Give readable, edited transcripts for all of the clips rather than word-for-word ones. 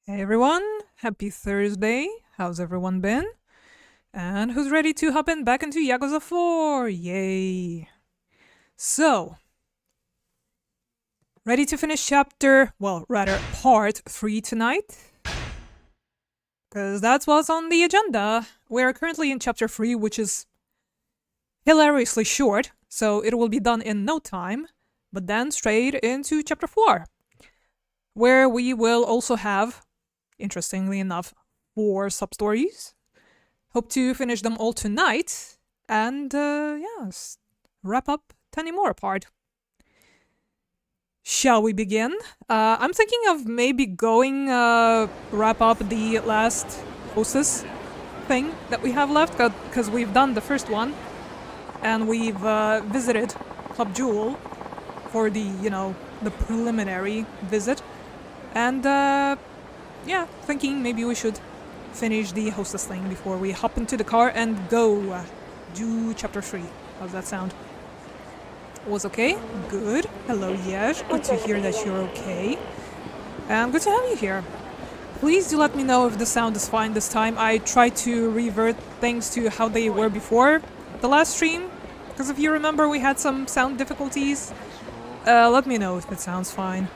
Hey everyone, happy Thursday. How's everyone been? And who's ready to hop in back into Yakuza 4? Yay. So, ready to finish part 3 tonight? Because that's what's on the agenda. We're currently in chapter 3, which is hilariously short, so it will be done in no time, but then straight into chapter 4, where we will also have, interestingly enough, 4 sub-stories. Hope to finish them all tonight, and wrap up Tanimura part. Shall we begin? I'm thinking of maybe going wrap up the last hostess thing that we have left, because we've done the first one, and we've visited Club Jewel for the preliminary visit. And thinking maybe we should finish the hostess thing before we hop into the car and go do chapter 3. How's that sound? Was okay? Good. Hello, Yesh. Good to hear that you're okay. Good to have you here. Please do let me know if the sound is fine this time. I tried to revert things to how they were before the last stream, because if you remember we had some sound difficulties. Let me know if it sounds fine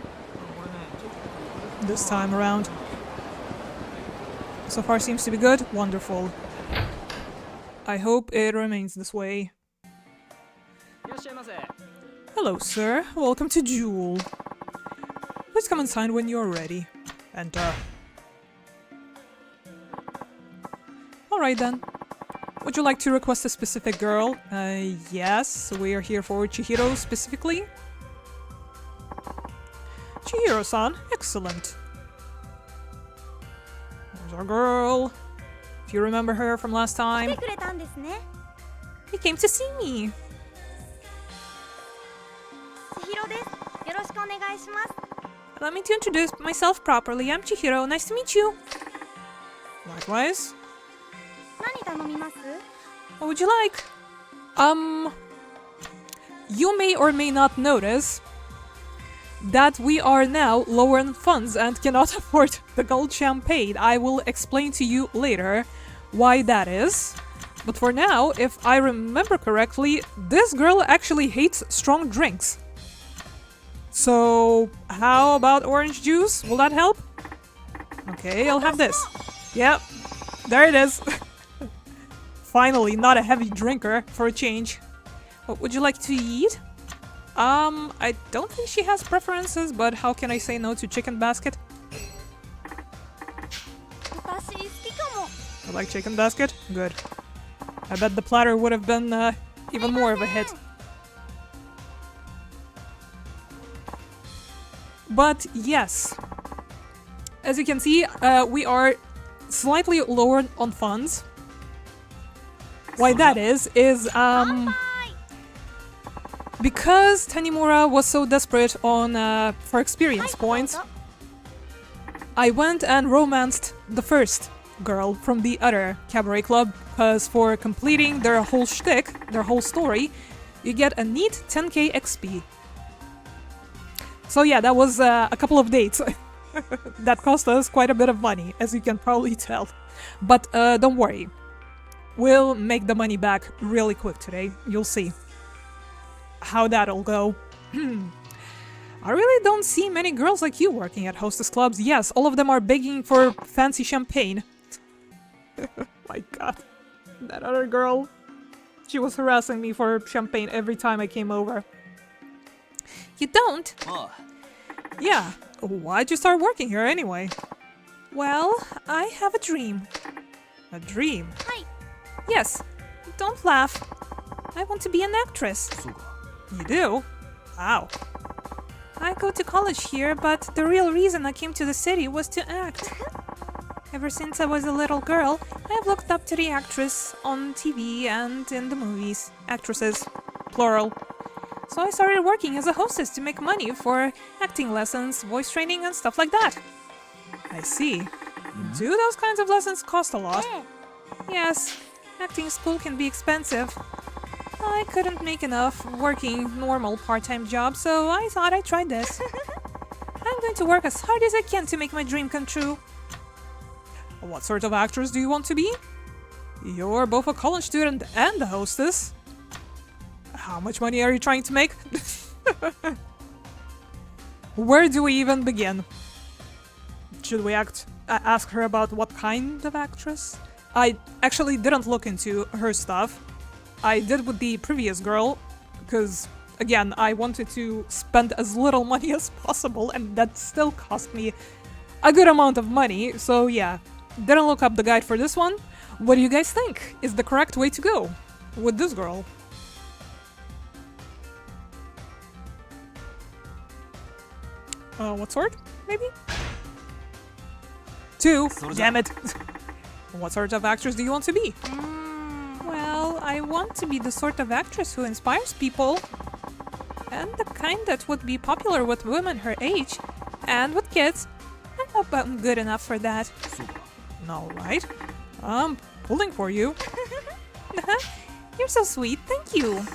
this time around. So far seems to be good. Wonderful. I hope it remains this way. Hello, sir. Welcome to Jewel. Please come inside when you're ready. Enter. Alright then. Would you like to request a specific girl? Yes. We are here for Chihiro specifically. Chihiro-san. Excellent. There's our girl. If you remember her from last time. He came to see me. Allow me to introduce myself properly. I'm Chihiro. Nice to meet you. Likewise. What would you like? You may or may not notice that we are now lower in funds and cannot afford the gold champagne. I will explain to you later why that is. But for now, if I remember correctly, this girl actually hates strong drinks. So, how about orange juice? Will that help? Okay, I'll have this. Yep, there it is. Finally, not a heavy drinker for a change. What would you like to eat? I don't think she has preferences, but how can I say no to chicken basket? I like chicken basket? Good. I bet the platter would have been even more of a hit. But yes, as you can see, we are slightly lower on funds. Why that is because Tanimura was so desperate on for experience points, I went and romanced the first girl from the other cabaret club, because for completing their whole shtick, their whole story, you get a neat 10k XP. So yeah, that was a couple of dates. That cost us quite a bit of money, as you can probably tell. But don't worry. We'll make the money back really quick today. You'll see how that'll go. I really don't see many girls like you working at hostess clubs. Yes, all of them are begging for fancy champagne. My god. That other girl. She was harassing me for champagne every time I came over. You don't? Yeah. Why'd you start working here anyway? Well, I have a dream. A dream? Hi. Yes. Don't laugh. I want to be an actress. You do? Wow. I go to college here, but the real reason I came to the city was to act. Ever since I was a little girl, I have looked up to the actress on TV and in the movies. Actresses. Plural. So I started working as a hostess to make money for acting lessons, voice training, and stuff like that. I see. Do those kinds of lessons cost a lot? Yes. Acting school can be expensive. I couldn't make enough working normal part-time jobs, so I thought I'd try this. I'm going to work as hard as I can to make my dream come true. What sort of actress do you want to be? You're both a college student and a hostess. How much money are you trying to make? Where do we even begin? Should we ask her about what kind of actress? I actually didn't look into her stuff. I did with the previous girl, because, again, I wanted to spend as little money as possible, and that still cost me a good amount of money, so yeah. Didn't look up the guide for this one. What do you guys think is the correct way to go with this girl? What sort? Maybe? 2. Damn it. What sort of actress do you want to be? Well, I want to be the sort of actress who inspires people. And the kind that would be popular with women her age. And with kids. I hope I'm good enough for that. Alright. I'm pulling for you. You're so sweet, thank you.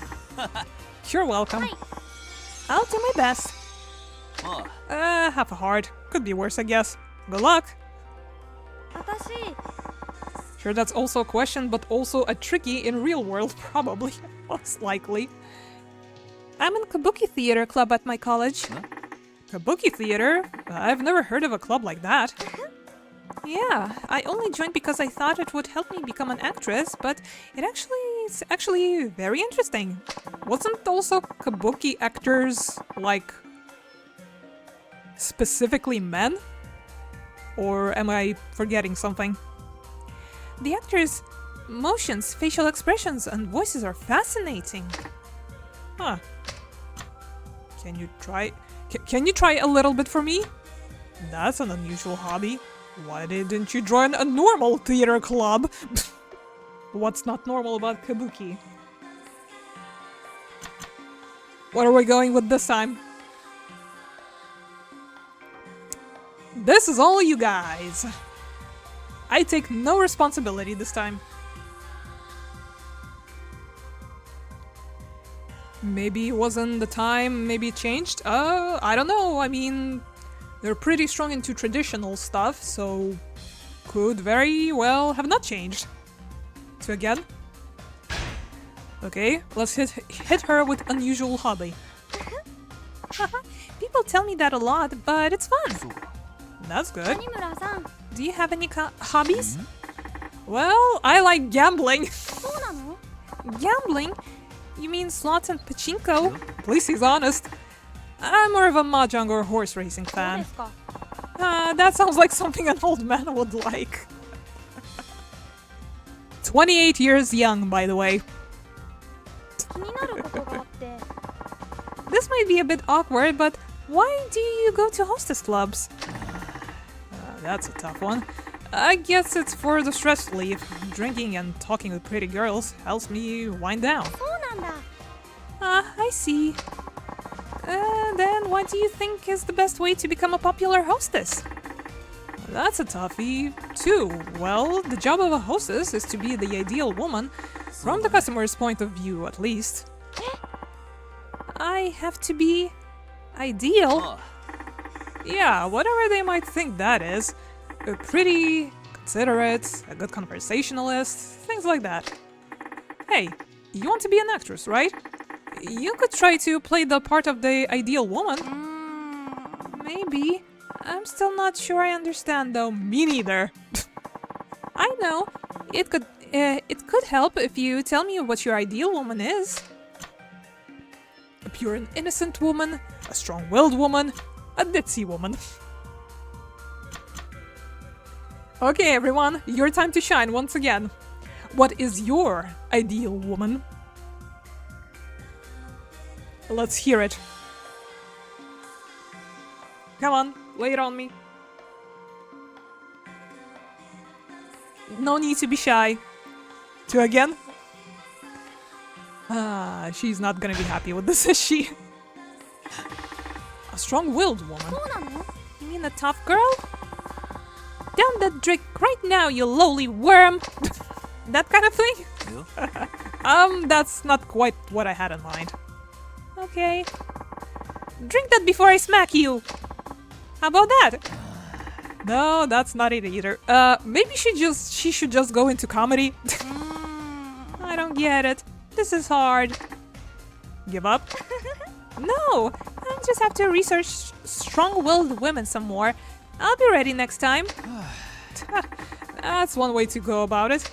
You're welcome. I'll do my best. Half a heart. Could be worse, I guess. Good luck. Sure, that's also a question, but also a tricky in real world, probably. Most likely. I'm in Kabuki Theater Club at my college. Kabuki Theater? I've never heard of a club like that. Yeah, I only joined because I thought it would help me become an actress, but it's actually very interesting. Wasn't also Kabuki actors, like, specifically men? Or am I forgetting something? The actors' motions, facial expressions, and voices are fascinating. Huh. Can you try a little bit for me? That's an unusual hobby. Why didn't you join a normal theater club? What's not normal about Kabuki? What are we going with this time? This is all you guys. I take no responsibility this time. Maybe it wasn't the time, maybe it changed? I don't know, I mean, they're pretty strong into traditional stuff, so could very well have not changed. So again? Okay, let's hit her with unusual hobby. People tell me that a lot, but it's fun. That's good. Do you have any hobbies? Well, I like gambling. Gambling? You mean slots and pachinko? Please, he's honest. I'm more of a mahjong or horse racing fan. That sounds like something an old man would like. 28 years young, by the way. This might be a bit awkward, but why do you go to hostess clubs? That's a tough one. I guess it's for the stress relief. Drinking and talking with pretty girls helps me wind down. I see. Then what do you think is the best way to become a popular hostess? That's a toughie, too. Well, the job of a hostess is to be the ideal woman, from the customer's point of view, at least. I have to be ideal? Yeah, whatever they might think that is. Pretty, considerate, a good conversationalist, things like that. Hey, you want to be an actress, right? You could try to play the part of the ideal woman. Maybe. I'm still not sure I understand, though. Me neither. I know. It could help if you tell me what your ideal woman is. A pure and innocent woman, a strong-willed woman, a ditzy woman. Okay, everyone, your time to shine once again. What is your ideal woman? Let's hear it. Come on, lay it on me. No need to be shy. 2 again? She's not gonna be happy with this, is she? A strong-willed woman? You mean a tough girl? Down that drink right now, you lowly worm! That kind of thing? That's not quite what I had in mind. Okay. Drink that before I smack you! How about that? No, that's not it either. Maybe she should just go into comedy. I don't get it. This is hard. Give up? No, I'll just have to research strong-willed women some more. I'll be ready next time. That's one way to go about it.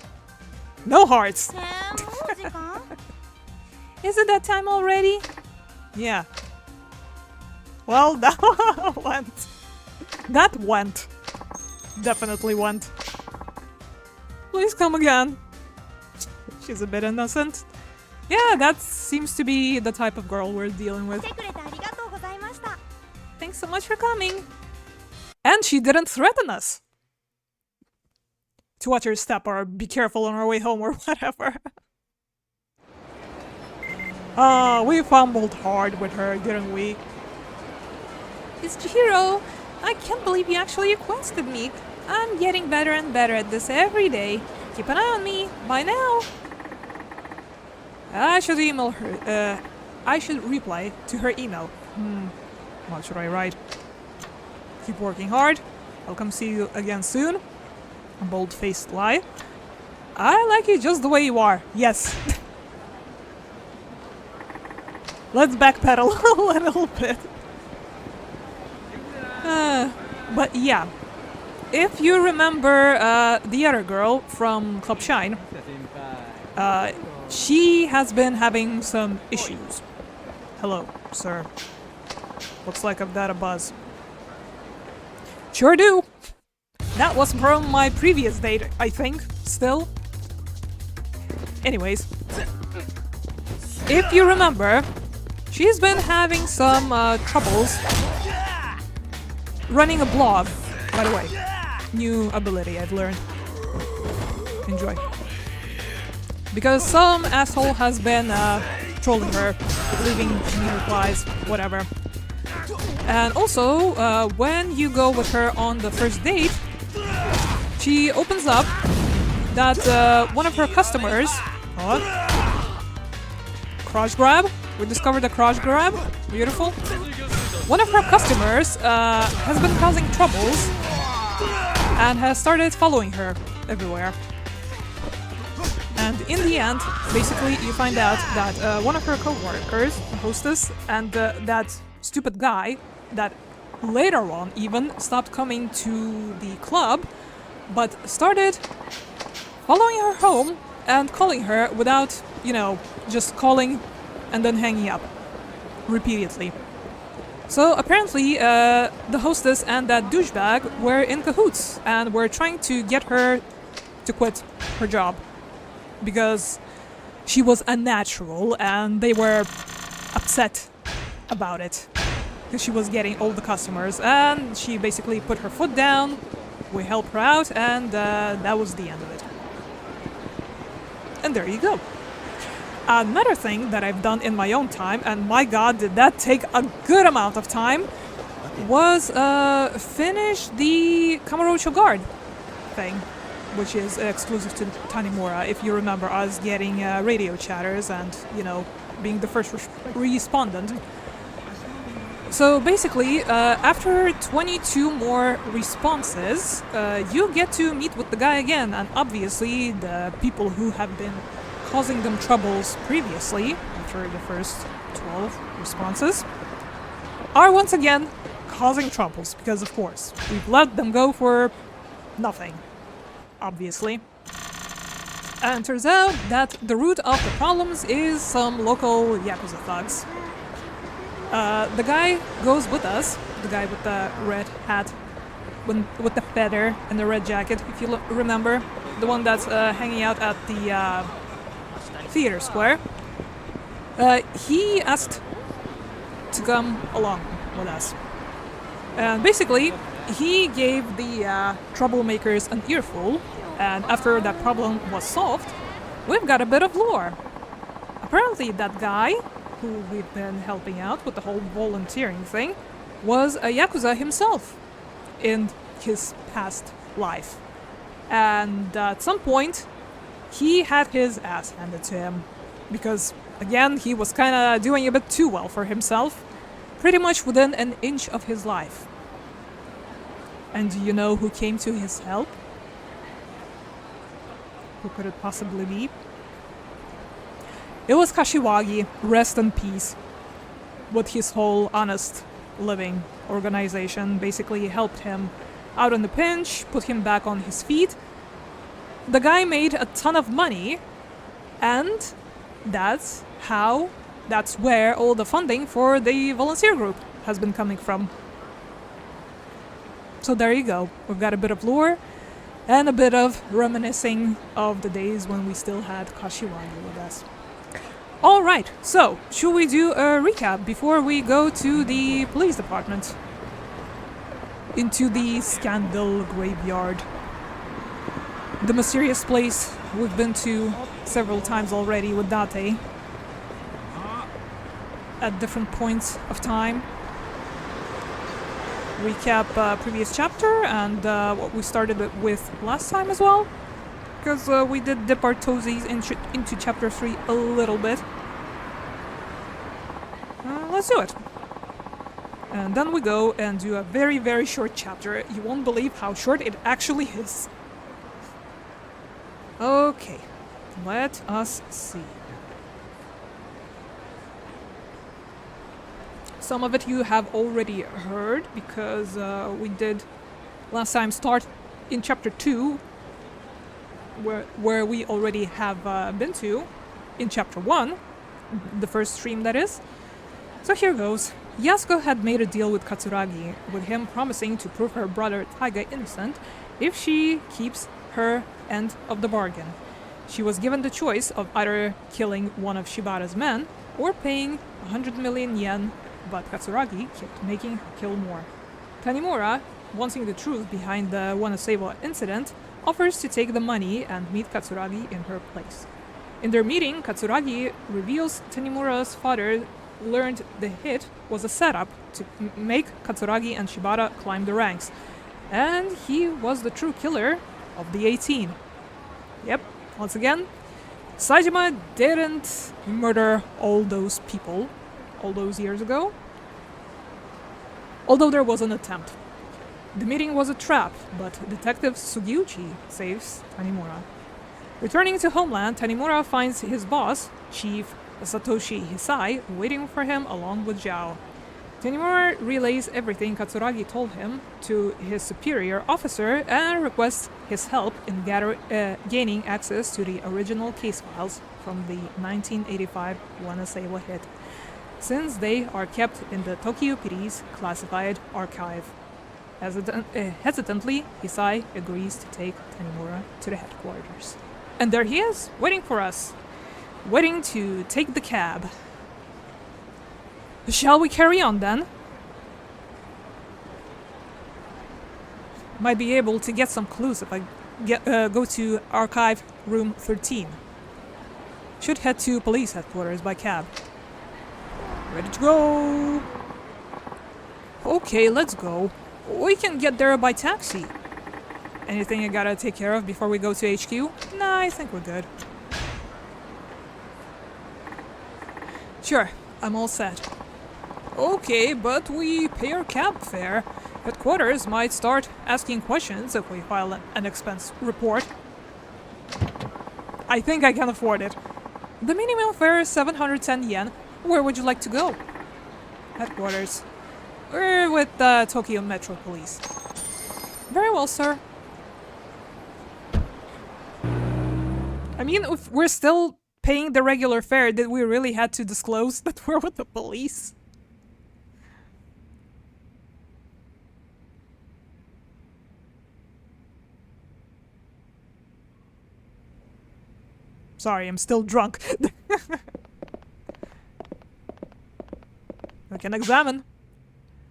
No hearts. Is it that time already? Yeah. Well, that went. That went. Definitely went. Please come again. She's a bit innocent. Yeah, that seems to be the type of girl we're dealing with. Thanks so much for coming. And she didn't threaten us. To watch her step or be careful on our way home or whatever. We fumbled hard with her, didn't we? It's Chihiro. I can't believe you actually requested me. I'm getting better and better at this every day. Keep an eye on me. Bye now. I should email her. I should reply to her email. What should I write? Keep working hard. I'll come see you again soon. A bold-faced lie. I like you just the way you are. Yes. Let's backpedal a little bit. But yeah, if you remember the other girl from Club Shine, she has been having some issues. Hello, sir. Looks like I've got a buzz. Sure do. That was from my previous date, I think, still. Anyways, if you remember, she's been having some troubles running a blog, by the way. New ability I've learned. Enjoy. Because some asshole has been trolling her, leaving mean replies, whatever. And also, when you go with her on the first date, she opens up that one of her customers... Crotch grab? We discovered a crotch grab. Beautiful. One of her customers has been causing troubles and has started following her everywhere. And in the end, basically, you find out that one of her co-workers, the hostess, and that stupid guy that later on even stopped coming to the club, but started following her home and calling her without, you know, just calling and then hanging up repeatedly. So apparently the hostess and that douchebag were in cahoots and were trying to get her to quit her job because she was unnatural and they were upset about it because she was getting all the customers, and she basically put her foot down. We helped her out, and that was the end of it. And there you go. Another thing that I've done in my own time, and my god did that take a good amount of time, was finish the Kamurocho Guard thing, which is exclusive to Tanimura, if you remember us getting radio chatters and, you know, being the first respondent. So basically, after 22 more responses, you get to meet with the guy again, and obviously the people who have been causing them troubles previously, after the first 12 responses, are once again causing troubles, because of course, we've let them go for nothing, obviously. And it turns out that the root of the problems is some local Yakuza thugs. The guy goes with us, the guy with the red hat, with the feather and the red jacket, if you remember, the one that's hanging out at the theater square. He asked to come along with us. And basically, he gave the troublemakers an earful, and after that problem was solved, we've got a bit of lore. Apparently that guy, who we've been helping out with the whole volunteering thing, was a Yakuza himself in his past life. And at some point, he had his ass handed to him. Because, again, he was kinda doing a bit too well for himself, pretty much within an inch of his life. And do you know who came to his help? Who could it possibly be? It was Kashiwagi, rest in peace, with his whole honest living organization. Basically helped him out in the pinch, put him back on his feet. The guy made a ton of money, and that's where all the funding for the volunteer group has been coming from. So there you go. We've got a bit of lore and a bit of reminiscing of the days when we still had Kashiwagi with us. Alright, so should we do a recap before we go to the police department? Into the scandal graveyard. The mysterious place we've been to several times already with Date. At different points of time. Recap previous chapter and what we started with last time as well. Because we did dip our toesies into chapter 3 a little bit. Let's do it. And then we go and do a very, very short chapter. You won't believe how short it actually is. Okay, let us see. Some of it you have already heard because we did last time start in chapter 2 where we already have been to in chapter 1, the first stream that is. So here goes. Yasuko had made a deal with Katsuragi, with him promising to prove her brother Taiga innocent if she keeps her end of the bargain. She was given the choice of either killing one of Shibata's men or paying 100 million yen, but Katsuragi kept making her kill more. Tanimura, wanting the truth behind the Wanaseiwa incident, offers to take the money and meet Katsuragi in her place. In their meeting, Katsuragi reveals Tanimura's father learned the hit was a setup to make Katsuragi and Shibata climb the ranks, and he was the true killer of the 18. Yep, once again, Saejima didn't murder all those people all those years ago, although there was an attempt. The meeting was a trap, but Detective Sugiuchi saves Tanimura. Returning to homeland, Tanimura finds his boss, Chief Satoshi Hisai, waiting for him along with Zhao. Tanimura relays everything Katsuragi told him to his superior officer and requests his help in gaining access to the original case files from the 1985 Wanaseiwa hit, since they are kept in the Tokyo PD's classified archive. Hesitantly, Hisai agrees to take Tanimura to the headquarters. And there he is, waiting for us. Waiting to take the cab. Shall we carry on then? Might be able to get some clues if I go to archive room 13. Should head to police headquarters by cab. Ready to go! Okay, let's go. We can get there by taxi. Anything I gotta take care of before we go to HQ? Nah, I think we're good. Sure, I'm all set. Okay, but we pay our cab fare. Headquarters might start asking questions if we file an expense report. I think I can afford it. The minimum fare is 710 yen. Where would you like to go? Headquarters. We're with the Tokyo Metro Police. Very well, sir. I mean, if we're still paying the regular fare, did we really had to disclose that we're with the police? Sorry, I'm still drunk. I can examine.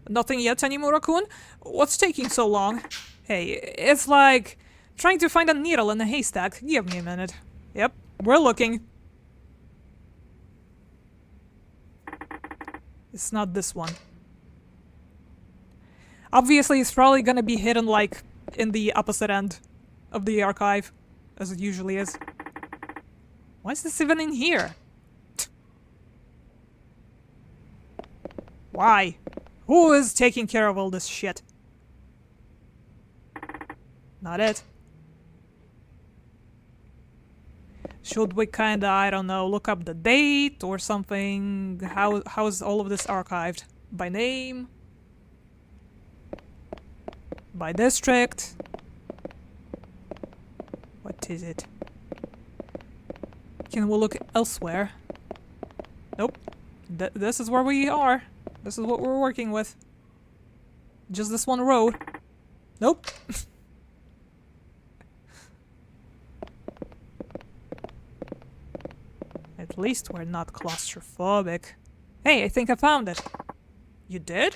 Nothing yet, Tanimura-kun? What's taking so long? Hey, it's like trying to find a needle in a haystack. Give me a minute. Yep, we're looking. It's not this one. Obviously, it's probably gonna be hidden, like, in the opposite end of the archive, as it usually is. Why is this even in here? Why? Who is taking care of all this shit? not it. Should we kinda, I don't know, look up the date or something? How's all of this archived? By name? By district? What is it? Can we look elsewhere? Nope. This is where we are. This is what we're working with. Just this one road. Nope. At least we're not claustrophobic. Hey, I think I found it. You did?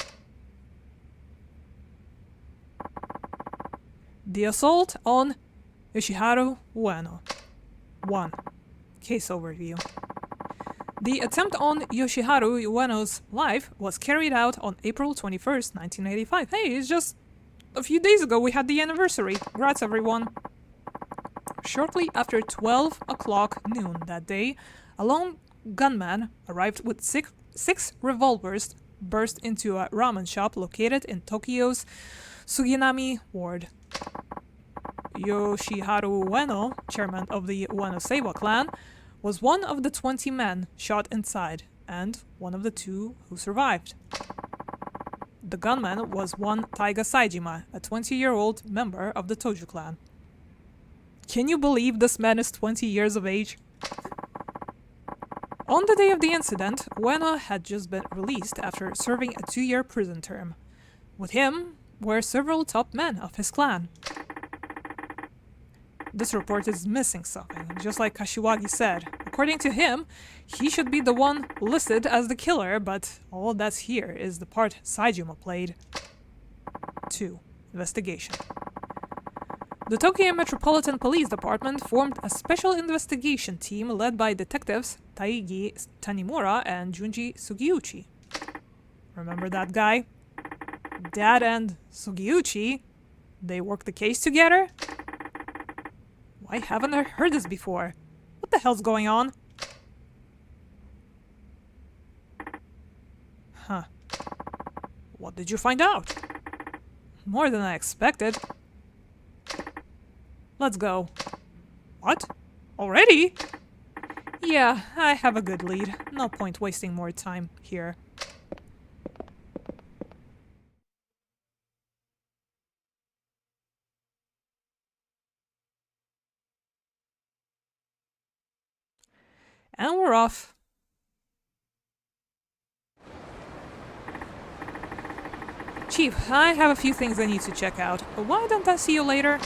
The assault on Yoshiharu Ueno. 1. Case overview. The attempt on Yoshiharu Ueno's life was carried out on April 21st, 1985. Hey, it's just a few days ago we had the anniversary. Congrats, everyone. Shortly after 12 o'clock noon that day, a lone gunman arrived with six revolvers, burst into a ramen shop located in Tokyo's Suginami ward. Yoshiharu Ueno, chairman of the Ueno Seiwa clan, was one of the 20 men shot inside, and one of the 2 who survived. The gunman was one Taiga Saijima, a 20-year-old member of the Toju clan. Can you believe this man is 20 years of age? On the day of the incident, Ueno had just been released after serving a 2-year prison term. With him were several top men of his clan. This report is missing something, just like Kashiwagi said. According to him, he should be the one listed as the killer, but all that's here is the part Saijima played. 2. Investigation. The Tokyo Metropolitan Police Department formed a special investigation team led by detectives Taigi Tanimura and Junji Sugiuchi. Remember that guy? Dad and Sugiuchi? They worked the case together? Why haven't I heard this before? What the hell's going on? Huh. What did you find out? More than I expected. Let's go. What? Already? Yeah, I have a good lead. No point wasting more time here. And we're off. Chief, I have a few things I need to check out. Why don't I see you later?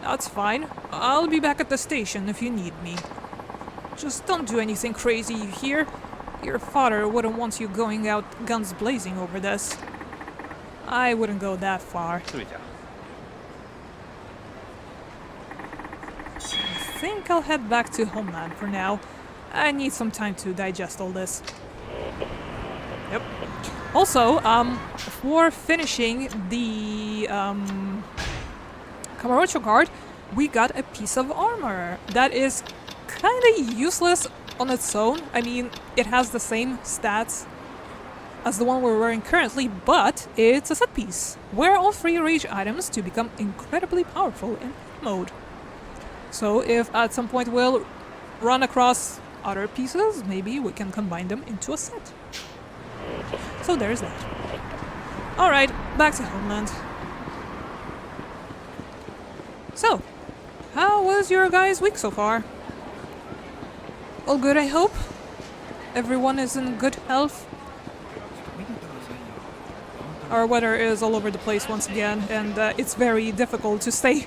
That's fine. I'll be back at the station if you need me. Just don't do anything crazy, you hear? Your father wouldn't want you going out guns blazing over this. I wouldn't go that far. I think I'll head back to Homeland for now. I need some time to digest all this. Yep. Also, for finishing the Kamurocho card, we got a piece of armor that is kinda useless on its own. I mean, it has the same stats as the one we're wearing currently, but it's a set piece. Wear all 3 rage items to become incredibly powerful in mode. So if at some point we'll run across other pieces, maybe we can combine them into a set. So there's that. Alright, back to Homeland. So, how was your guys' week so far? All good, I hope? Everyone is in good health? Our weather is all over the place once again, and it's very difficult to stay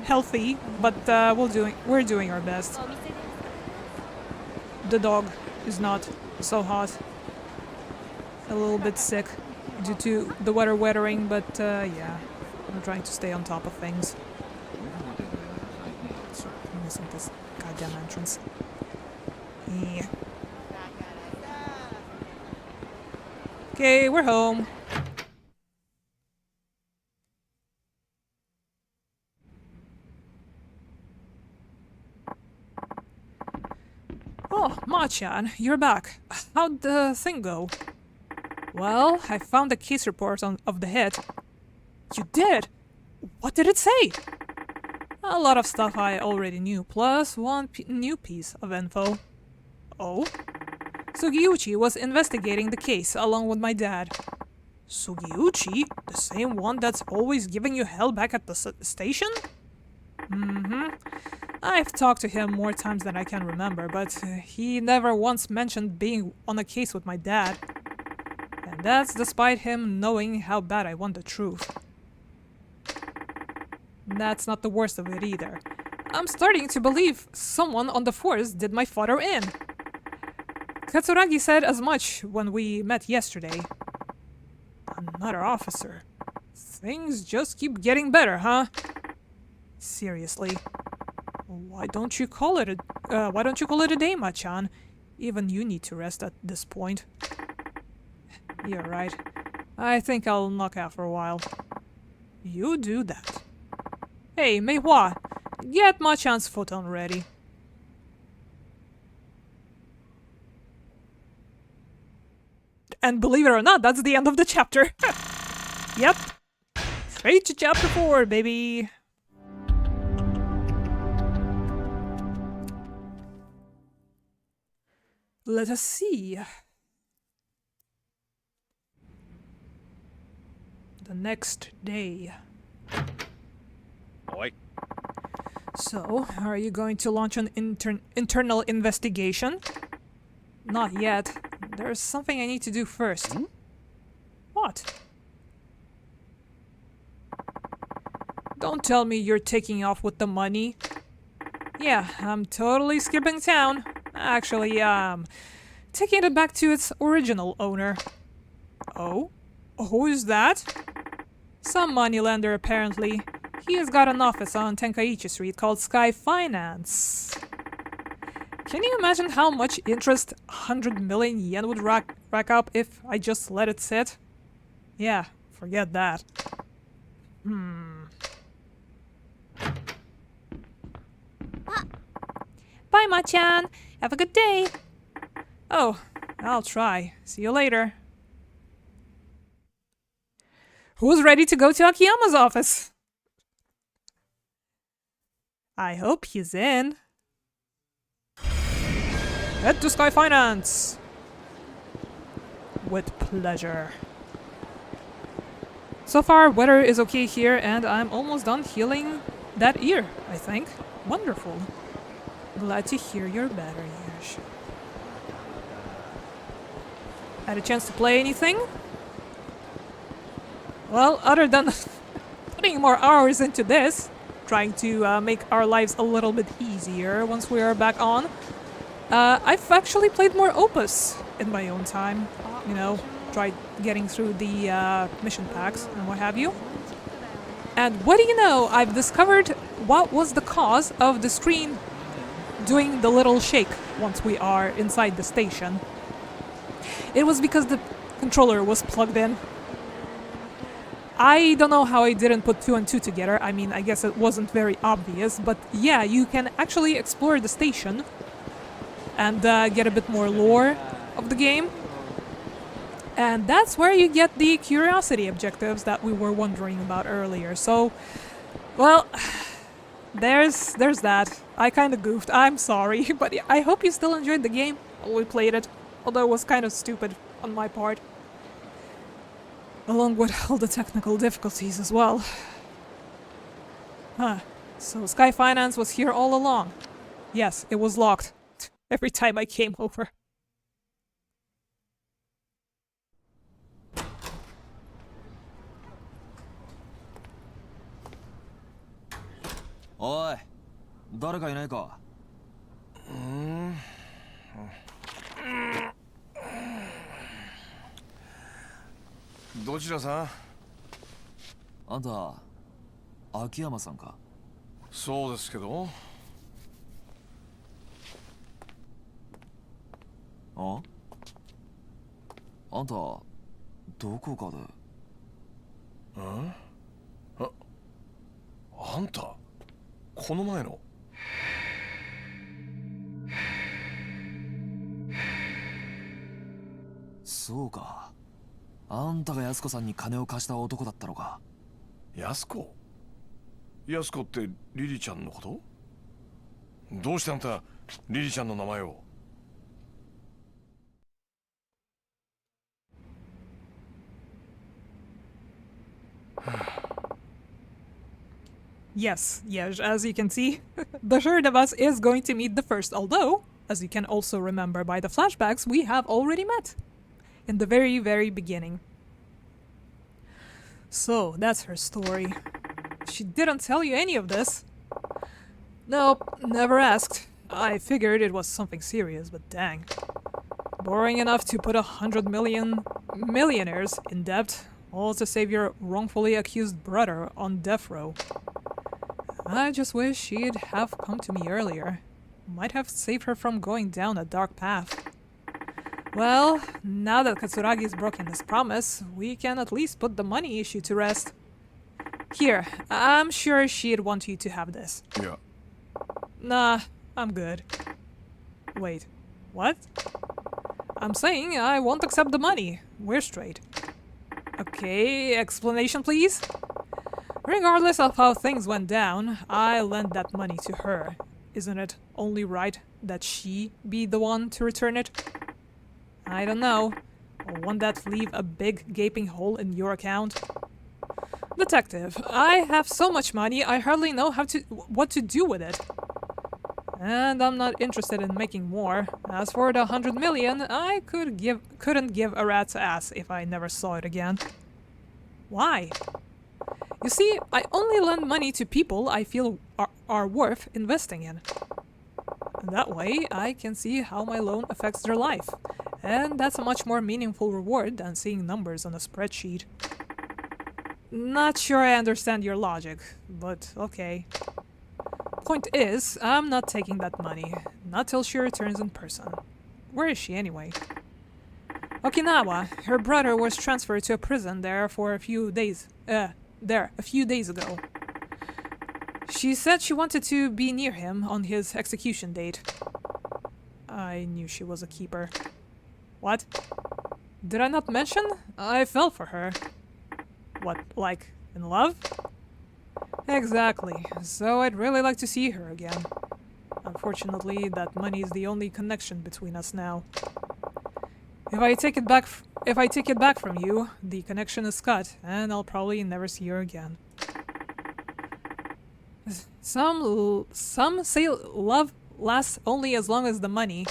healthy, but we're doing our best. The dog is not so hot. A little bit sick due to the weathering, but yeah, I'm trying to stay on top of things. I'm missing this goddamn entrance. Yeah. Okay, we're home. Oh, Ma-chan, you're back. How'd the thing go? Well, I found the case report of the hit. You did? What did it say? A lot of stuff I already knew, plus one new piece of info. Oh? Sugiuchi was investigating the case along with my dad. Sugiuchi? The same one that's always giving you hell back at the station? Mm-hmm. I've talked to him more times than I can remember, but he never once mentioned being on a case with my dad. And that's despite him knowing how bad I want the truth. That's not the worst of it either. I'm starting to believe someone on the force did my father in. Katsuragi said as much when we met yesterday. Another officer. Things just keep getting better, huh? Seriously. Why don't you call it a day, Machan? Even you need to rest at this point. You're right. I think I'll knock out for a while. You do that. Hey, Meihua, get Machan's futon ready. And believe it or not, that's the end of the chapter. Yep. Straight to chapter 4, baby. Let us see. The next day. Oi. So, are you going to launch an internal investigation? Not yet. There's something I need to do first. What? Don't tell me you're taking off with the money. Yeah, I'm totally skipping town. Actually, taking it back to its original owner. Oh? Who's that? Some moneylender, apparently. He has got an office on Tenkaichi Street called Sky Finance. Can you imagine how much interest 100 million yen would rack up if I just let it sit? Yeah, forget that. Bye, Machan. Have a good day. Oh, I'll try. See you later. Who's ready to go to Akiyama's office? I hope he's in. Head to Sky Finance! With pleasure. So far, weather is okay here, and I'm almost done healing that ear, I think. Wonderful. Glad to hear you're better, Yash. Had a chance to play anything? Well, other than putting more hours into this, trying to make our lives a little bit easier once we are back on, I've actually played more Opus in my own time. You know, tried getting through the mission packs and what have you. And what do you know, I've discovered what was the cause of the screen doing the little shake once we are inside the station. It was because the controller was plugged in. I don't know how I didn't put 2 and 2 together. I mean, I guess it wasn't very obvious, but yeah, you can actually explore the station and get a bit more lore of the game. And that's where you get the curiosity objectives that we were wondering about earlier. So, well, there's that. I kind of goofed. I'm sorry, but I hope you still enjoyed the game while we played it, although it was kind of stupid on my part. Along with all the technical difficulties as well. Huh. So Sky Finance was here all along. Yes, it was locked. Every time I came over. Oi, 誰かいないか? どちらさん? あんた、秋山さんか? そうですけど。あ? あんた、どこかで。あんた、この前の。そうか。あんたが安子さんに金を貸した男だったのか。安子？安子ってリリちゃんのこと？どうしてあんたリリちゃんの名前を？ Yes, as you can see, the third of us is going to meet the first, although, as you can also remember by the flashbacks, we have already met in the very, very beginning. So, that's her story. She didn't tell you any of this? Nope, never asked. I figured it was something serious, but dang. Boring enough to put 100 million millionaires in debt, all to save your wrongfully accused brother on death row. I just wish she'd have come to me earlier. Might have saved her from going down a dark path. Well, now that Katsuragi's broken his promise, we can at least put the money issue to rest. Here, I'm sure she'd want you to have this. Yeah. Nah, I'm good. Wait, what? I'm saying I won't accept the money. We're straight. Okay, explanation please? Regardless of how things went down, I lent that money to her. Isn't it only right that she be the one to return it? I don't know. Won't that leave a big gaping hole in your account? Detective, I have so much money I hardly know what to do with it. And I'm not interested in making more. As for the 100 million, I couldn't give a rat's ass if I never saw it again. Why? You see, I only lend money to people I feel are worth investing in. That way, I can see how my loan affects their life. And that's a much more meaningful reward than seeing numbers on a spreadsheet. Not sure I understand your logic, but okay. Point is, I'm not taking that money. Not till she returns in person. Where is she anyway? Okinawa. Her brother was transferred to a prison there for a few days. A few days ago. She said she wanted to be near him on his execution date. I knew she was a keeper. What? Did I not mention? I fell for her. What, like, in love? Exactly. So I'd really like to see her again. Unfortunately, that money is the only connection between us now. If I take it back from you, the connection is cut, and I'll probably never see her again. Some say love lasts only as long as the money.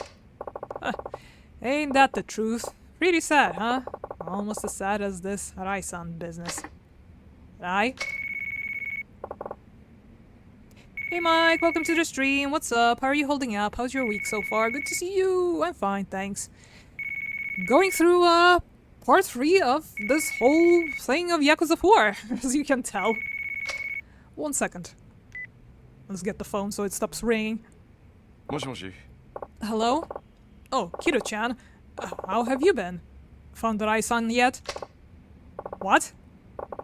Ain't that the truth? Pretty sad, huh? Almost as sad as this Rai-san business. Rai? Hey Mike, welcome to the stream. What's up? How are you holding up? How's your week so far? Good to see you. I'm fine, thanks. Going through part 3 of this whole thing of Yakuza 4, as you can tell. 1 second. Let's get the phone so it stops ringing. もしもし。 Hello? Oh, Kiro-chan. How have you been? Found Rai-san yet? What?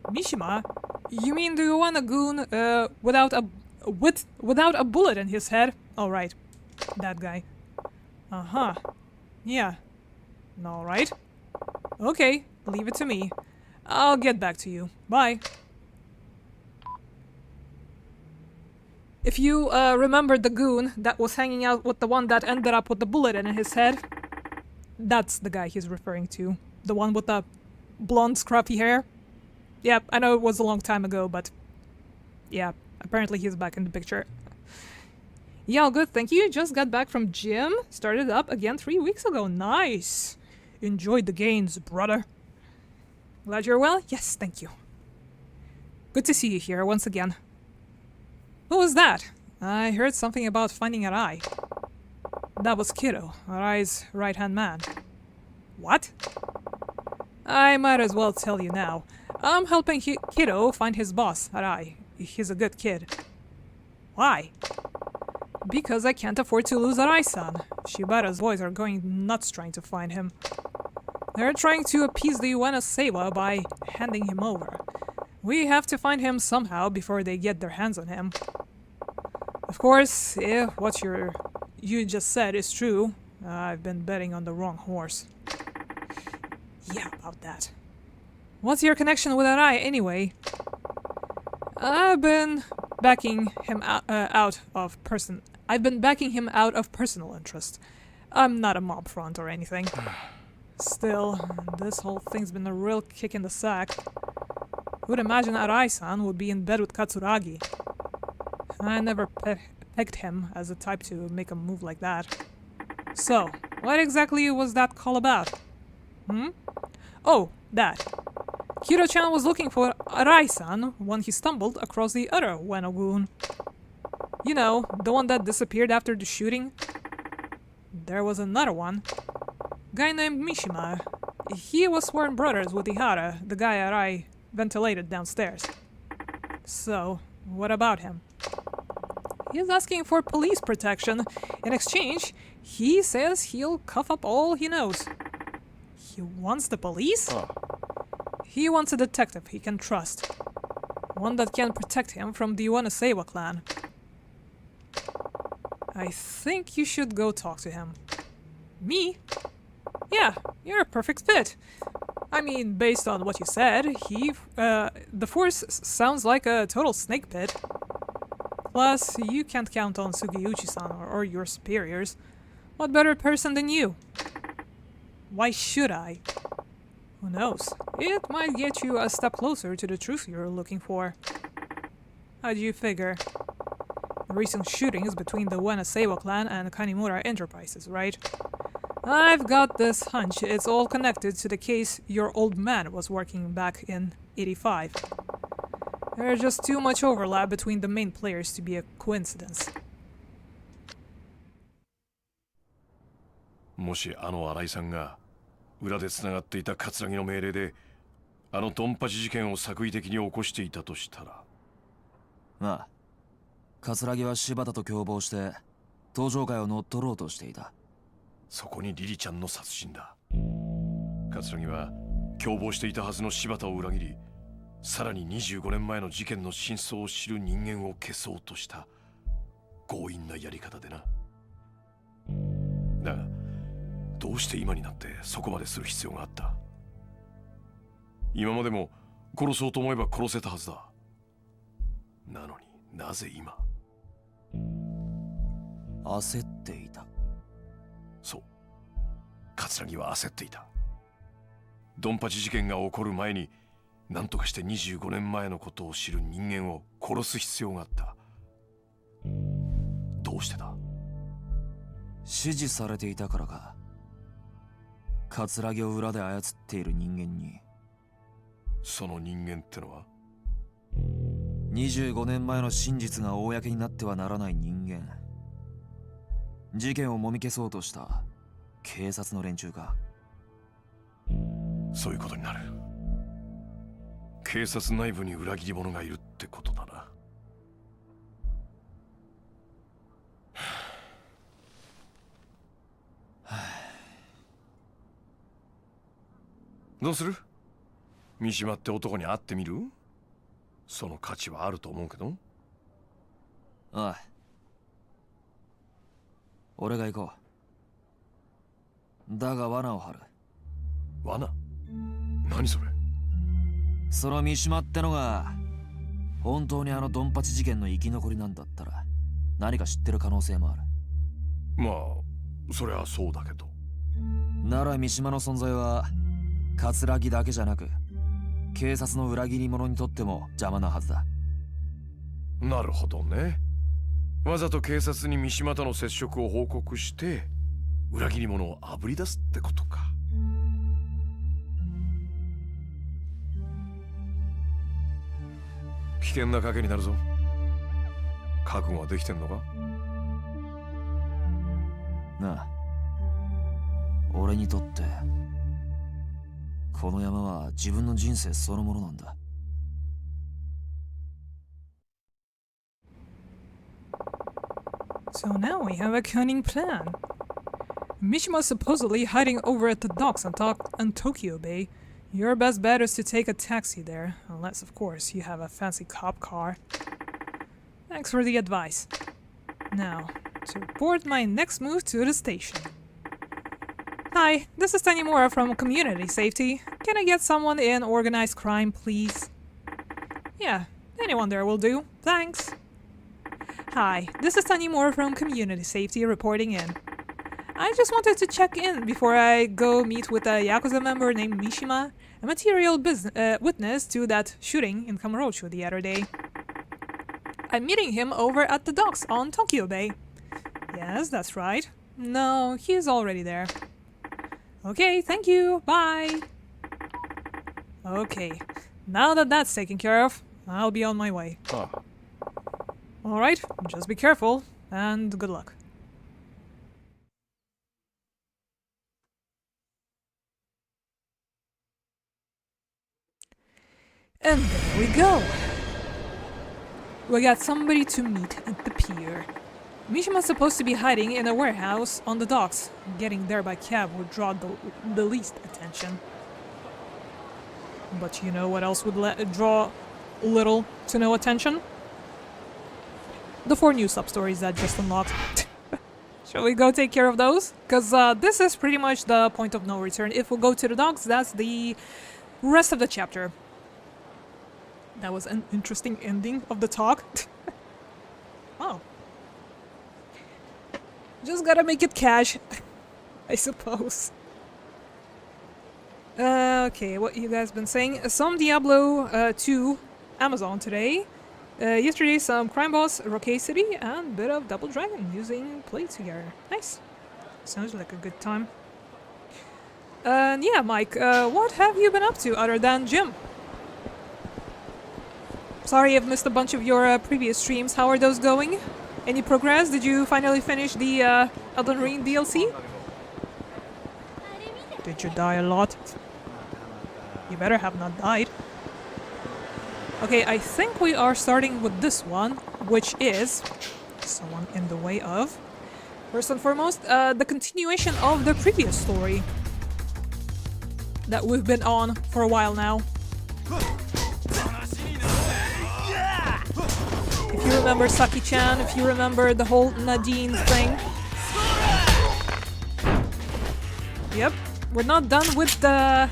Mishima? You mean do you want a goon without a bullet in his head? Oh right, that guy. Uh-huh. Yeah. Alright. Okay, leave it to me. I'll get back to you. Bye. If you remember the goon that was hanging out with the one that ended up with the bullet in his head, that's the guy he's referring to. The one with the blonde scruffy hair. Yep, I know it was a long time ago, but yeah, apparently he's back in the picture. Yeah, all good, thank you. Just got back from gym. Started up again 3 weeks ago. Nice. Enjoyed the gains, brother. Glad you're well? Yes, thank you. Good to see you here once again. What was that? I heard something about finding Arai. That was Kiddo, Arai's right-hand man. What? I might as well tell you now. I'm helping Kiddo find his boss, Arai. He's a good kid. Why? Because I can't afford to lose Arai-san. Shibata's boys are going nuts trying to find him. They're trying to appease the Ueno Seiwa by handing him over. We have to find him somehow before they get their hands on him. Of course, if what you just said is true, I've been betting on the wrong horse. Yeah, about that. What's your connection with Arai, anyway? I've been backing him I've been backing him out of personal interest. I'm not a mob front or anything. Still, this whole thing's been a real kick in the sack. Who'd imagine Arai-san would be in bed with Katsuragi? I never pegged him as the type to make a move like that. So, what exactly was that call about? Oh, that. Kiro-chan was looking for Arai-san when he stumbled across the other Ueno-gun. You know, the one that disappeared after the shooting? There was another one. Guy named Mishima. He was sworn brothers with Ihara, the guy Arai ventilated downstairs. So, what about him? He's asking for police protection. In exchange, he says he'll cough up all he knows. He wants the police? He wants a detective he can trust. One that can protect him from the Uenosewa clan. I think you should go talk to him. Me? Yeah, you're a perfect fit. I mean, based on what you said, the force sounds like a total snake pit. Plus, you can't count on Sugiyuchi-san or your superiors. What better person than you? Why should I? Who knows? It might get you a step closer to the truth you're looking for. How do you figure? The recent shootings between the Uenosewa clan and Kanimura Enterprises, right? I've got this hunch it's all connected to the case your old man was working back in '85. There's just too much overlap between the main players to be a coincidence. もしあの新井さんが裏でつながっていた葛城の命令であのドンパチ事件を作為的に起こしていたとしたら。まあ葛城は柴田と共謀して登場会を乗っ取ろうとしていた。そこにリリちゃんの殺人だ。葛城は共謀していたはずの柴田を裏切り、さらに25年前の事件の真相を知る人間を消そうとした強引なやり方でな。だがどうして今になってそこまでする必要があった？今までも殺そうと思えば殺せたはずだ。なのになぜ今？焦っていた。そう、葛城は焦っていた。ドンパチ事件が起こる前に何とかして25年前のことを知る人間を殺す必要があった。どうしてだ？指示されていたからか。葛城を裏で操っている人間に。その人間ってのは25年前の真実が公になってはならない人間。事件をもみ消そうとした警察の連中か。そういうことになる。警察内部に裏切り者がいるってことだな。どうする？三島って男に会ってみる？その価値はあると思うけど。ああ、俺が行こう。だが罠を張る。罠？何それ？その三島ってのが本当にあのドンパチ事件の生き残りなんだったら何か知ってる可能性もある。まあそりゃそうだけど。なら三島の存在は葛城だけじゃなく警察の裏切り者にとっても邪魔なはずだ。なるほどね。わざと警察に三島との接触を報告して裏切り者をあぶり出すってことか。危険な賭けになるぞ。覚悟はできてんのか？なあ、俺にとってこの山は自分の人生そのものなんだ。So now we have a cunning plan. Mishima's supposedly hiding over at the docks on Tokyo Bay. Your best bet is to take a taxi there, unless of course you have a fancy cop car. Thanks for the advice. Now, to report my next move to the station. Hi, this is Tanimura from Community Safety. Can I get someone in organized crime, please? Yeah, anyone there will do. Thanks. Hi, this is Tanimura from Community Safety reporting in. I just wanted to check in before I go meet with a Yakuza member named Mishima, a material witness to that shooting in Kamurocho the other day. I'm meeting him over at the docks on Tokyo Bay. Yes, that's right. No, he's already there. Okay, thank you. Bye. Okay, now that that's taken care of, I'll be on my way. Alright, just be careful, and good luck. And there we go. We got somebody to meet at the pier. Mishima's supposed to be hiding in a warehouse on the docks. Getting there by cab would draw the least attention. But you know what else would draw little to no attention? The 4 new sub-stories that just unlocked. Shall we go take care of those? Because this is pretty much the point of no return. If we go to the docks, that's the rest of the chapter. That was an interesting ending of the talk. Oh. Just gotta make it cash, I suppose. Okay, what you guys been saying? Some Diablo 2 Amazon today. Yesterday some Crime Boss, Roque City, and bit of Double Dragon using plates here. Nice. Sounds like a good time. Yeah, Mike, what have you been up to other than gym? Sorry I've missed a bunch of your previous streams. How are those going? Any progress? Did you finally finish the Elden Ring DLC? Did you die a lot? You better have not died. Okay, I think we are starting with this one, which is someone in the way of. First and foremost, the continuation of the previous story that we've been on for a while now. If you remember Saki-chan, if you remember the whole Nadine thing. Yep, we're not done with the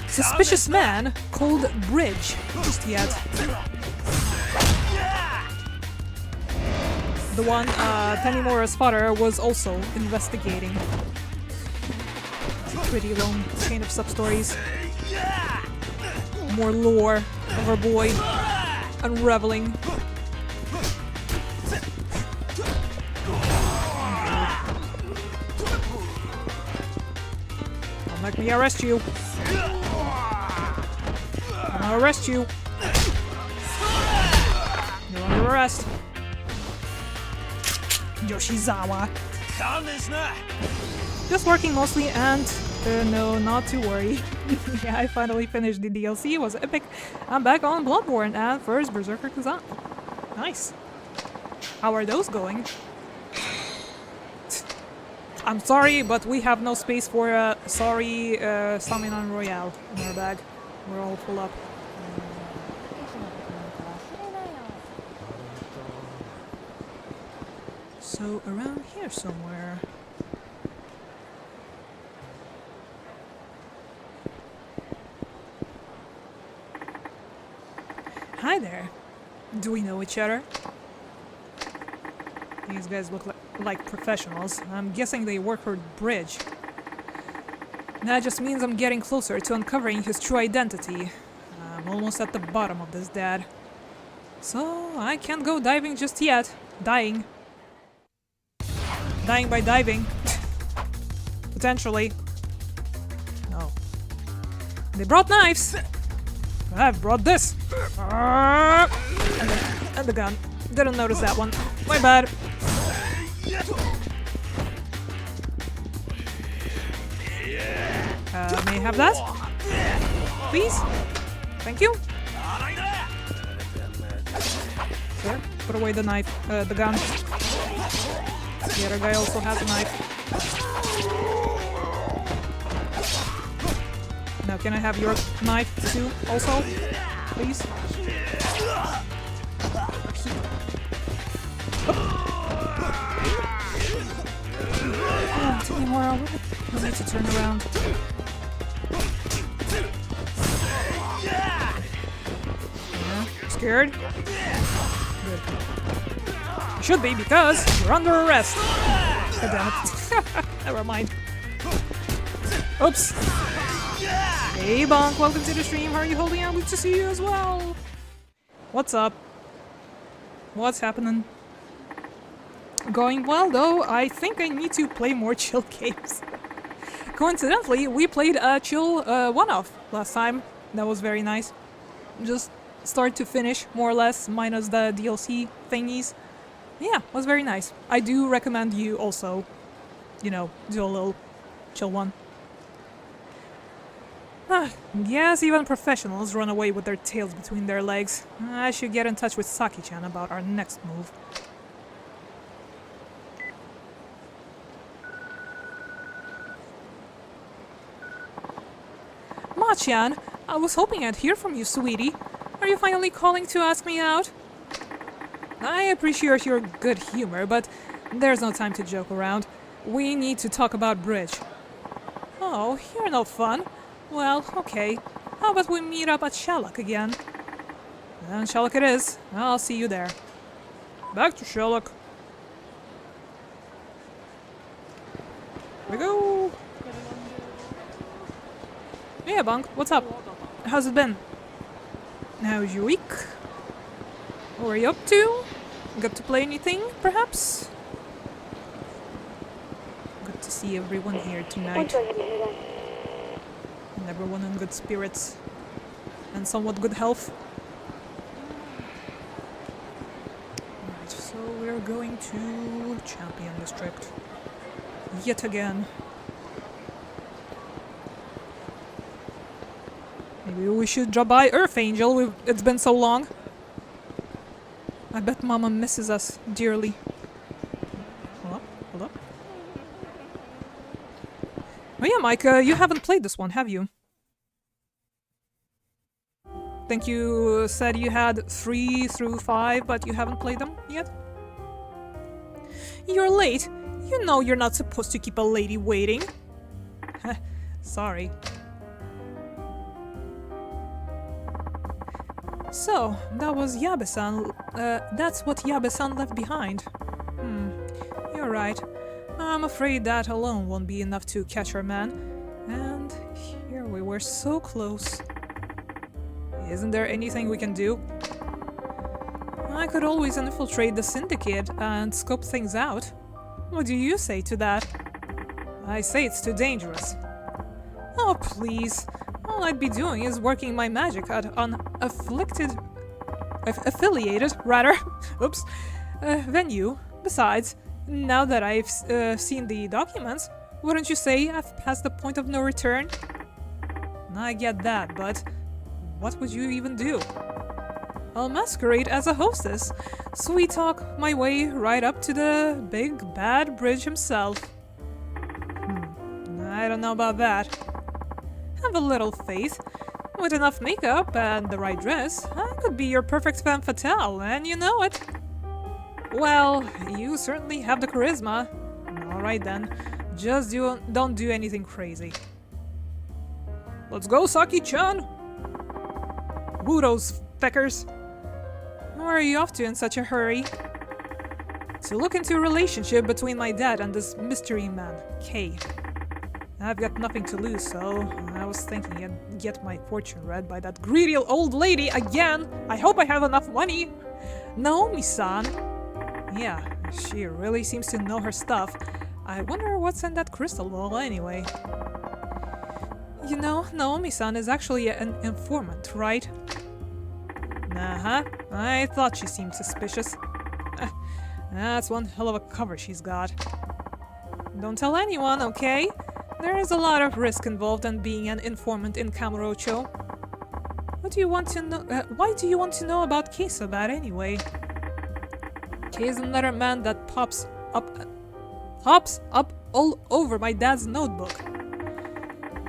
suspicious man called Bridge just yet. The one Tanimura's father was also investigating. It's a pretty long chain of sub-stories. More lore of our boy unraveling. Don't make me arrest you. I'm gonna arrest you. You're under arrest. Yoshizawa. Just working mostly and no, not to worry. Yeah, I finally finished the DLC. It was epic. I'm back on Bloodborne and first Berserker Kazan. Nice. How are those going? I'm sorry, but we have no space for sorry Stamina Royale in our bag. We're all full up. So around here somewhere. Hi there. Do we know each other? These guys look like professionals. I'm guessing they work for Bridge. That just means I'm getting closer to uncovering his true identity. I'm almost at the bottom of this, Dad. So I can't go diving just yet. Dying by diving. Potentially. No. They brought knives! I've brought this! And the gun. Didn't notice that one. My bad. May I have that? Please? Thank you. Sir, put away the knife, the gun. The other guy also has a knife. Now can I have your knife too, also? Please? Oh, Tanimura, we need to turn around. Yeah, scared? Good. Should be, because you're under arrest. God damn it. Never mind. Oops. Hey Bonk, welcome to the stream. How are you holding out? Good to see you as well. What's up? What's happening? Going well though. I think I need to play more chill games. Coincidentally, we played a chill one-off last time. That was very nice. Just start to finish, more or less, minus the DLC thingies. Yeah, was very nice. I do recommend you also, you know, do a little chill one. Yes, even professionals run away with their tails between their legs. I should get in touch with Saki-chan about our next move. Ma-chan, I was hoping I'd hear from you, sweetie. Are you finally calling to ask me out? I appreciate your good humor, but there's no time to joke around. We need to talk about bridge. Oh, you're no fun. Well, okay. How about we meet up at Shallock again? Then Shallock it is. I'll see you there. Back to Shallock. Here we go. Yeah, Bonk, what's up? How's it been? How's your week? What are you up to? Got to play anything, perhaps? Good to see everyone here tonight. And everyone in good spirits. And somewhat good health. Alright, so we're going to Champion District. Yet again. Maybe we should drop by Earth Angel. It's been so long. I bet Mama misses us dearly. Hold up, hold up. Oh yeah, Mike, you haven't played this one, have you? Think you said you had 3 through 5, but you haven't played them yet? You're late. You know you're not supposed to keep a lady waiting. Sorry. So, that was Yabe-san. That's what Yabe-san left behind. You're right. I'm afraid that alone won't be enough to catch our man. And here we were so close. Isn't there anything we can do? I could always infiltrate the syndicate and scope things out. What do you say to that? I say it's too dangerous. Oh, please. All I'd be doing is working my magic at an affiliated venue. Besides, now that I've seen the documents, wouldn't you say I've passed the point of no return? I get that, but what would you even do? I'll masquerade as a hostess, sweet talk my way right up to the big bad bridge himself. I don't know about that. Have a little faith. With enough makeup and the right dress, I could be your perfect femme fatale, and you know it. Well, you certainly have the charisma. Alright then, just don't do anything crazy. Let's go, Saki-chan! Woo those feckers! Where are you off to in such a hurry? To look into a relationship between my dad and this mystery man, Kay. I've got nothing to lose, so I was thinking I'd get my fortune read by that greedy old lady again! I hope I have enough money! Naomi-san! Yeah, she really seems to know her stuff. I wonder what's in that crystal ball anyway. You know, Naomi-san is actually an informant, right? Uh-huh, I thought she seemed suspicious. That's one hell of a cover she's got. Don't tell anyone, okay? There is a lot of risk involved in being an informant in Kamurocho. What do you want to know? Why do you want to know about Kei so bad anyway? Kei is another man that pops up all over my dad's notebook.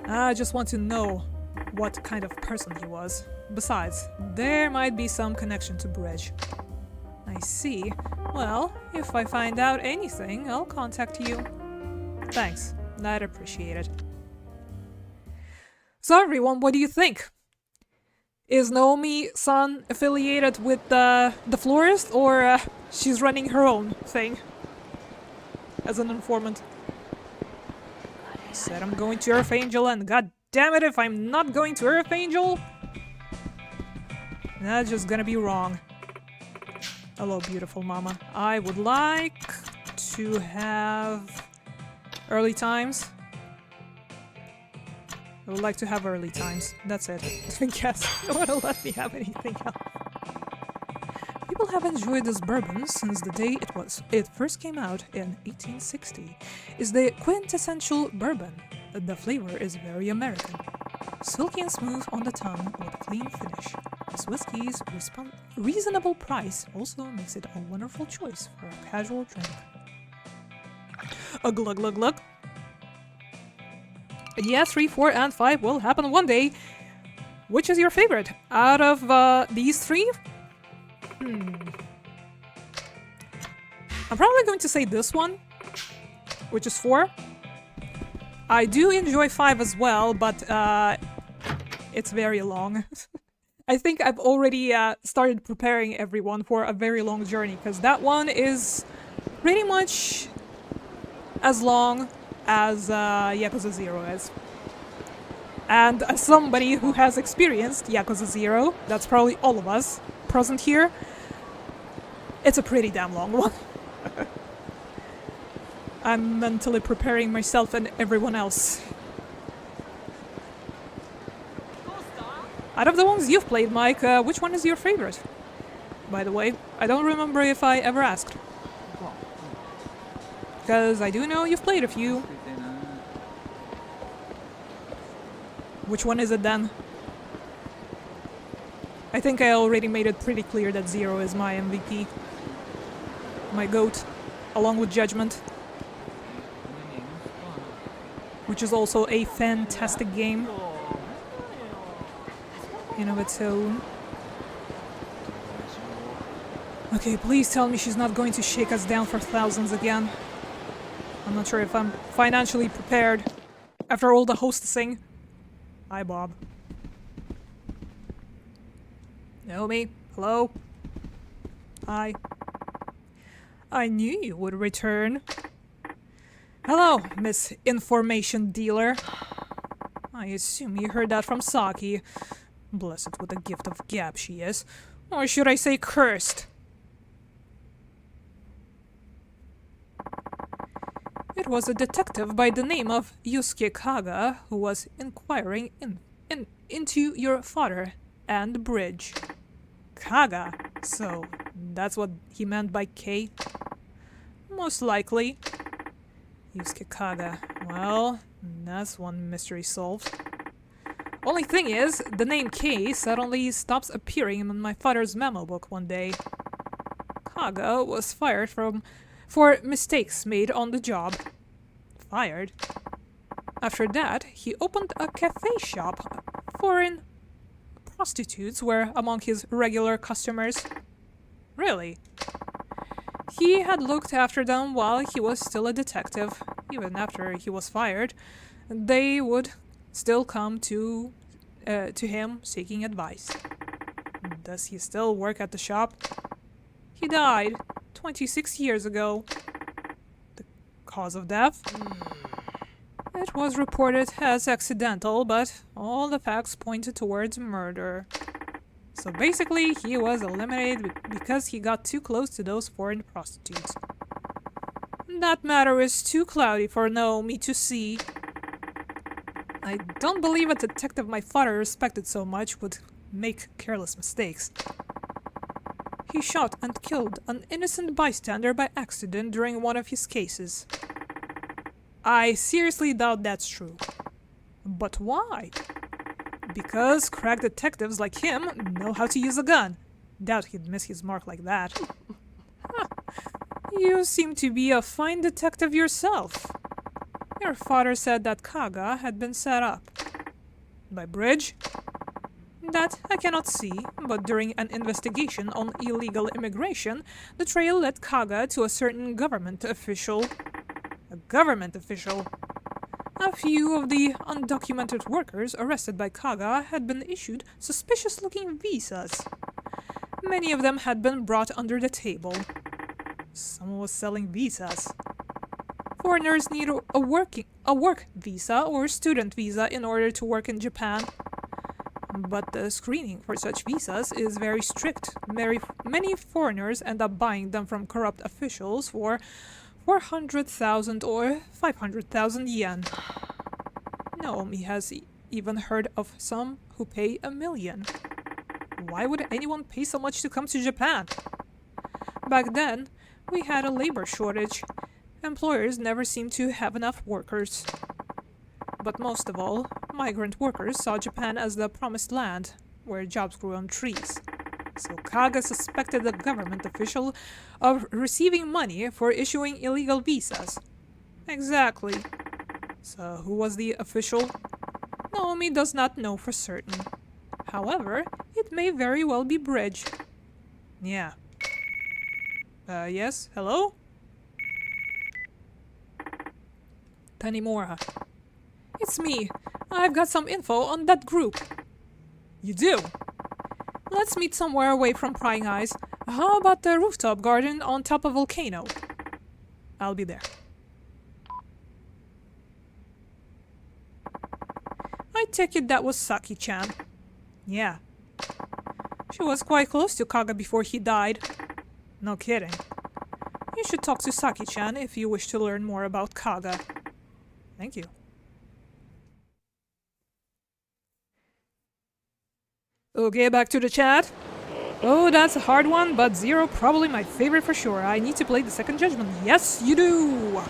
I just want to know what kind of person he was. Besides, there might be some connection to Bridge. I see. Well, if I find out anything, I'll contact you. Thanks. I'd appreciate it. So everyone, what do you think? Is Naomi-san affiliated with the florist, or she's running her own thing as an informant? Said I'm going to Earth Angel, and god damn it if I'm not going to Earth Angel, that's just gonna be wrong. Hello, beautiful mama. I would like to have early times. I would like to have early times. That's it. I guess. Don't want to let me have anything else. People have enjoyed this bourbon since the day it first came out in 1860. It's the quintessential bourbon. The flavor is very American. Silky and smooth on the tongue with a clean finish. This whiskey's reasonable price also makes it a wonderful choice for a casual drink. A glug glug glug. Yeah, 3, 4, and 5 will happen one day. Which is your favorite out of these 3? I'm probably going to say this one, which is 4. I do enjoy 5 as well, but it's very long. I think I've already started preparing everyone for a very long journey, because that one is pretty much as long as Yakuza 0 is. And as somebody who has experienced Yakuza 0, that's probably all of us present here, it's a pretty damn long one. I'm mentally preparing myself and everyone else. Out of the ones you've played, Mike, which one is your favorite? By the way, I don't remember if I ever asked. Because I do know you've played a few. Which one is it then? I think I already made it pretty clear that 0 is my MVP. My GOAT, along with Judgment. Which is also a fantastic game in of its own. Okay, please tell me she's not going to shake us down for thousands again. I'm not sure if I'm financially prepared after all the hostessing. Hi, Bob. Naomi, hello? Hi. I knew you would return. Hello, Miss Information Dealer. I assume you heard that from Saki. Blessed with the gift of gab she is. Or should I say cursed? It was a detective by the name of Yusuke Kaga who was inquiring into your father and the bridge. Kaga? So, that's what he meant by K? Most likely. Yusuke Kaga. Well, that's one mystery solved. Only thing is, the name K suddenly stops appearing in my father's memo book one day. Kaga was fired for mistakes made on the job. Fired? After that, he opened a cafe shop. Foreign prostitutes were among his regular customers. Really? He had looked after them while he was still a detective. Even after he was fired, they would still come to him seeking advice. Does he still work at the shop? He died 26 years ago. The cause of death? It was reported as accidental, but all the facts pointed towards murder. So basically, he was eliminated because he got too close to those foreign prostitutes. That matter is too cloudy for Naomi to see. I don't believe a detective my father respected so much would make careless mistakes. He shot and killed an innocent bystander by accident during one of his cases. I seriously doubt that's true. But why? Because crack detectives like him know how to use a gun. Doubt he'd miss his mark like that. Huh. You seem to be a fine detective yourself. Your father said that Kaga had been set up. By Bridge? That I cannot see, but during an investigation on illegal immigration, the trail led Kaga to a certain government official. A government official? A few of the undocumented workers arrested by Kaga had been issued suspicious-looking visas. Many of them had been brought under the table. Someone was selling visas. Foreigners need a work visa or student visa in order to work in Japan. But the screening for such visas is very strict. Many foreigners end up buying them from corrupt officials for 400,000 or 500,000 yen. Naomi has even heard of some who pay 1 million. Why would anyone pay so much to come to Japan? Back then, we had a labor shortage. Employers never seemed to have enough workers. But most of all, migrant workers saw Japan as the promised land, where jobs grew on trees. So Kaga suspected the government official of receiving money for issuing illegal visas. Exactly. So who was the official? Naomi does not know for certain. However, it may very well be Bridge. Yeah. Yes? Hello? Tanimura. It's me. I've got some info on that group. You do? Let's meet somewhere away from prying eyes. How about the rooftop garden on top of volcano? I'll be there. I take it that was Saki-chan. Yeah. She was quite close to Kaga before he died. No kidding. You should talk to Saki-chan if you wish to learn more about Kaga. Thank you. Okay, back to the chat. Oh, that's a hard one, but Zero probably my favorite for sure. I need to play the second judgment. Yes, you do!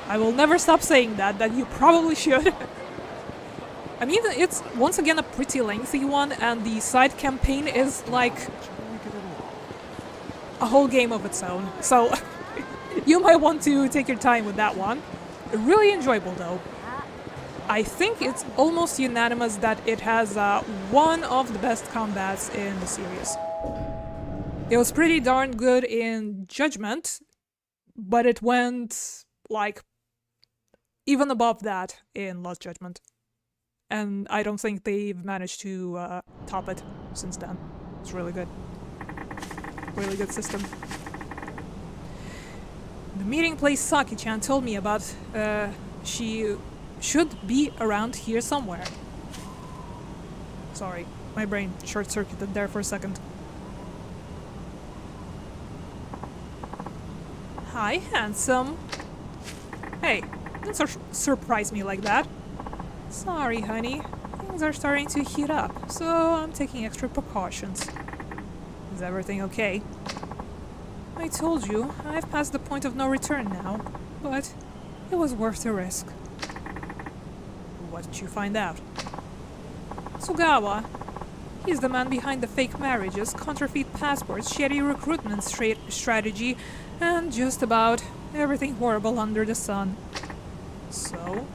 I will never stop saying that you probably should. I mean, it's once again a pretty lengthy one, and the side campaign is like a whole game of its own. So, you might want to take your time with that one. Really enjoyable though. I think it's almost unanimous that it has one of the best combats in the series. It was pretty darn good in Judgment, but it went, like, even above that in Lost Judgment. And I don't think they've managed to top it since then. It's really good. Really good system. The meeting place Saki-chan told me about, she should be around here somewhere. Sorry, my brain short-circuited there for a second. Hi, handsome. Hey, don't surprise me like that. Sorry, honey. Things are starting to heat up, so I'm taking extra precautions. Is everything okay? I told you, I've passed the point of no return now, but it was worth the risk. What did you find out? Tsugawa. He's the man behind the fake marriages, counterfeit passports, shady recruitment strategy, and just about everything horrible under the sun. So,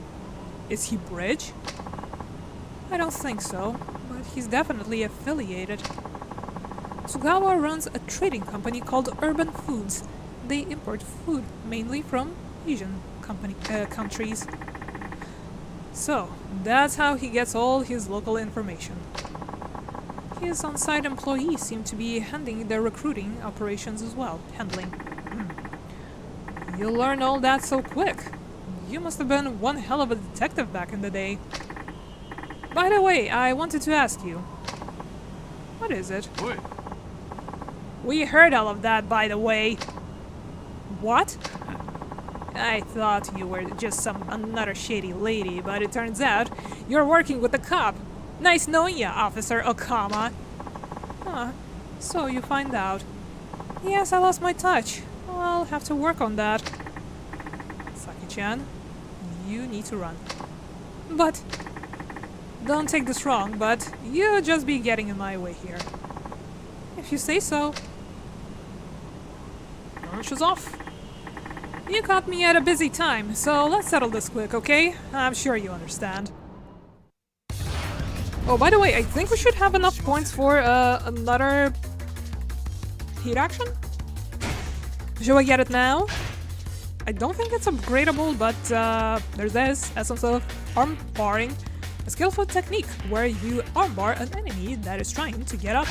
is he Bridge? I don't think so, but he's definitely affiliated. Tsugawa runs a trading company called Urban Foods. They import food mainly from Asian countries. So, that's how he gets all his local information. His on-site employees seem to be handling their recruiting operations as well. You learn all that so quick. You must have been one hell of a detective back in the day. By the way, I wanted to ask you. What is it? Oi. We heard all of that, by the way. What? I thought you were just another shady lady, but it turns out you're working with the cop. Nice knowing ya, Officer Okama. Huh, so you find out. Yes, I lost my touch. I'll have to work on that. Saki-chan, you need to run. But, don't take this wrong, but you'll just be getting in my way here. If you say so. She's off. You caught me at a busy time, so let's settle this quick, okay? I'm sure you understand. Oh, by the way, I think we should have enough points for another heat action? Shall I get it now? I don't think it's upgradable, but there's this essence of arm barring, a skillful technique where you armbar an enemy that is trying to get up.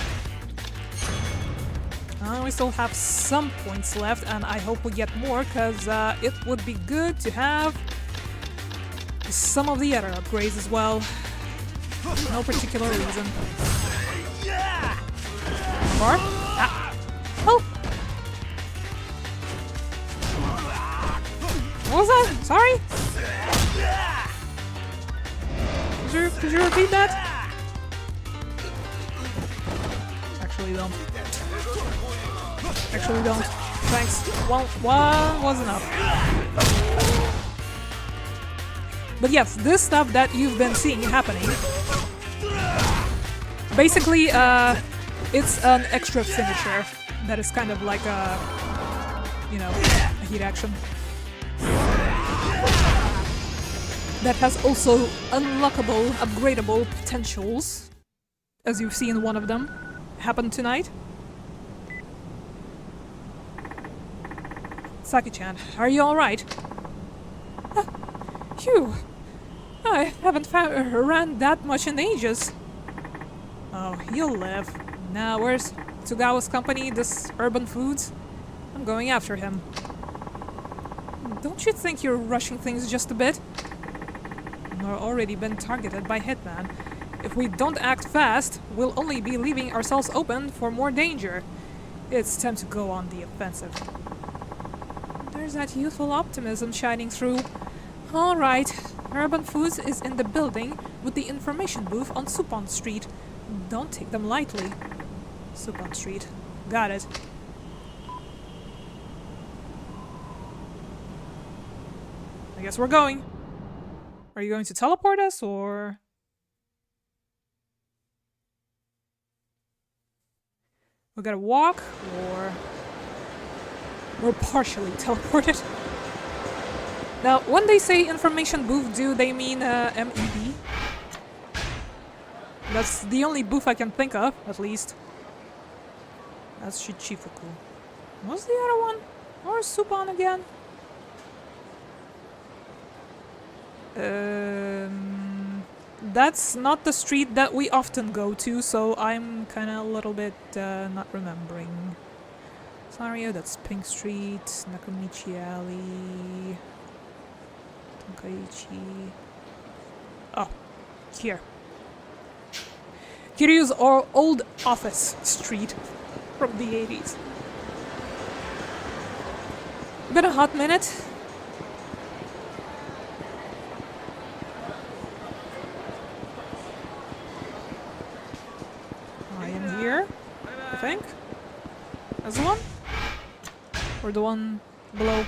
We still have some points left, and I hope we get more, because it would be good to have some of the other upgrades as well. No particular reason. Bar? Ah. Oh! What was that? Sorry? Could you repeat that? Actually don't. Actually don't. Thanks. One was enough. But yes, this stuff that you've been seeing happening, basically, it's an extra finisher that is kind of like a, you know, a heat action. That has also unlockable, upgradable potentials, as you've seen one of them happen tonight. Saki-chan, are you alright? Phew! I haven't ran that much in ages. Oh, he'll live. Now, where's Tsugawa's company, this Urban Foods? I'm going after him. Don't you think you're rushing things just a bit? We're already been targeted by Hitman. If we don't act fast, we'll only be leaving ourselves open for more danger. It's time to go on the offensive. There's that youthful optimism shining through. Alright, Urban Foods is in the building with the information booth on Supon Street. Don't take them lightly. Supon Street. Got it. I guess we're going. Are you going to teleport us, or...? We gotta walk, or... We're partially teleported. Now, when they say information booth, do they mean MEB? That's the only booth I can think of, at least. That's Shichifuku. What's the other one? Or Supon again? That's not the street that we often go to, so I'm kinda a little bit not remembering. Sario, that's Pink Street, Nakamichi Alley, Tonkaichi. Oh, here. Kiryu's old office street from the 80s. Been a hot minute. I am here, I think. That's the one? Or the one below?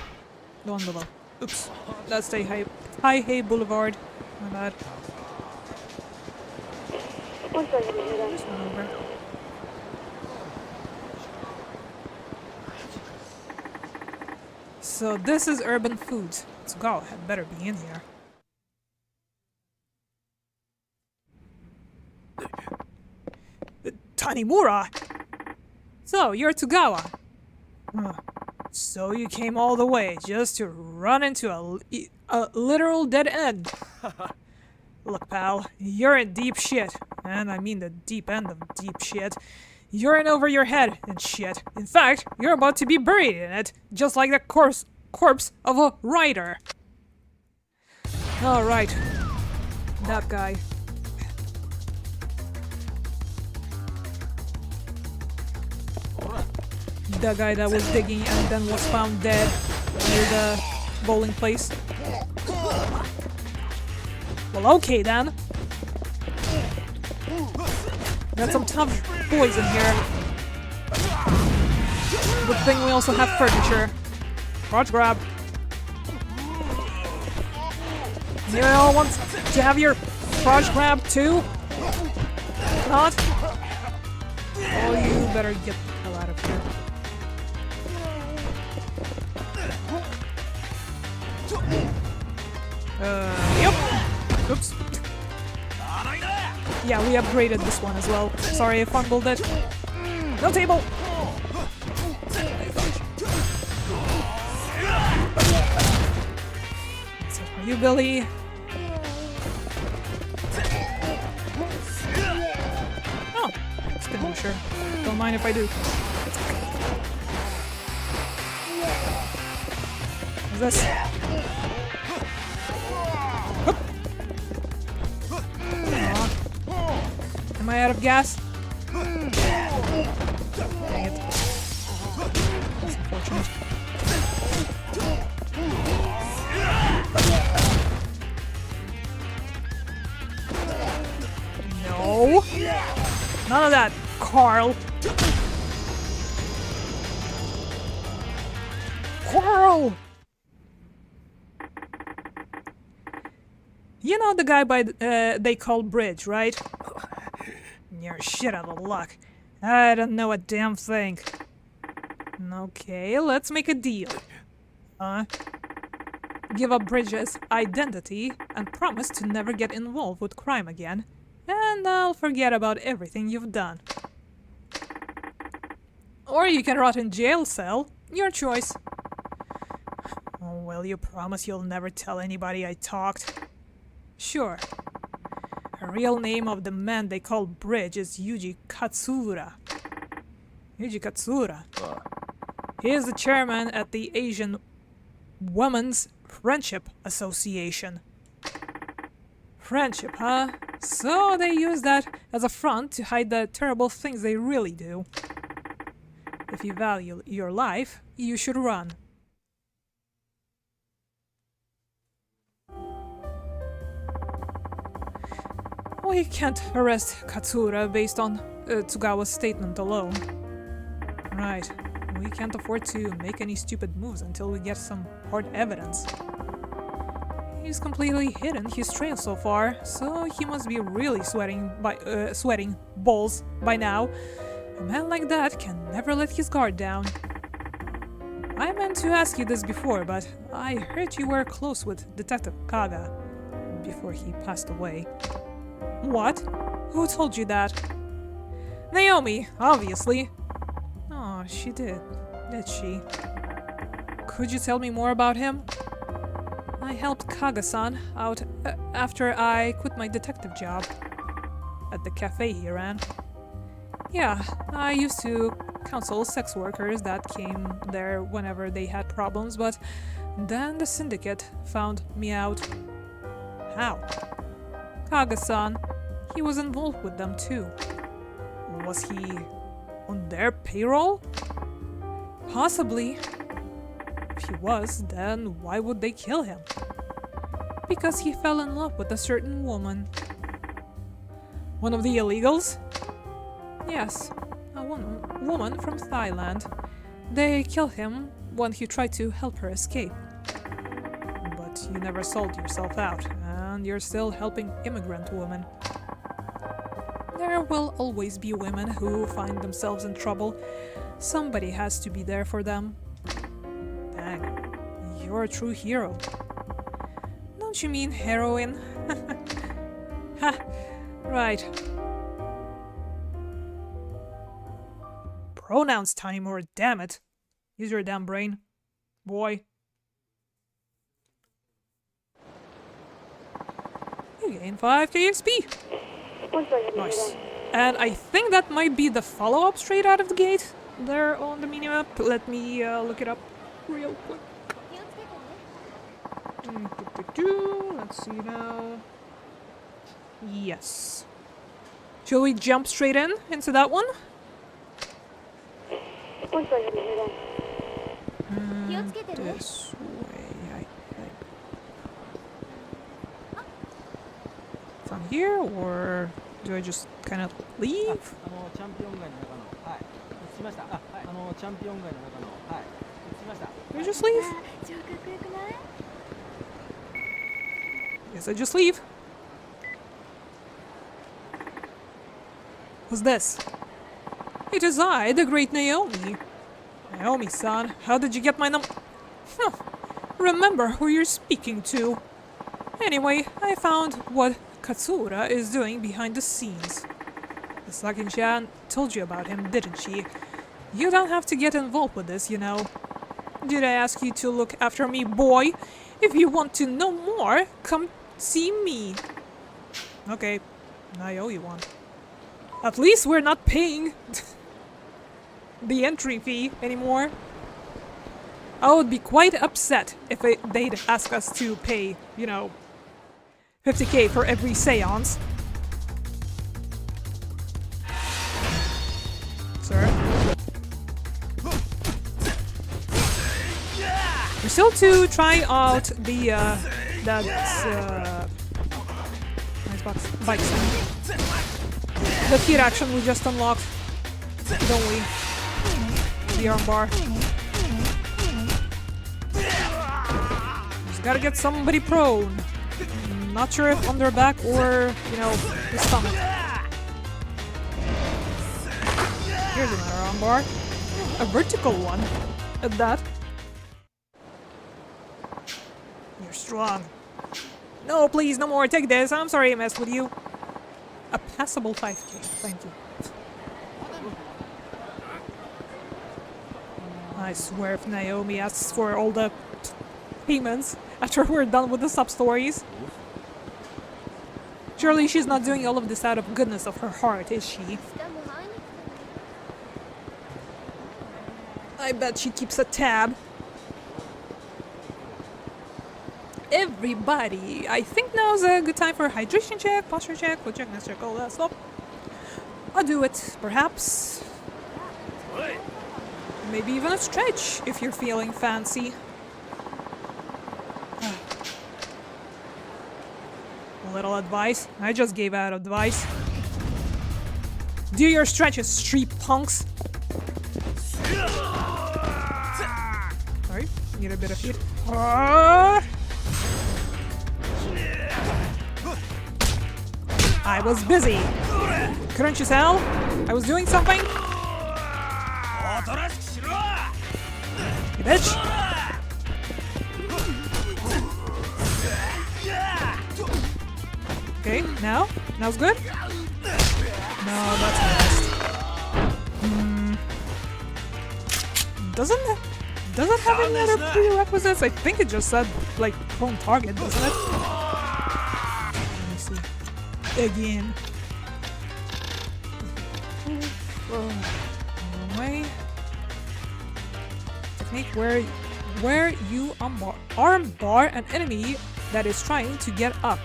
The one below. Oops. That's the Taihei Boulevard. My bad. There's one over. So this is Urban Foods. Tsugawa had better be in here. Tanimura! So, you're Tsugawa. So you came all the way just to run into a literal dead end. Look, pal, you're in deep shit. And I mean the deep end of deep shit. You're in over your head in shit. In fact, you're about to be buried in it, just like the corpse of a writer. Alright. That guy. The guy that was digging and then was found dead near the bowling place. Well, okay then. Got some tough boys in here. Good thing we also have furniture. Crotch grab. You all want to have your crotch grab too? Not? Oh, you better get the hell out of here. Yep. Oops. Yeah, we upgraded this one as well. Sorry, I fumbled it. No table! You, Billy. Oh, extinguisher. Don't mind if I do. What's this? Hup. Aw. Am I out of gas? Dang it. That's unfortunate. No. None of that, Carl. Carl! You know the guy they call Bridge, right? You're shit out of luck. I don't know a damn thing. Okay, let's make a deal. Give up Bridge's identity and promise to never get involved with crime again, and I'll forget about everything you've done. Or you can rot in jail cell. Your choice. Oh, well, you promise you'll never tell anybody I talked? Sure. The real name of the man they call Bridge is Yuji Katsura. Yuji Katsura. He is the chairman at the Asian Women's Friendship Association. Friendship, huh? So they use that as a front to hide the terrible things they really do. If you value your life, you should run. We can't arrest Katsura based on Tsugawa's statement alone. Right. We can't afford to make any stupid moves until we get some hard evidence. He's completely hidden his trail so far, so he must be really sweating balls by now. A man like that can never let his guard down. I meant to ask you this before, but I heard you were close with Detective Kaga before he passed away. What? Who told you that? Naomi, obviously. Oh, she did she? Could you tell me more about him? I helped Kaga-san out after I quit my detective job at the cafe he ran. Yeah, I used to counsel sex workers that came there whenever they had problems, but then the syndicate found me out. How? Kaga-san, he was involved with them too. Was he on their payroll? Possibly. If he was, then why would they kill him? Because he fell in love with a certain woman. One of the illegals? Yes, a woman from Thailand. They killed him when he tried to help her escape. But you never sold yourself out, and you're still helping immigrant women. There will always be women who find themselves in trouble. Somebody has to be there for them. Dang, you're a true hero. Don't you mean heroine? Ha, right. Pronouns, Tanimura, damn it. Use your damn brain, boy. You gain 5 KXP. Nice. And I think that might be the follow-up straight out of the gate there on the minimap. Let me look it up real quick. Let's see now. Yes. Shall we jump straight into that one? This way. From here, or do I just kind of leave? Do I just leave? Guess I just leave. Who's this? It is I, the great Naomi. Naomi-san, how did you get my Huh. Remember who you're speaking to. Anyway, I found what Katsura is doing behind the scenes. The Sakin-chan told you about him, didn't she? You don't have to get involved with this, you know. Did I ask you to look after me, boy? If you want to know more, come see me. Okay, I owe you one. At least we're not paying the entry fee anymore. I would be quite upset if they'd ask us to pay, you know, 50k for every seance. Sir? We're still to try out the, nice bikes. The feet action we just unlocked, don't we? The armbar. Just gotta get somebody prone. Not sure if on their back or, you know, the stomach. Here's another armbar. A vertical one at that. You're strong. No, please, no more. Take this. I'm sorry I messed with you. A passable 5k. Thank you. I swear if Naomi asks for all the payments after we're done with the sub-stories. Surely she's not doing all of this out of goodness of her heart, is she? I bet she keeps a tab. Everybody, I think now's a good time for a hydration check, posture check, foot check, next check, all that stuff. I'll do it, perhaps. Maybe even a stretch if you're feeling fancy. A little advice. I just gave out advice. Do your stretches, street punks. Sorry, need a bit of heat. I was busy. Couldn't you tell? I was doing something. You bitch. Okay, now? Now's good? No, that's missed. Doesn't it have any other prerequisites? I think it just said, like, prone target, doesn't it? Let me see. Again. Wrong way. Technique where you armbar an enemy that is trying to get up.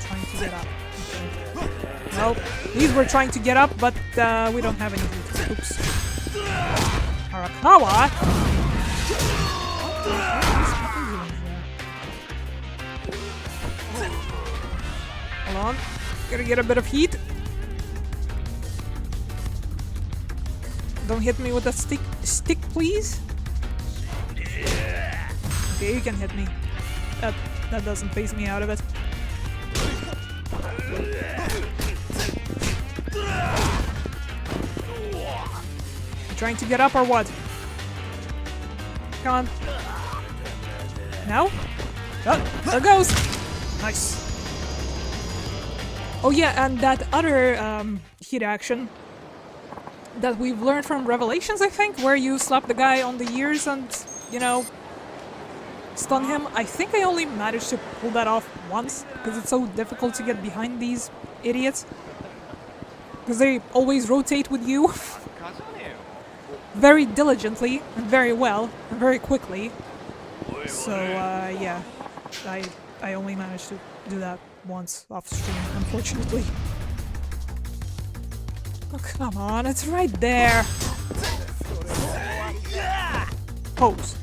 Trying to get up. Okay. Well, these were trying to get up, but we don't have any heat. Oops. Arakawa? Hold on. Gotta get a bit of heat. Don't hit me with a stick, please. Okay, you can hit me. That doesn't phase me out of it. You trying to get up or what? Come on. No? Oh, there goes. Nice. Oh yeah, and that other hit action that we've learned from Revelations, I think, where you slap the guy on the ears and, you know, stun him. I think I only managed to pull that off once, because it's so difficult to get behind these idiots. Because they always rotate with you very diligently, and very well, and very quickly. So, yeah, I only managed to do that once off stream, unfortunately. Oh, come on, it's right there. Pose.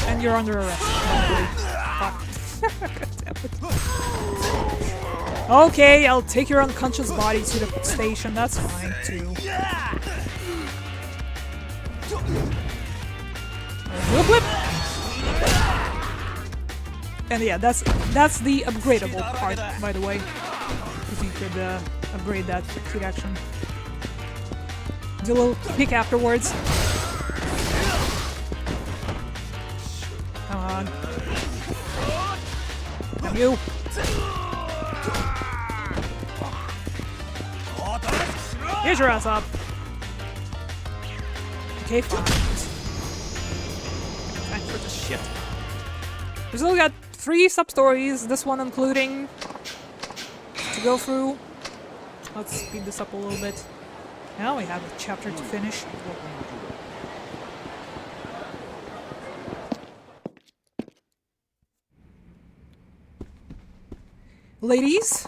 And you're under arrest. Okay, I'll take your unconscious body to the station. That's fine too. Flip, flip. And yeah, that's the upgradable part, by the way. If you could upgrade that hit action. Do a little peek afterwards. Come on. Damn you. Here's your ass up. Okay, fine. Time for such a shit. We still got 3 sub-stories, this one including, to go through. Let's speed this up a little bit. Now we have a chapter to finish. Ladies,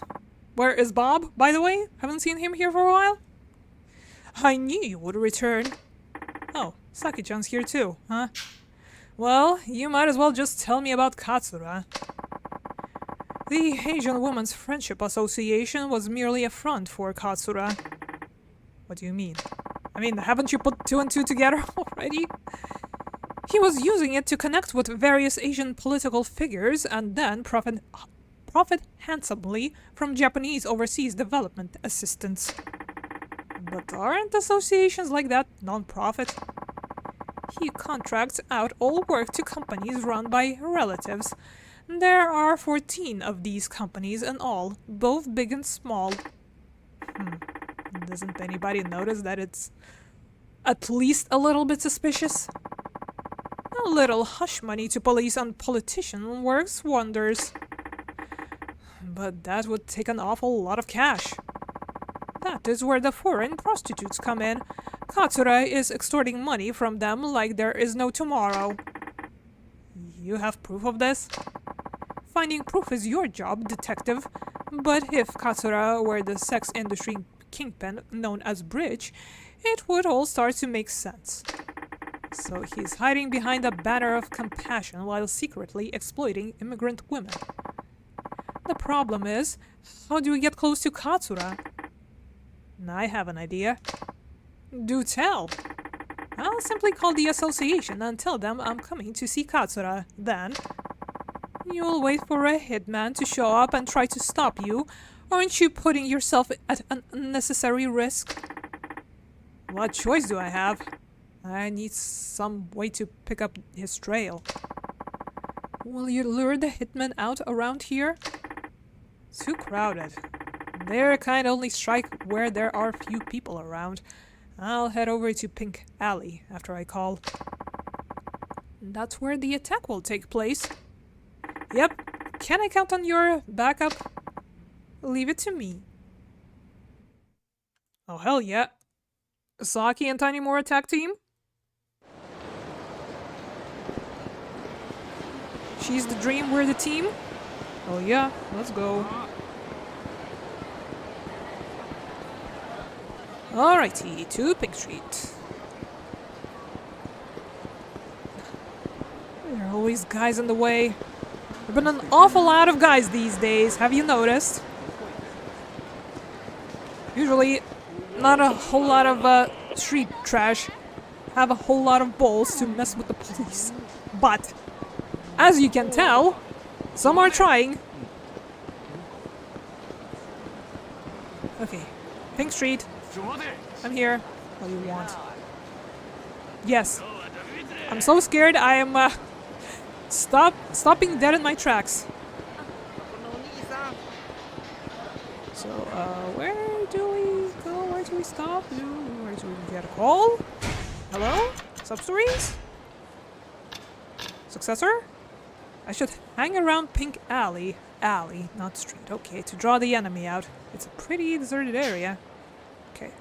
where is Bob, by the way? Haven't seen him here for a while. I knew you would return. Oh, Saki-chan's here too, huh? Well, you might as well just tell me about Katsura. The Asian Women's Friendship Association was merely a front for Katsura. What do you mean? I mean, haven't you put 2 and 2 together already? He was using it to connect with various Asian political figures and then profit handsomely from Japanese overseas development assistance. But aren't associations like that non-profit? He contracts out all work to companies run by relatives. There are 14 of these companies in all, both big and small. Doesn't anybody notice that it's at least a little bit suspicious? A little hush money to police and politicians works wonders. But that would take an awful lot of cash. That is where the foreign prostitutes come in. Katsura is extorting money from them like there is no tomorrow. You have proof of this? Finding proof is your job, detective. But if Katsura were the sex industry kingpin known as Bridge, it would all start to make sense. So he's hiding behind a banner of compassion while secretly exploiting immigrant women. The problem is, how do we get close to Katsura? I have an idea. Do tell. I'll simply call the association and tell them I'm coming to see Katsura. Then, you'll wait for a hitman to show up and try to stop you. Aren't you putting yourself at an unnecessary risk? What choice do I have? I need some way to pick up his trail. Will you lure the hitman out around here? Too crowded. Their kind only strike where there are few people around. I'll head over to Pink Alley after I call. That's where the attack will take place. Yep. Can I count on your backup? Leave it to me. Oh, hell yeah. Saki and Tanimura attack team? She's the dream, we're the team? Oh yeah, let's go. Alrighty, to Pink Street. There are always guys in the way. There have been an awful lot of guys these days, have you noticed? Usually, not a whole lot of street trash have a whole lot of balls to mess with the police. But, as you can tell, some are trying. Okay, Pink Street. I'm here. What do you want? Yes. I'm so scared I am stopping dead in my tracks. So, where do we go? Where do we stop? Where do we get a call? Hello? Sub-stories? Successor? I should hang around Pink Alley. Alley, not street. Okay, to draw the enemy out. It's a pretty deserted area. Okay.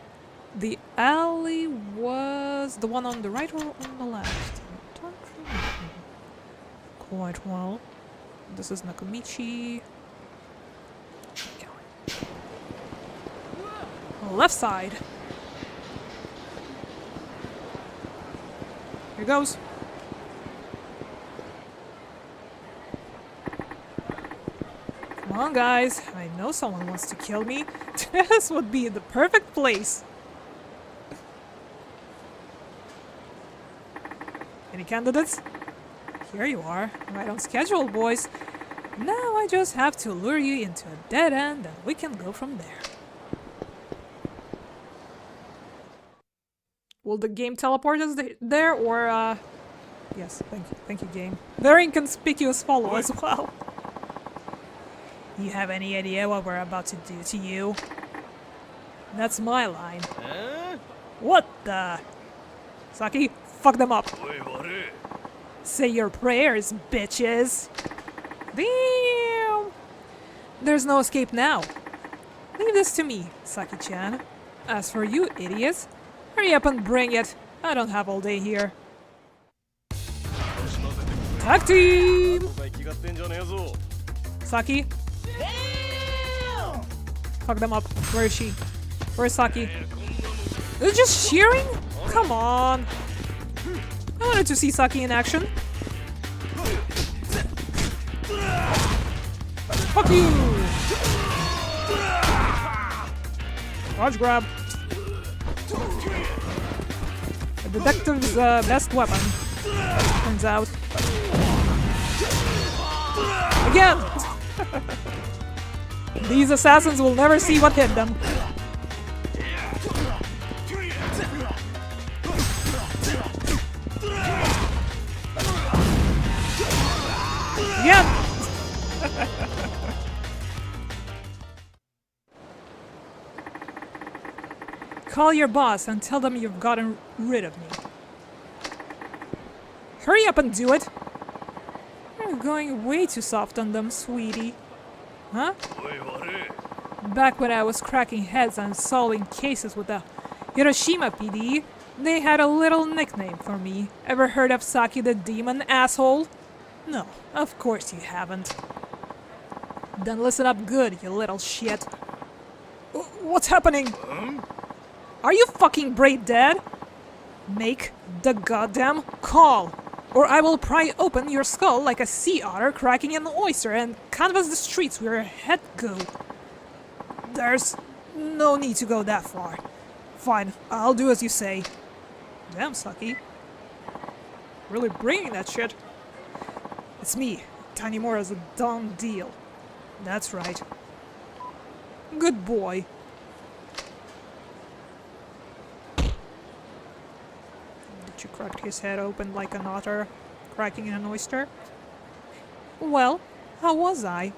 The alley was the one on the right or on the left? I don't remember quite well. This is Nakamichi. Left side. Here goes. Come on, guys. I know someone wants to kill me. This would be the perfect place. Any candidates? Here you are. Right on schedule, boys. Now I just have to lure you into a dead end and we can go from there. Will the game teleport us there or yes, thank you game. Very inconspicuous follow as well. You have any idea what we're about to do to you? That's my line. What the? Saki, fuck them up. Say your prayers, bitches. Damn. There's no escape now. Leave this to me, Saki-chan. As for you, idiots, hurry up and bring it. I don't have all day here. Tag team! Saki? Fuck them up. Where is she? Where's Saki? Is it just cheering? Come on. I wanted to see Saki in action. Fuck you! Dodge grab. The detective's best weapon, turns out. Again! These assassins will never see what hit them. Again! Call your boss and tell them you've gotten rid of me. Hurry up and do it! You're going way too soft on them, sweetie. Huh? Back when I was cracking heads and solving cases with the Hiroshima PD, they had a little nickname for me. Ever heard of Saki the Demon, asshole? No, of course you haven't. Then listen up good, you little shit. What's happening? Are you fucking brain dead? Make the goddamn call, or I will pry open your skull like a sea otter cracking an oyster and canvas the streets where your head go. There's no need to go that far. Fine, I'll do as you say. Damn, Saki. Really bringing that shit. It's me. Tanimura's a done deal. That's right. Good boy. Did you crack his head open like an otter cracking an oyster? Well, how was I?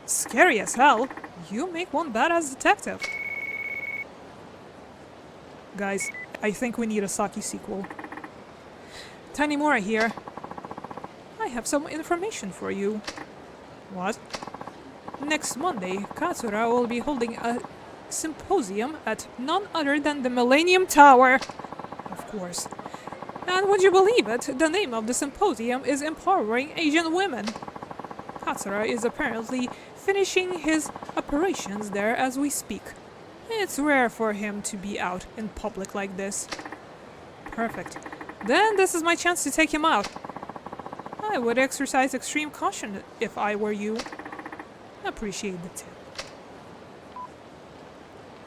Scary as hell. You make one badass detective. Guys, I think we need a Saki sequel. Tanimura here. I have some information for you. What? Next Monday, Katsura will be holding a symposium at none other than the Millennium Tower. Of course. And would you believe it, the name of the symposium is Empowering Asian Women. Katsura is apparently finishing his operations there as we speak. It's rare for him to be out in public like this. Perfect. Then this is my chance to take him out. I would exercise extreme caution if I were you. Appreciate the tip.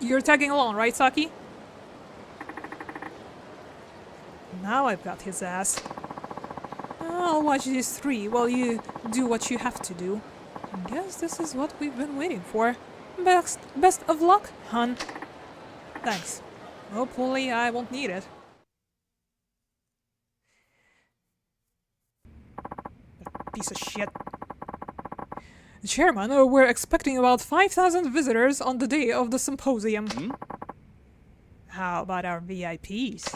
You're tagging along, right, Saki? Now I've got his ass. I'll watch these three while you do what you have to do. I guess this is what we've been waiting for. Best of luck, hun. Thanks. Hopefully I won't need it. Piece of shit. Chairman, we're expecting about 5,000 visitors on the day of the symposium. How about our VIPs?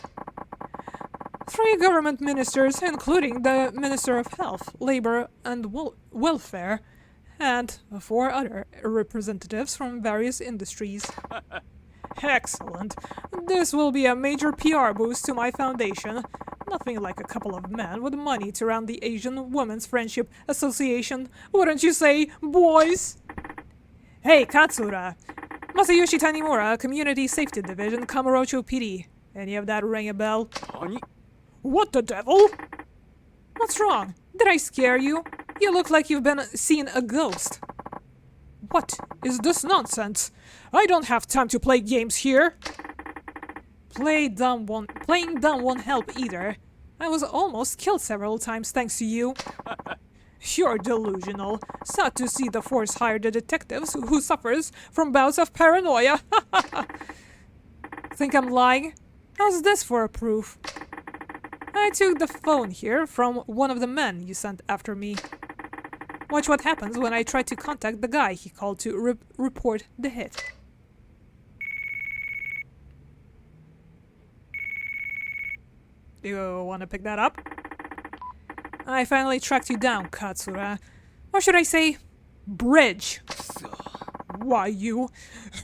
3 government ministers, including the Minister of Health, Labor and Welfare, and 4 other representatives from various industries. Excellent. This will be a major PR boost to my foundation. Nothing like a couple of men with money to run the Asian Women's Friendship Association, wouldn't you say, boys? Hey, Katsura. Masayoshi Tanimura, Community Safety Division, Kamurocho PD. Any of that ring a bell? What the devil? What's wrong? Did I scare you? You look like you've been seeing a ghost. What is this nonsense? I don't have time to play games here. Playing dumb won't help either. I was almost killed several times thanks to you. You're delusional. Sad to see the force hire the detectives who suffers from bouts of paranoia. Think I'm lying? How's this for a proof? I took the phone here from one of the men you sent after me. Watch what happens when I try to contact the guy he called to report the hit. You wanna pick that up? I finally tracked you down, Katsura. Or should I say, bridge. Why, you?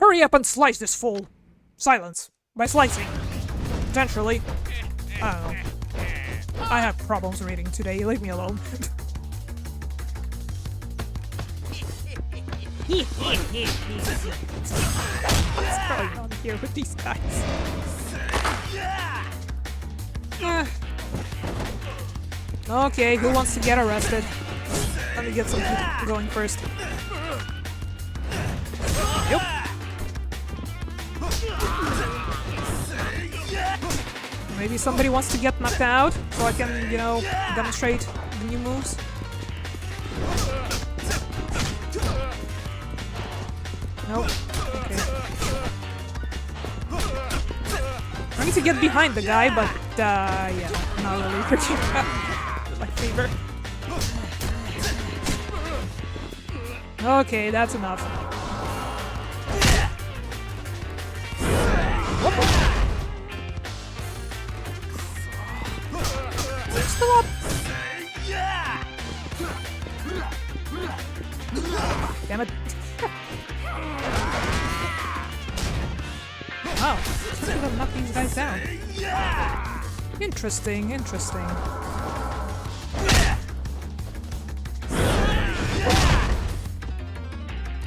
Hurry up and slice this fool. Silence. By slicing. Potentially. I don't know. I have problems reading today. Leave me alone. What's going on here with these guys? Okay, who wants to get arrested? Let me get some people going first. Yep. Maybe somebody wants to get knocked out, so I can, you know, demonstrate the new moves. Nope. Okay. I need to get behind the guy, but, yeah, not really working out in my favor. Okay, that's enough. Still up. Damn it. Wow, just gonna knock these guys down. Interesting, interesting.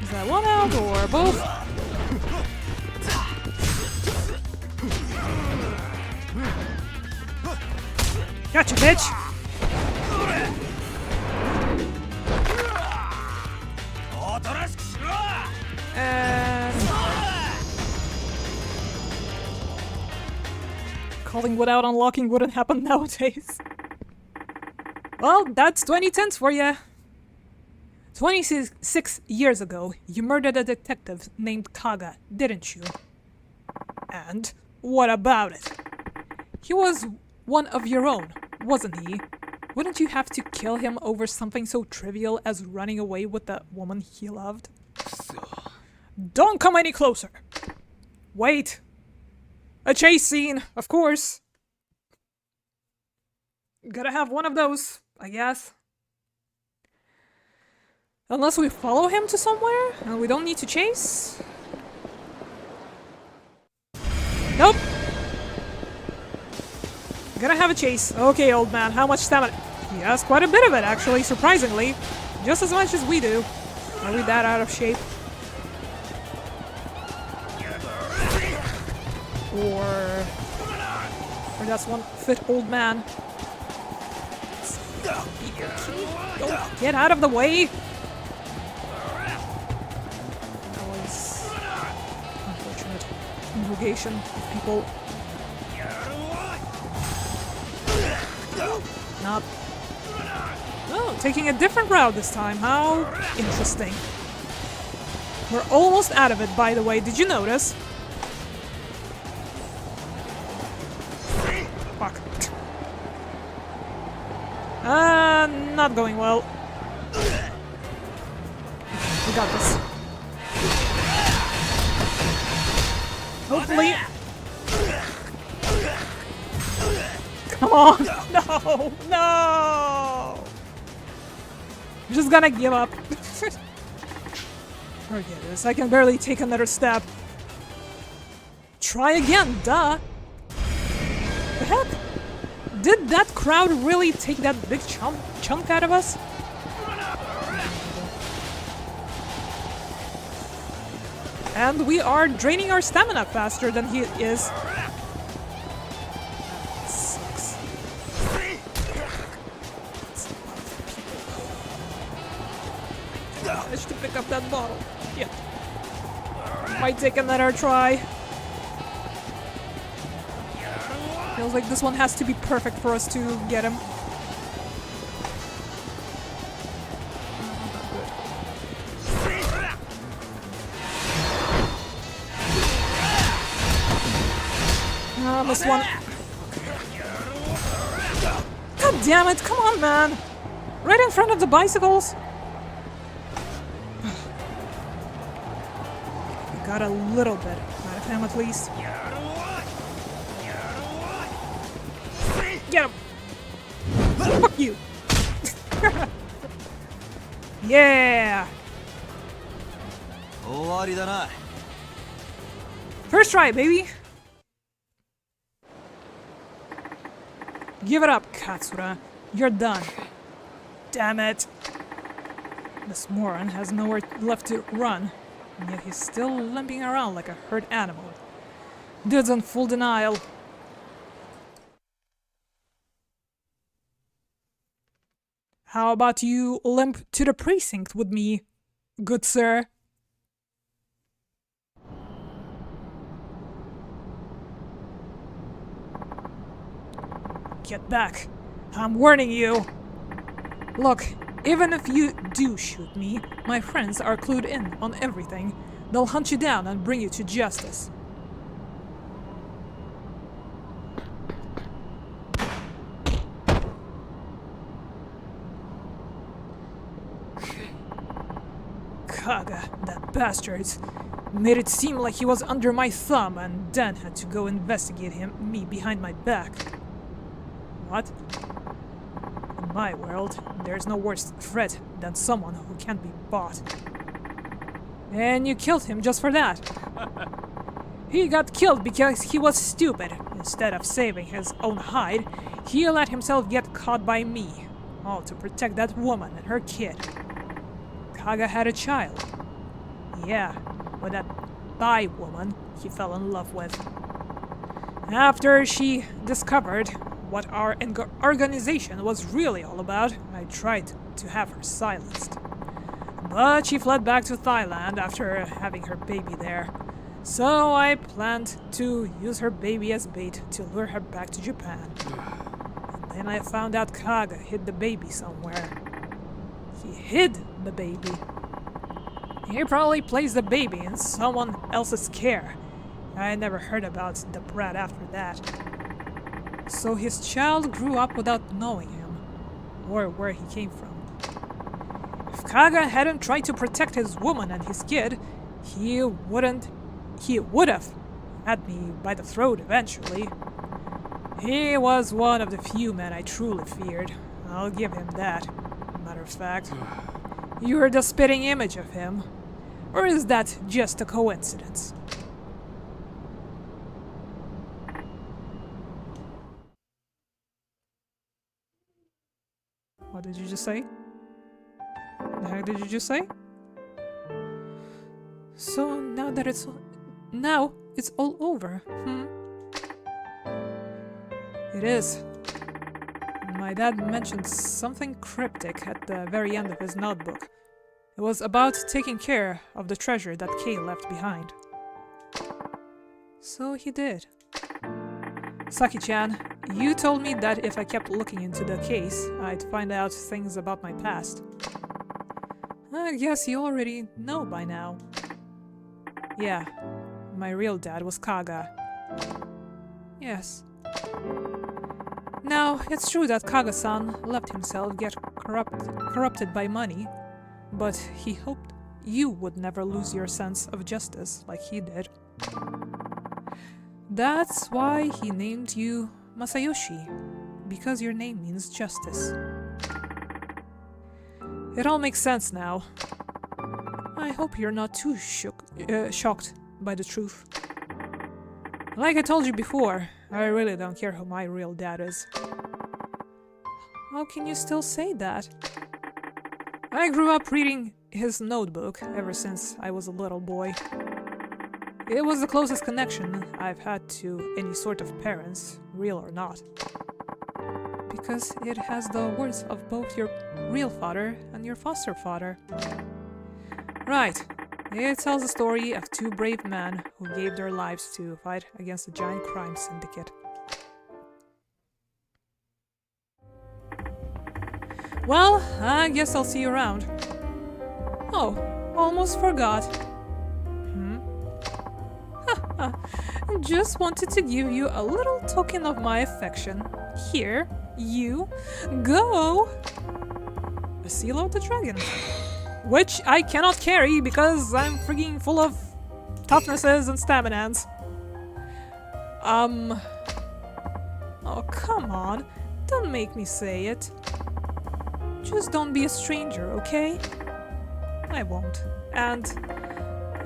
Is that one out or both? Gotcha, bitch! And... calling without unlocking wouldn't happen nowadays. Well, that's 2010s for ya. 26 years ago, you murdered a detective named Kaga, didn't you? And what about it? He was one of your own, wasn't he? Wouldn't you have to kill him over something so trivial as running away with the woman he loved? Don't come any closer! Wait! A chase scene, of course! Gotta have one of those, I guess. Unless we follow him to somewhere, and we don't need to chase? Nope! Gonna have a chase. Okay, old man, how much stamina? He has quite a bit of it, actually, surprisingly. Just as much as we do. Are we that out of shape? Or that's one fit old man. Don't get out of the way! That was unfortunate interrogation of people. Not. Oh, taking a different route this time. How interesting. We're almost out of it, by the way. Did you notice? Fuck. Not going well. We got this. Hopefully. Come on! No! No! I'm just gonna give up. Forget this. I can barely take another step. Try again, duh! The heck? Did that crowd really take that big chunk out of us? And we are draining our stamina faster than he is. That sucks. Managed to pick up that bottle. Yeah. Might take another try. Feels like this one has to be perfect for us to get him. Missed one. God damn it, come on, man! Right in front of the bicycles! We got a little bit out of him at least. Get him! Fuck you! Yeah! 終わりだな。 First try, baby! Give it up, Katsura. You're done. Damn it! This moron has nowhere left to run, and yet he's still limping around like a hurt animal. Dude's in full denial. How about you limp to the precinct with me, good sir? Get back. I'm warning you. Look, even if you do shoot me, my friends are clued in on everything. They'll hunt you down and bring you to justice. Kaga, that bastard, made it seem like he was under my thumb and then had to go investigate me behind my back. What? In my world, there's no worse threat than someone who can't be bought. And you killed him just for that. He got killed because he was stupid. Instead of saving his own hide, he let himself get caught by me. All to protect that woman and her kid. Kaga had a child. Yeah, with that Thai woman he fell in love with. After she discovered what our organization was really all about, I tried to have her silenced. But she fled back to Thailand after having her baby there. So I planned to use her baby as bait to lure her back to Japan. And then I found out Kaga hid the baby somewhere. He hid the baby. He probably placed the baby in someone else's care. I never heard about the brat after that. So his child grew up without knowing him, or where he came from. If Kaga hadn't tried to protect his woman and his kid, he would have had me by the throat eventually. He was one of the few men I truly feared. I'll give him that. Matter of fact, you're the spitting image of him. Or is that just a coincidence? What did you just say? The heck did you just say? So now that it's all over, It is. My dad mentioned something cryptic at the very end of his notebook. It was about taking care of the treasure that Kay left behind. So he did. Saki-chan, you told me that if I kept looking into the case, I'd find out things about my past. I guess you already know by now. Yeah, my real dad was Kaga. Yes. Now, it's true that Kaga-san let himself get corrupted by money, but he hoped you would never lose your sense of justice like he did. That's why he named you Masayoshi, because your name means justice. It all makes sense now. I hope you're not too shocked by the truth. Like I told you before, I really don't care who my real dad is. How can you still say that? I grew up reading his notebook ever since I was a little boy. It was the closest connection I've had to any sort of parents, real or not. Because it has the words of both your real father and your foster father. Right. It tells the story of two brave men who gave their lives to fight against a giant crime syndicate. Well, I guess I'll see you around. Oh, almost forgot. Just wanted to give you a little token of my affection. Here, you go! A seal of the dragon. Which I cannot carry because I'm freaking full of toughnesses and staminans. Oh, come on. Don't make me say it. Just don't be a stranger, okay? I won't. And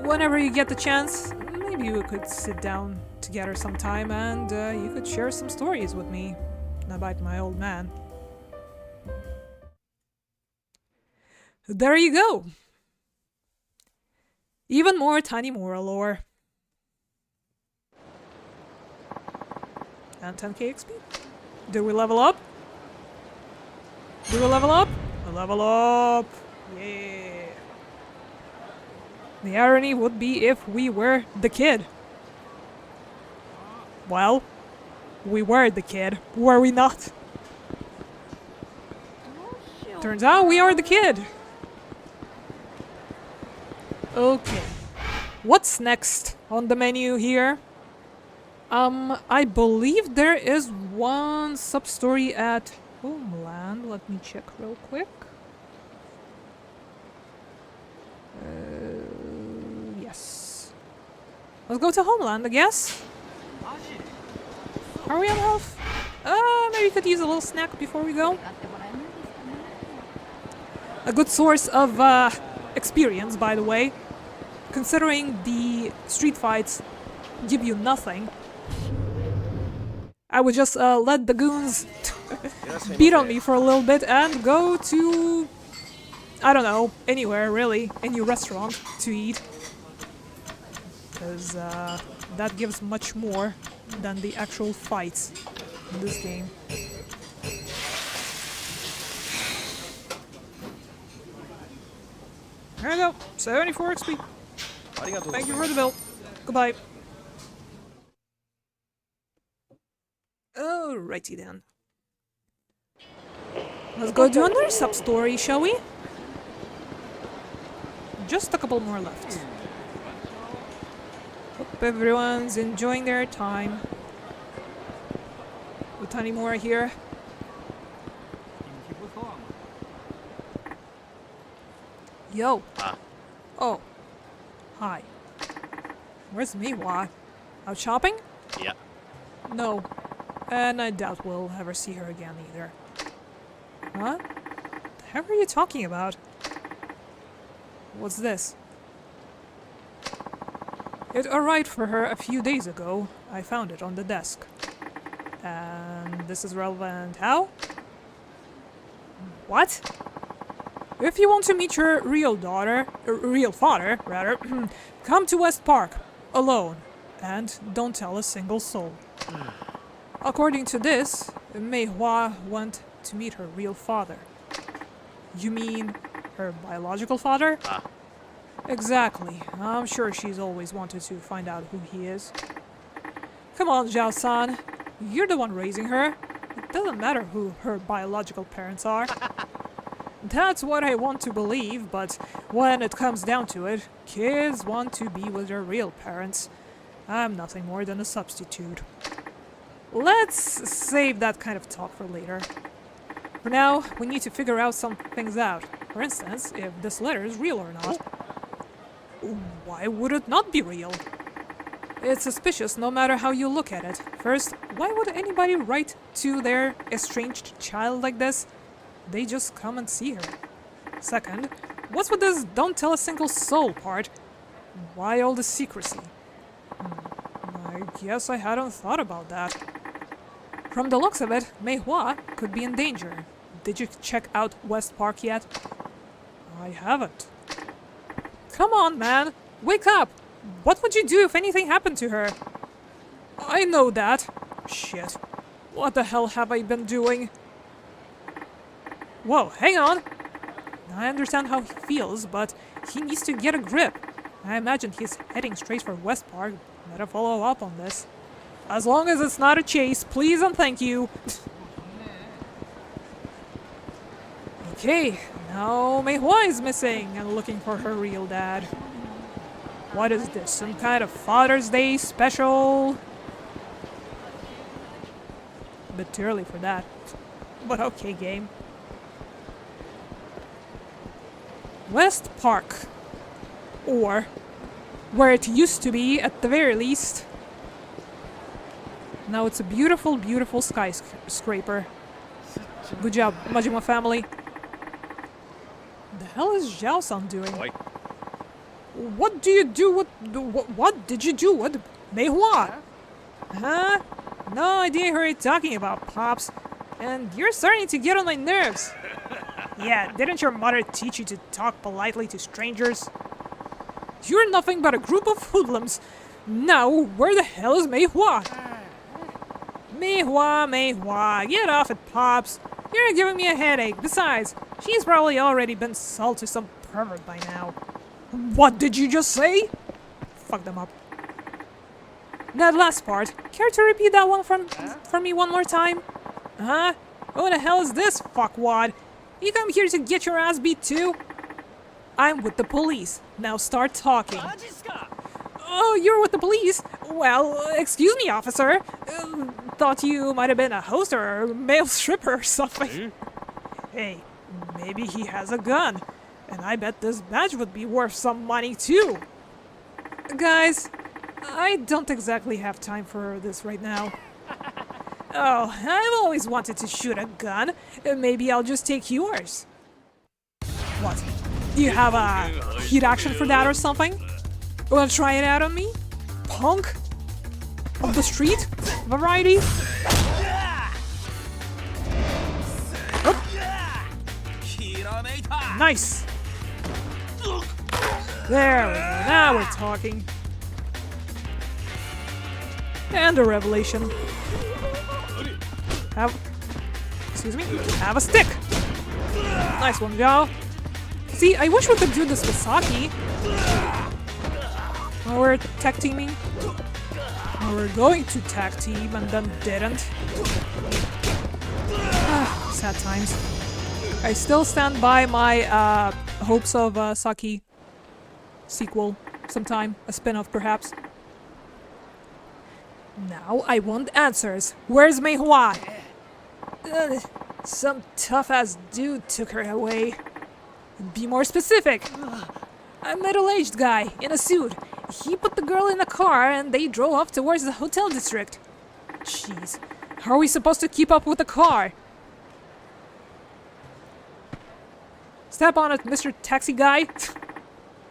whenever you get the chance, maybe we could sit down together sometime and you could share some stories with me about my old man. There you go! Even more Tanimura lore. And 10k XP. Do we level up? Do we level up? We level up! Yeah! The irony would be if we were the kid. Well, we were the kid, were we not? Turns out we are the kid. Okay. What's next on the menu here? I believe there is one sub-story at Homeland. Let me check real quick. Yes. Let's go to Homeland, I guess. Are we on health? Maybe we could use a little snack before we go. A good source of experience, by the way. Considering the street fights give you nothing, I would just let the goons beat on me for a little bit and go to, I don't know, anywhere really, any restaurant to eat. Because that gives much more than the actual fights in this game. There we go, 74 XP. Thank you for the bill. Goodbye. Alrighty then. Let's go do another sub-story, shall we? Just a couple more left. Hope everyone's enjoying their time with Tanimura here. Yo. Oh. Hi. Where's Miwa? Out shopping? Yeah. No. And I doubt we'll ever see her again either. What? The heck are you talking about? What's this? It arrived for her a few days ago. I found it on the desk. And this is relevant how? What? If you want to meet your real father, rather, come to West Park, alone, and don't tell a single soul. According to this, Mei Hua went to meet her real father. You mean her biological father? Exactly. I'm sure she's always wanted to find out who he is. Come on, Zhao-san. You're the one raising her. It doesn't matter who her biological parents are. That's what I want to believe, but when it comes down to it, kids want to be with their real parents. I'm nothing more than a substitute. Let's save that kind of talk for later. For now, we need to figure out some things out. For instance, if this letter is real or not. Why would it not be real? It's suspicious no matter how you look at it. First, why would anybody write to their estranged child like this? They just come and see her. Second, what's with this don't tell a single soul part? Why all the secrecy? I guess I hadn't thought about that. From the looks of it, Mei Hua could be in danger. Did you check out West Park yet? I haven't. Come on, man! Wake up! What would you do if anything happened to her? I know that. Shit. What the hell have I been doing? Whoa, hang on! I understand how he feels, but he needs to get a grip. I imagine he's heading straight for West Park. Better follow up on this. As long as it's not a chase, please and thank you. Okay, now Mei Hua is missing and looking for her real dad. What is this, some kind of Father's Day special? A bit too early for that. But okay, game. West Park. Or where it used to be at the very least. Now it's a beautiful, beautiful skyscraper. Good job, Majima family. The hell is Zhao-san doing? Oi. What do you do? What did you do with Meihua? Huh? No idea who you're talking about, Pops. And you're starting to get on my nerves. Yeah, didn't your mother teach you to talk politely to strangers? You're nothing but a group of hoodlums. Now, where the hell is Meihua? Meihua, get off it, Pops. You're giving me a headache. Besides, she's probably already been sold to some pervert by now. What did you just say? Fuck them up. That last part, care to repeat that one for me one more time? Huh? Who the hell is this fuckwad? You come here to get your ass beat too? I'm with the police. Now start talking. Oh, you're with the police? Well, excuse me, officer. Thought you might have been a host or a male stripper or something. Hey, maybe he has a gun. And I bet this badge would be worth some money too. Guys, I don't exactly have time for this right now. Oh, I've always wanted to shoot a gun. Maybe I'll just take yours. What? Do you have a heat action for that or something? Wanna try it out on me? Punk? Of the street? Variety? Oop. Nice! There we go, now we're talking. And a revelation. Excuse me, have a stick! Nice one, Joe. See, I wish we could do this with Saki. While we're tag teaming. Or we're going to tag team and then didn't. Sad times. I still stand by my hopes of a Saki sequel sometime, a spin-off perhaps. Now I want answers. Where's Meihua? Some tough-ass dude took her away. Be more specific. A middle-aged guy in a suit. He put the girl in a car and they drove off towards the hotel district. Jeez, how are we supposed to keep up with the car? Step on it, Mr. Taxi Guy.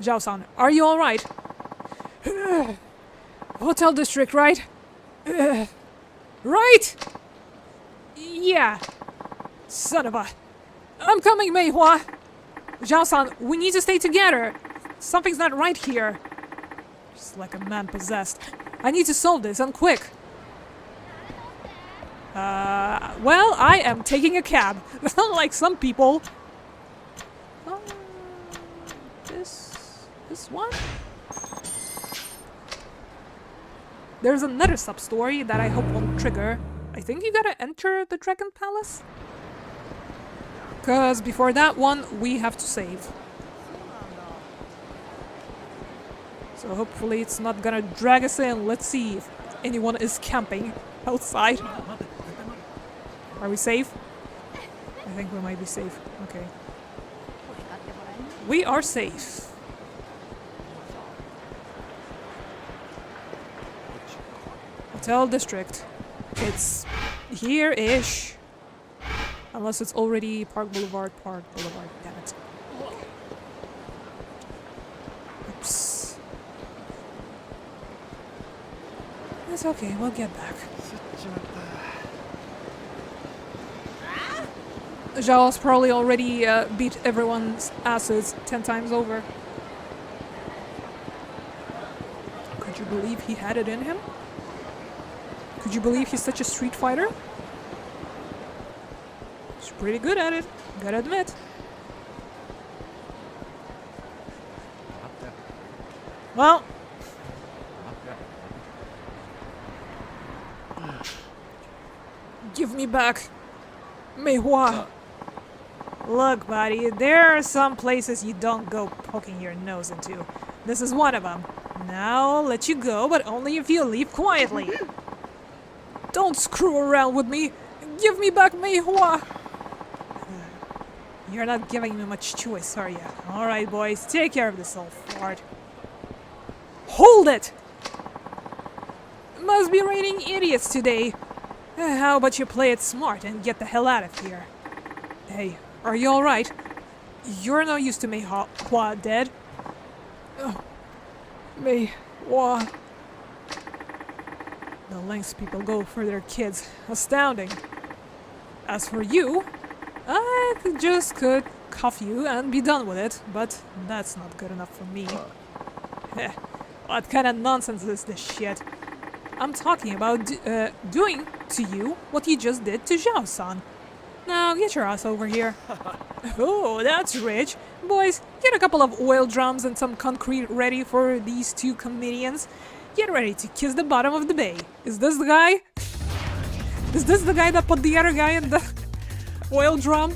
Zhao-san, are you alright? Hotel district, right? Right? Yeah. Son of a... I'm coming, Meihua. Zhao-san, we need to stay together. Something's not right here. Just like a man possessed. I need to solve this, and quick. Well, I am taking a cab. Unlike some people. This one? There's another sub-story that I hope won't trigger. I think you gotta enter the Dragon Palace? Because before that one, we have to save. So hopefully it's not gonna drag us in. Let's see if anyone is camping outside. Are we safe? I think we might be safe. Okay. We are safe. Hotel district. It's here-ish. Unless it's already Park Boulevard, damn it. Oops. It's okay, we'll get back. Zhao's probably already beat everyone's asses 10 times over. Could you believe he had it in him? Could you believe he's such a street fighter? He's pretty good at it, gotta admit. Well... Give me back Meihua. Look, buddy, there are some places you don't go poking your nose into. This is one of them. Now I'll let you go, but only if you leave quietly. Don't screw around with me. Give me back Meihua. You're not giving me much choice, are you? Alright, boys, take care of this old fart. Hold it! Must be raining idiots today. How about you play it smart and get the hell out of here? Hey, are you alright? You're no use to Mei Hua dead. Oh, Mei Hua. The lengths people go for their kids. Astounding. As for you, I could cuff you and be done with it, but that's not good enough for me. Heh, what kind of nonsense is this shit? I'm talking about doing to you what you just did to Zhao-san. Now get your ass over here. Oh, that's rich. Boys, get a couple of oil drums and some concrete ready for these two comedians. Get ready to kiss the bottom of the bay. Is this the guy? Is this the guy that put the other guy in the oil drum?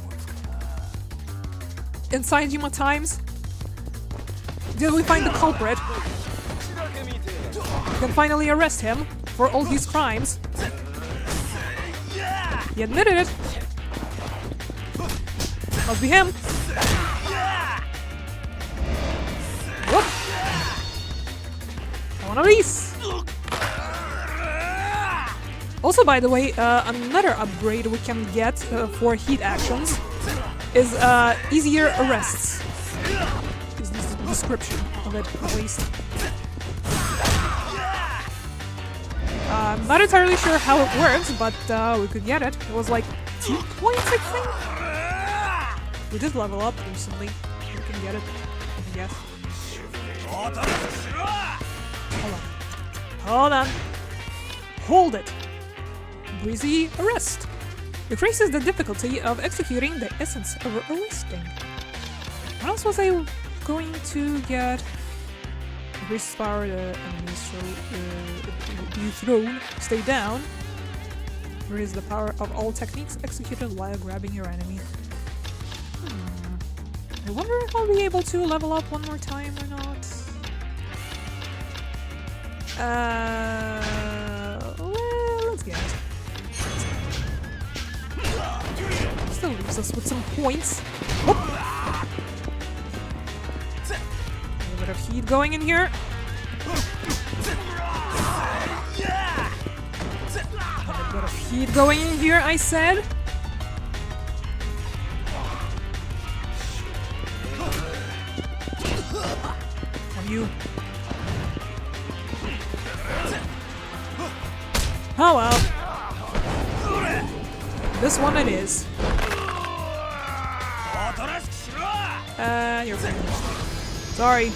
In Saejima times? Did we find the culprit? We can finally arrest him for all his crimes. He admitted it. Must be him. Whoop. One of these. Also, by the way, another upgrade we can get for heat actions is easier arrests. Is the description of it, at least. I'm not entirely sure how it works, but we could get it. It was like 2 points, I think? We did level up recently. We can get it, I guess. Hold on. Hold on. Hold it. Breezy arrest. Decreases the difficulty of executing the essence of arresting. What else was I going to get? Increases power the enemies you throw. Stay down. Raise the power of all techniques executed while grabbing your enemy. I wonder if I'll be able to level up one more time or not. Well, let's get it. Still leaves us with some points. Whoop. A little bit of heat going in here. A little bit of heat going in here, I said. You. Oh well. This one it is. You're finished. Sorry.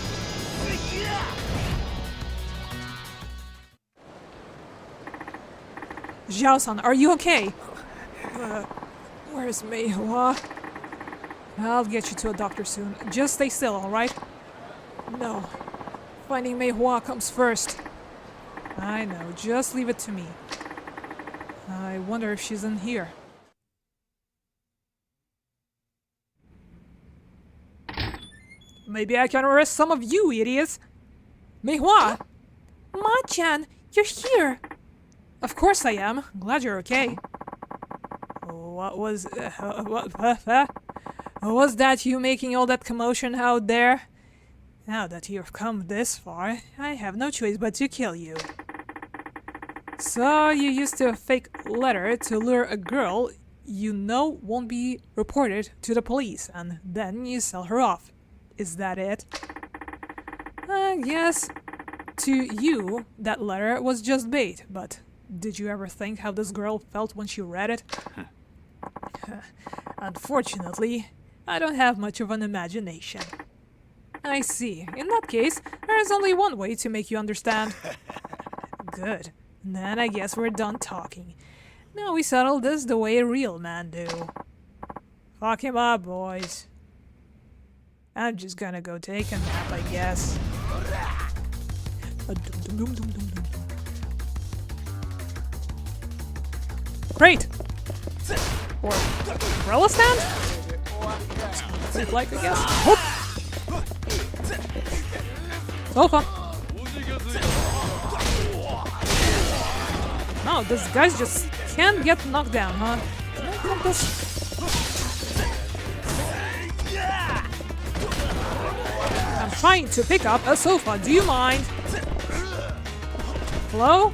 Zhao-san, are you okay? Where's Mei Hua? I'll get you to a doctor soon. Just stay still, alright? No. Finding Mei Hua comes first. I know, just leave it to me. I wonder if she's in here. Maybe I can arrest some of you, idiots! Mei Hua! Ma-chan, you're here! Of course I am. Glad you're okay. What was... was that you making all that commotion out there? Now that you've come this far, I have no choice but to kill you. So you used a fake letter to lure a girl you know won't be reported to the police, and then you sell her off. Is that it? I guess to you, that letter was just bait, but did you ever think how this girl felt when she read it? Unfortunately, I don't have much of an imagination. I see. In that case, there is only one way to make you understand. Good. Then I guess we're done talking. Now we settle this the way a real man do. Fuck him up, boys. I'm just gonna go take a nap, I guess. Great! Or umbrella stand? Pretty like, I guess. Whoop! Sofa! No, these guys just can't get knocked down, huh? Can I put this? I'm trying to pick up a sofa, do you mind? Hello?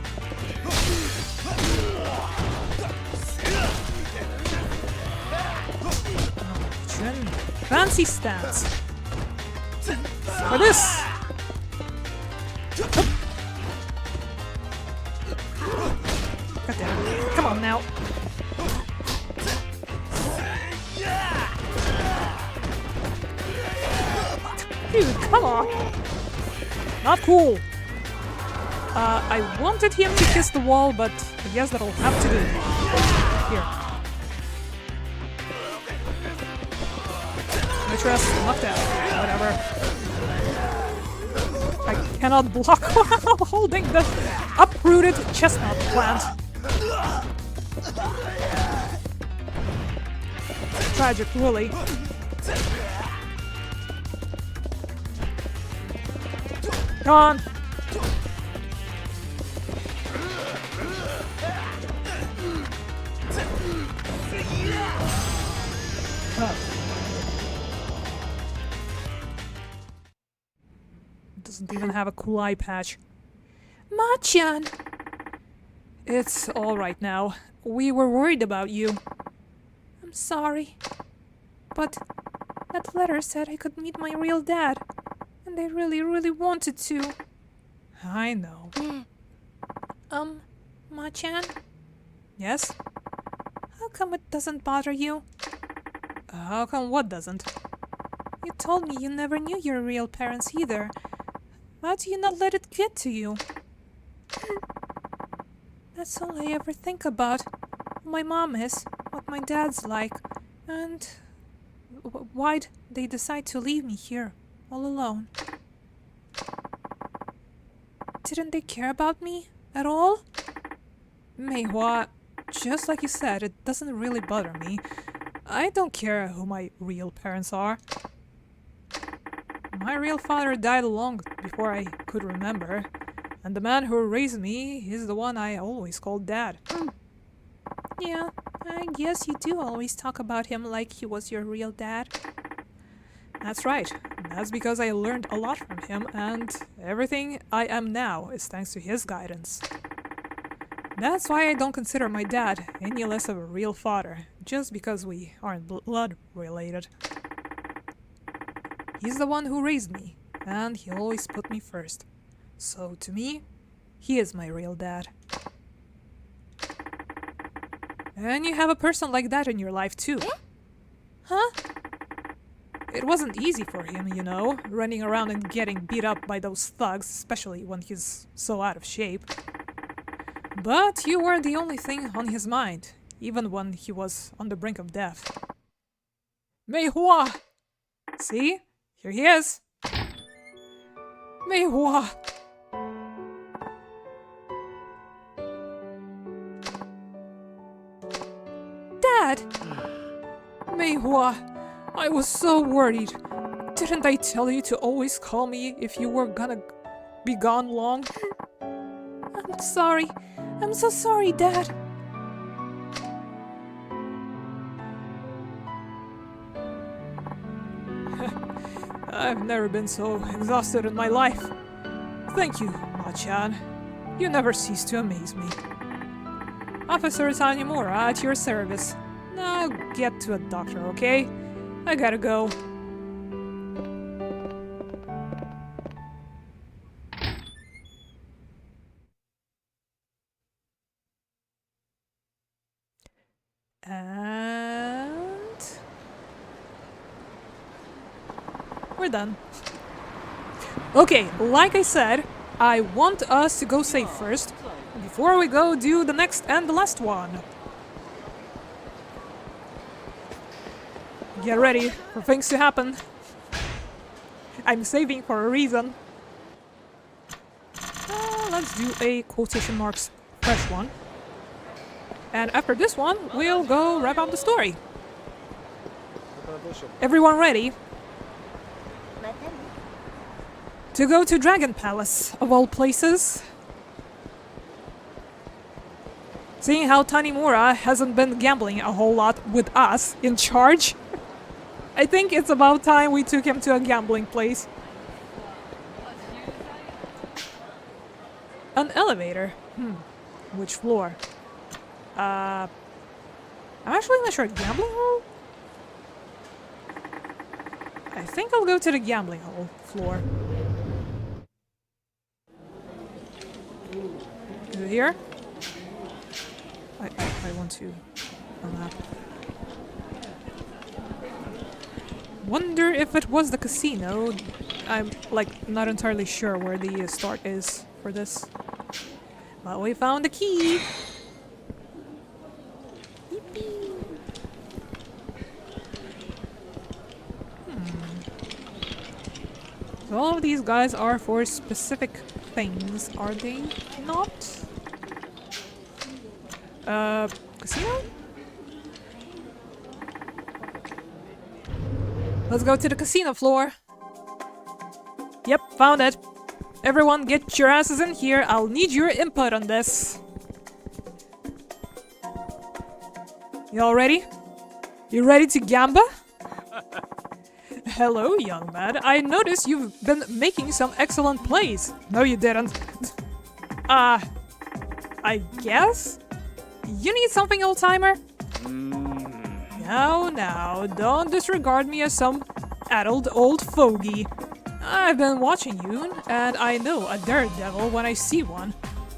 in fancy stance. For this! God damn it. Come on now. Dude, come on! Not cool! I wanted him to kiss the wall, but I guess that'll have to do. Here. Mistress, knocked out. Whatever. I cannot block while holding the uprooted chestnut plant. Tragic, really. Come on! Doesn't even have a cool eye patch. Ma-chan! It's alright now. We were worried about you. I'm sorry. But that letter said I could meet my real dad. And I really, really wanted to. I know. Ma-chan? Yes? How come it doesn't bother you? How come what doesn't? You told me you never knew your real parents either. Why do you not let it get to you? That's all I ever think about. Who my mom is, what my dad's like, and why'd they decide to leave me here, all alone? Didn't they care about me at all? Meihua, just like you said, it doesn't really bother me. I don't care who my real parents are. My real father died long before I could remember, and the man who raised me is the one I always called Dad. Yeah, I guess you do always talk about him like he was your real dad. That's right. That's because I learned a lot from him, and everything I am now is thanks to his guidance. That's why I don't consider my dad any less of a real father, just because we aren't blood related. He's the one who raised me, and he always put me first. So to me, he is my real dad. And you have a person like that in your life too. Huh? It wasn't easy for him, you know, running around and getting beat up by those thugs, especially when he's so out of shape. But you were the only thing on his mind, even when he was on the brink of death. Meihua! See? Here he is! Meihua! Dad! Meihua, I was so worried. Didn't I tell you to always call me if you were gonna be gone long? I'm sorry. I'm so sorry, Dad. I've never been so exhausted in my life. Thank you, Ma-chan. You never cease to amaze me. Officer Tanimura at your service. Now get to a doctor, okay? I gotta go. And we're done. Okay, like I said, I want us to go save first, before we go do the next and the last one. Get ready for things to happen. I'm saving for a reason. Let's do a quotation marks fresh one. And after this one, we'll go wrap up the story. Everyone ready? To go to Dragon Palace, of all places. Seeing how Tanimura hasn't been gambling a whole lot with us in charge, I think it's about time we took him to a gambling place. An elevator? Which floor? I'm actually not sure. Gambling hall? I think I'll go to the gambling hall floor. Is it here? I want to unmap. Wonder if it was the casino. I'm like not entirely sure where the start is for this. But we found the key. Yippee. So all of these guys are for specific things, are they not? Casino? Let's go to the casino floor. Yep, found it. Everyone get your asses in here. I'll need your input on this. Y'all ready? You ready to gamba? Hello, young man. I noticed you've been making some excellent plays. No, you didn't. I guess? You need something, old-timer? Now, don't disregard me as some addled old fogey. I've been watching you, and I know a daredevil when I see one.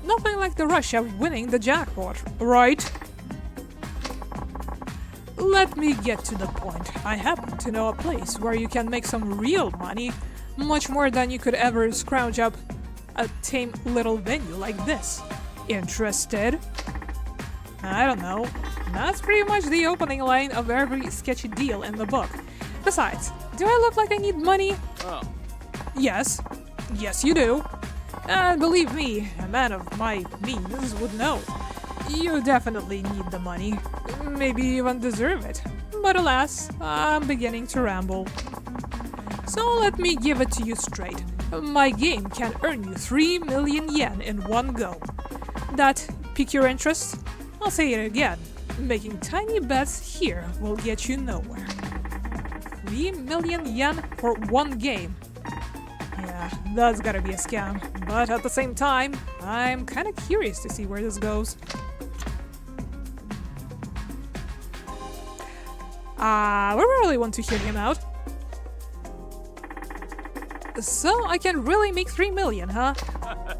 Nothing like the rush of winning the jackpot, right? Let me get to the point. I happen to know a place where you can make some real money, much more than you could ever scrounge up a tame little venue like this. Interested? I don't know. That's pretty much the opening line of every sketchy deal in the book. Besides, do I look like I need money? Oh. Yes. Yes, you do. And believe me, a man of my means would know. You definitely need the money. Maybe even deserve it. But alas, I'm beginning to ramble. So let me give it to you straight. My game can earn you 3 million yen in one go. That pique your interest? I'll say it again. Making tiny bets here will get you nowhere. 3 million yen for one game. Yeah, that's gotta be a scam. But at the same time, I'm kinda curious to see where this goes. We really want to hear him out. So I can really make 3 million, huh? Ha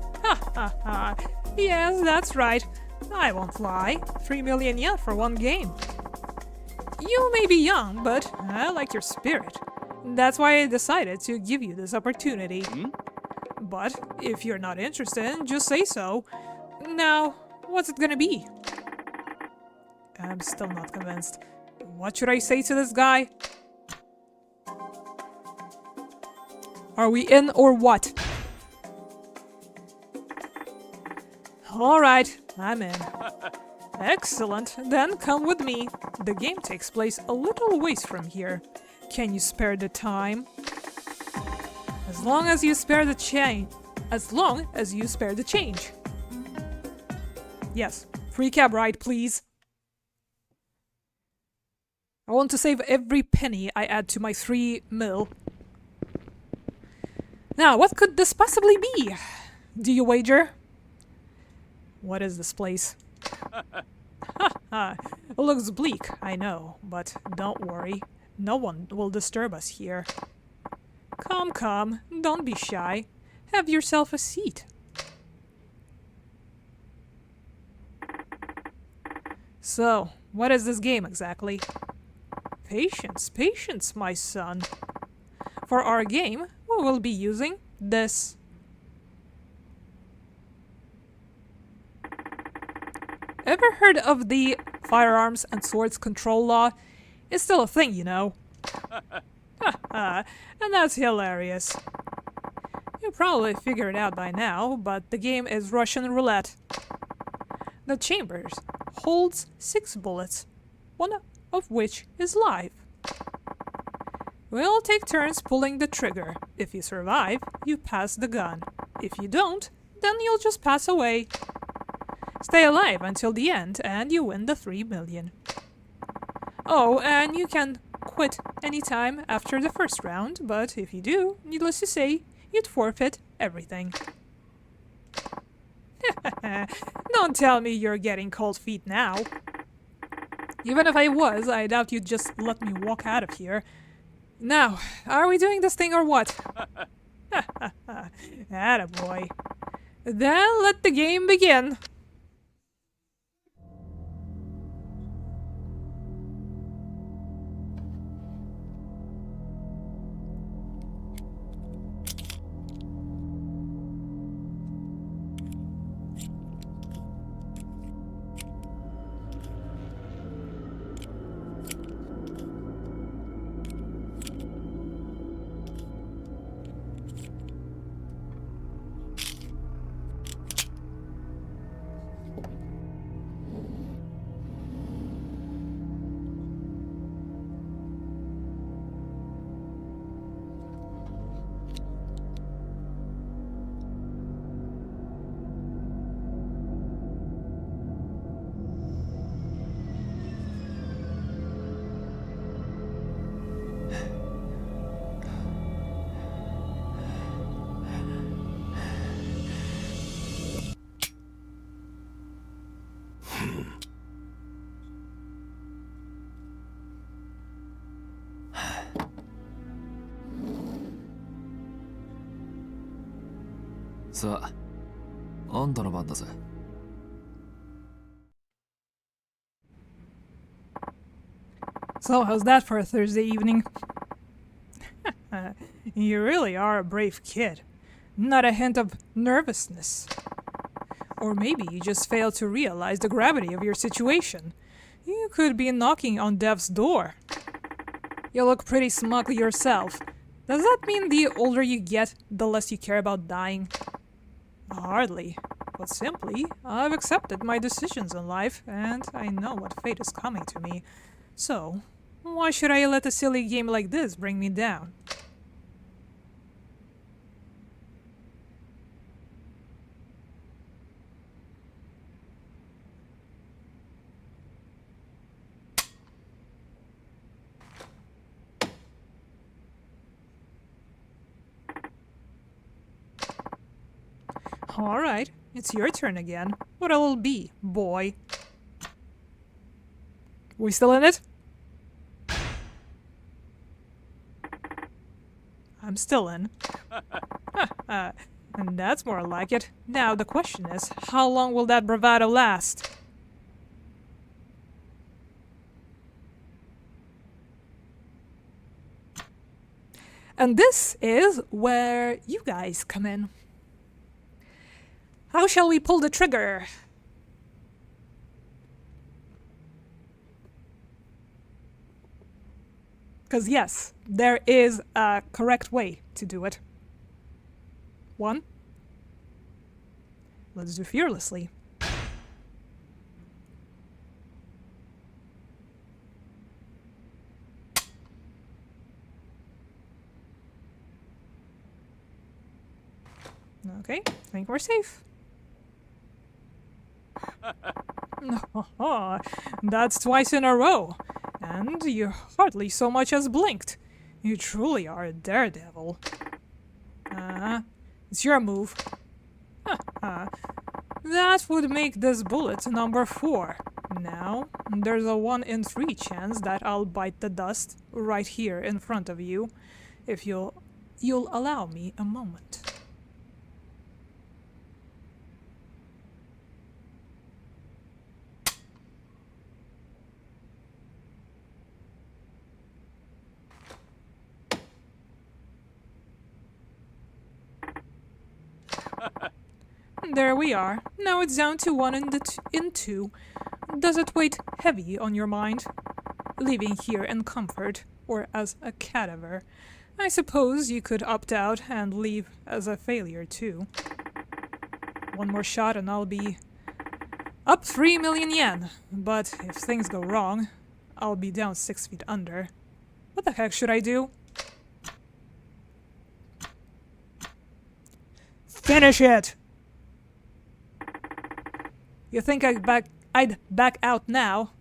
ha ha. Yes, that's right. I won't lie. 3 million yen for one game. You may be young, but I like your spirit. That's why I decided to give you this opportunity. But if you're not interested, just say so. Now, what's it gonna be? I'm still not convinced. What should I say to this guy? Are we in or what? Alright, I'm in. Excellent, then come with me. The game takes place a little ways from here. Can you spare the time? As long as you spare the change. As long as you spare the change. Yes, free cab ride, please. I want to save every penny I add to my 3 mil. Now, what could this possibly be? Do you wager? What is this place? It looks bleak, I know, but don't worry. No one will disturb us here. Come, don't be shy. Have yourself a seat. So, what is this game exactly? Patience, my son. For our game, we will be using this. Ever heard of the firearms and swords control law? It's still a thing, you know. And that's hilarious. You probably figured it out by now, but the game is Russian roulette. The chambers holds 6 bullets, one of which is live. We'll take turns pulling the trigger. If you survive, you pass the gun. If you don't, then you'll just pass away. Stay alive until the end and you win the 3 million. Oh, and you can quit anytime after the first round, but if you do, needless to say, you'd forfeit everything. Don't tell me you're getting cold feet now. Even if I was, I doubt you'd just let me walk out of here. Now, are we doing this thing or what? Attaboy. Then let the game begin. Sa, あんたの番だぜ。So, how's that for a Thursday evening? You really are a brave kid. Not a hint of nervousness. Or maybe you just failed to realize the gravity of your situation. You could be knocking on death's door. You look pretty smug yourself. Does that mean the older you get, the less you care about dying? Hardly. But simply, I've accepted my decisions in life, and I know what fate is coming to me. So, why should I let a silly game like this bring me down? Alright, it's your turn again. What'll it be, boy? We still in it? I'm still in. And that's more like it. Now the question is, how long will that bravado last? And this is where you guys come in. How shall we pull the trigger? Because yes, there is a correct way to do it. 1. Let's do fearlessly. Okay, I think we're safe. That's twice in a row. And you hardly so much as blinked. You truly are a daredevil. It's your move. That would make this bullet number 4. Now, there's a 1 in 3 chance that I'll bite the dust right here in front of you, if you'll allow me a moment. There we are. Now it's down to 1 in 2. Does it weigh heavy on your mind? Leaving here in comfort, or as a cadaver? I suppose you could opt out and leave as a failure too. 1 more shot and I'll be up 3 million yen. But if things go wrong, I'll be down 6 feet under. What the heck should I do? Finish it! You think I'd back out now?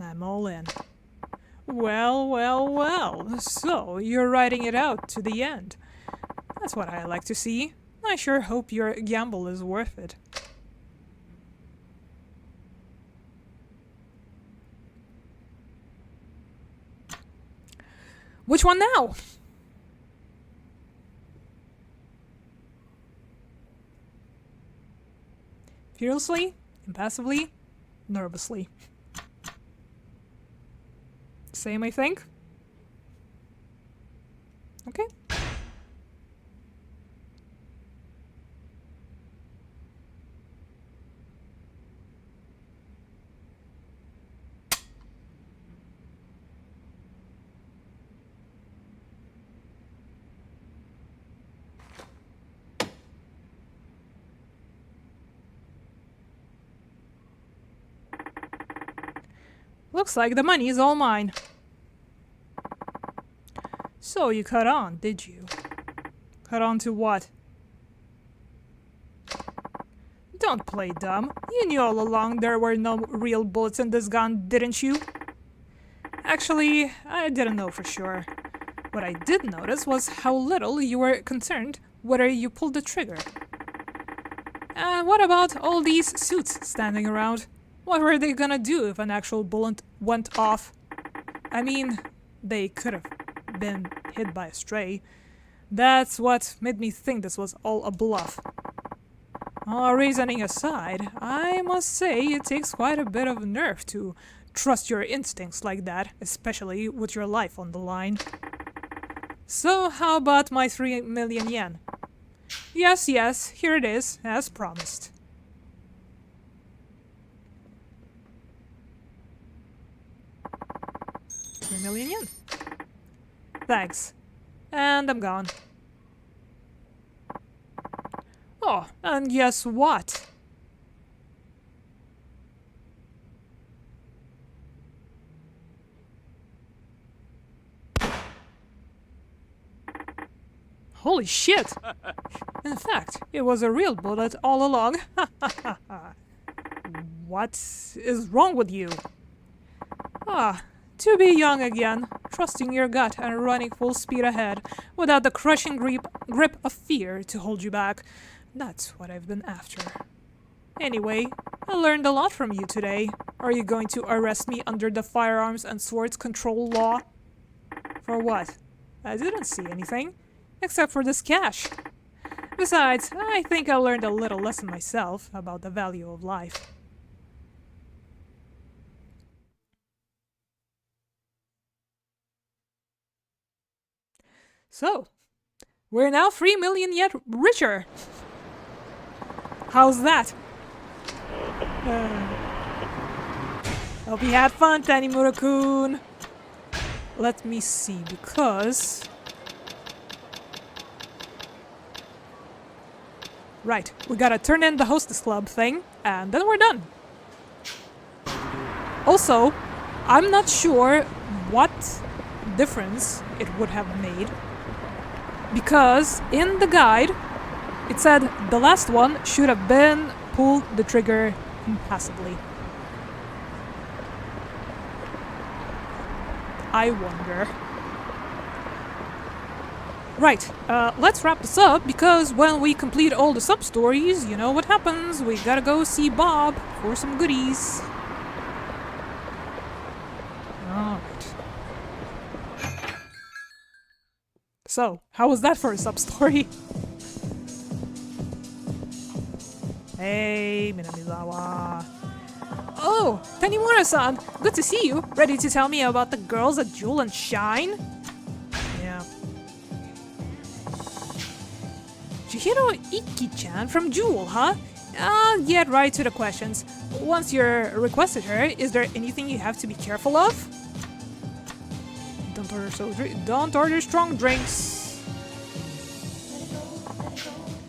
I'm all in. Well, well, well. So, you're riding it out to the end. That's what I like to see. I sure hope your gamble is worth it. Which one now? Furiously, impassively, nervously. Same, I think. Okay. Looks like the money is all mine. So you caught on, did you? Caught on to what? Don't play dumb. You knew all along there were no real bullets in this gun, didn't you? Actually, I didn't know for sure. What I did notice was how little you were concerned whether you pulled the trigger. And what about all these suits standing around? What were they gonna do if an actual bullet went off? I mean, they could have been hit by a stray. That's what made me think this was all a bluff. All reasoning aside, I must say it takes quite a bit of nerve to trust your instincts like that, especially with your life on the line. So how about my 3 million yen? Yes, yes, here it is, as promised. 3 million yen. Thanks. And I'm gone. Oh, and guess what? Holy shit! In fact, it was a real bullet all along. What is wrong with you? Ah, to be young again, trusting your gut and running full speed ahead without the crushing grip of fear to hold you back. That's what I've been after. Anyway, I learned a lot from you today. Are you going to arrest me under the firearms and swords control law? For what? I didn't see anything, except for this cash. Besides, I think I learned a little lesson myself about the value of life. So, we're now 3 million yet richer. How's that? Hope you had fun, Tanimura-kun. Let me see, because... Right, we gotta turn in the hostess club thing, and then we're done. Also, I'm not sure what difference it would have made, because in the guide, it said the last one should have been pull the trigger impassively. I wonder. Right, let's wrap this up, because when we complete all the sub-stories, you know what happens. We gotta go see Bob for some goodies. Alright. So, how was that for a sub-story? Hey, Minamizawa. Oh, Tanimura-san, good to see you. Ready to tell me about the girls at Jewel and Shine? Yeah. Chihiro Iki-chan from Jewel, huh? Get right to the questions. Once you're requested her, is there anything you have to be careful of? Don't order strong drinks.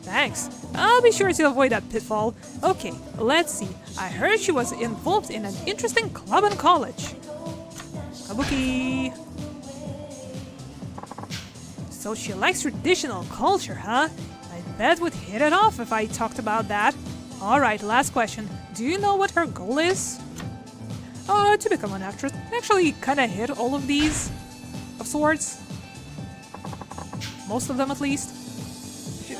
Thanks. I'll be sure to avoid that pitfall. Okay, let's see. I heard she was involved in an interesting club in college. Kabuki. So she likes traditional culture, huh? I bet we'd hit it off if I talked about that. Alright, last question. Do you know what her goal is? To become an actress. Actually, kinda hit all of these. Of sorts. Most of them, at least.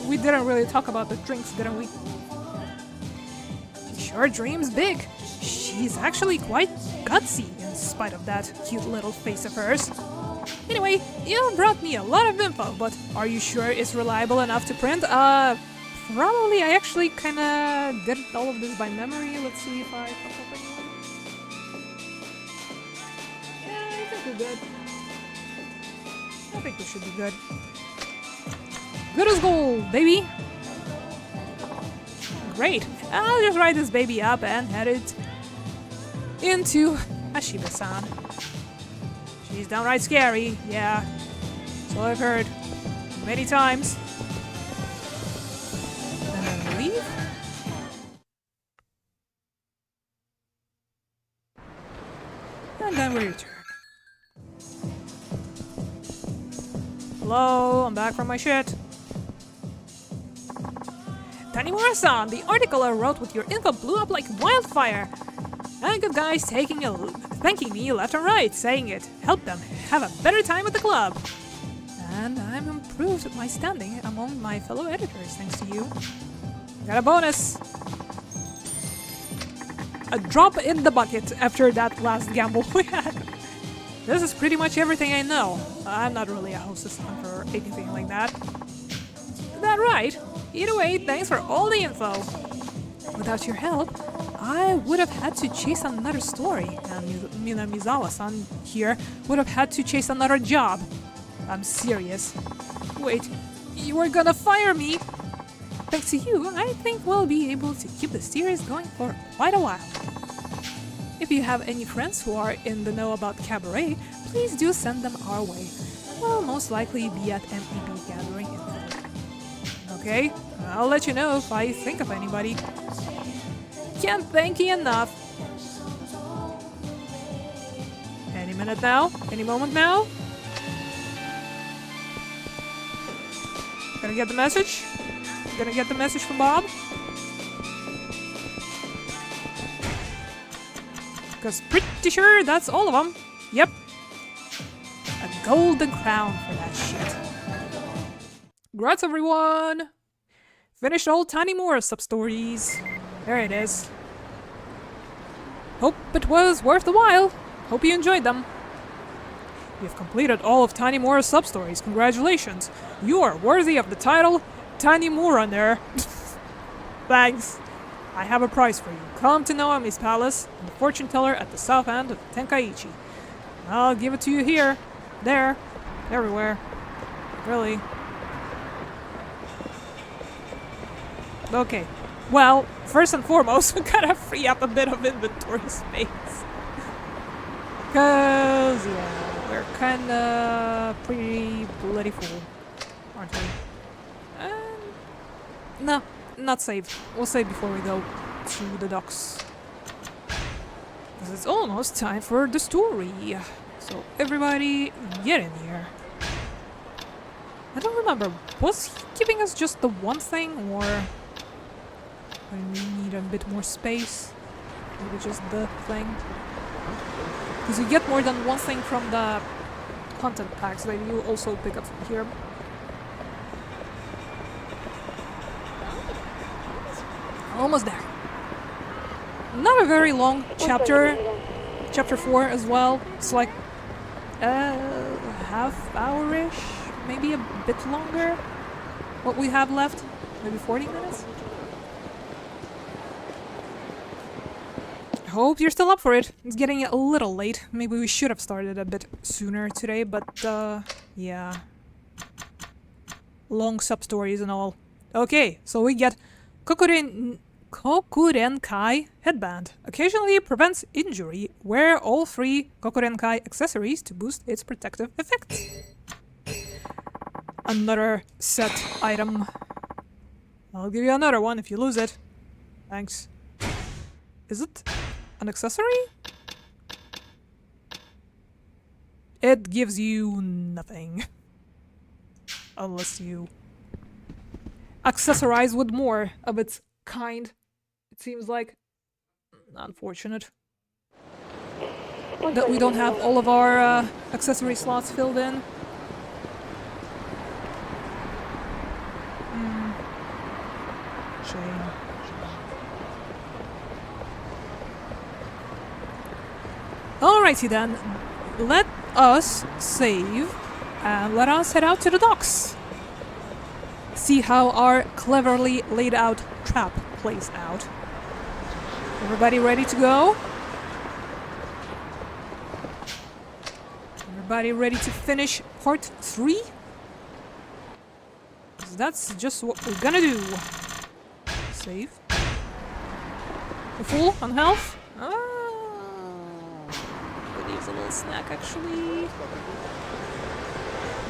We didn't really talk about the drinks, didn't we? She sure dreams big. She's actually quite gutsy, in spite of that cute little face of hers. Anyway, you brought me a lot of info, but are you sure it's reliable enough to print? Probably. I actually kinda did all of this by memory. Let's see if I fuck up anyone. Yeah, I think we're good. I think we should be good. Good as gold, baby! Great. I'll just write this baby up and head it into Hashiba-san. She's downright scary, yeah. So I've heard many times. And then leave? And then we return. Hello, I'm back from my shit. Tanimura-san, the article I wrote with your info blew up like wildfire. And good guys thanking me left and right, saying it helped them have a better time at the club. And I'm improved my standing among my fellow editors thanks to you. Got a bonus. A drop in the bucket after that last gamble we had. This is pretty much everything I know. I'm not really a hostess or anything like that. Is that right? Either way, thanks for all the info. Without your help, I would have had to chase another story, and Minamizawa-san here would have had to chase another job. I'm serious. Wait, you were gonna fire me? Thanks to you, I think we'll be able to keep the series going for quite a while. If you have any friends who are in the know about Cabaret, please do send them our way. We'll most likely be at MEB gathering info. Okay, I'll let you know if I think of anybody. Can't thank you enough. Any minute now? Any moment now? Gonna get the message? Gonna get the message from Bob? Because pretty sure that's all of them. Yep. A golden crown for that shit. Congrats everyone! Finished all Tanimura sub-stories. There it is. Hope it was worth the while. Hope you enjoyed them. You've completed all of Tanimura's sub-stories. Congratulations. You are worthy of the title Tanimura Ner. Thanks. I have a prize for you. Come to Naomi's palace, the fortune teller at the south end of Tenkaichi. I'll give it to you here, there, everywhere. Really. Okay. Well, first and foremost, we gotta free up a bit of inventory space. Cause, yeah, we're kinda pretty bloody full, aren't we? No, not save. We'll save before we go to the docks. Because it's almost time for the story. So everybody, get in here. I don't remember, was he giving us just the one thing, or when we need a bit more space? Maybe just the thing? Because you get more than one thing from the content packs that you also pick up from here. Almost there. Not a very long chapter. Chapter 4 as well. It's like half hour-ish, maybe a bit longer. What we have left, maybe 40 minutes. Hope you're still up for it. It's getting a little late. Maybe we should have started a bit sooner today, but yeah. Long sub-stories and all. Okay, so we get Kokurenkai headband. Occasionally prevents injury. Wear all 3 Kokurenkai accessories to boost its protective effects. Another set item. I'll give you another one if you lose it. Thanks. Is it an accessory? It gives you nothing. Unless you accessorize with more of its kind. It seems like unfortunate that we don't have all of our accessory slots filled in. Shame. Alrighty then. Let us save and let us head out to the docks. See how our cleverly laid out trap plays out. Everybody ready to go? Everybody ready to finish part 3? 'Cause that's just what we're gonna do. Save. We're full on health? Could use a little snack actually.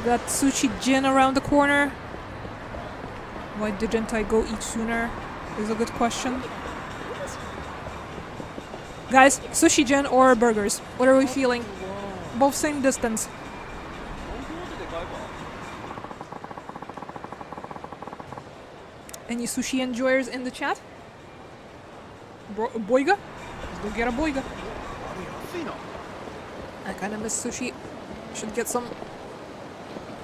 Got sushi gin around the corner. Why didn't I go eat sooner? Is a good question. Guys, sushi gin or burgers? What are we feeling? Both same distance. Any sushi enjoyers in the chat? Boiga? Let's go get a boiga. I kinda miss sushi. Should get some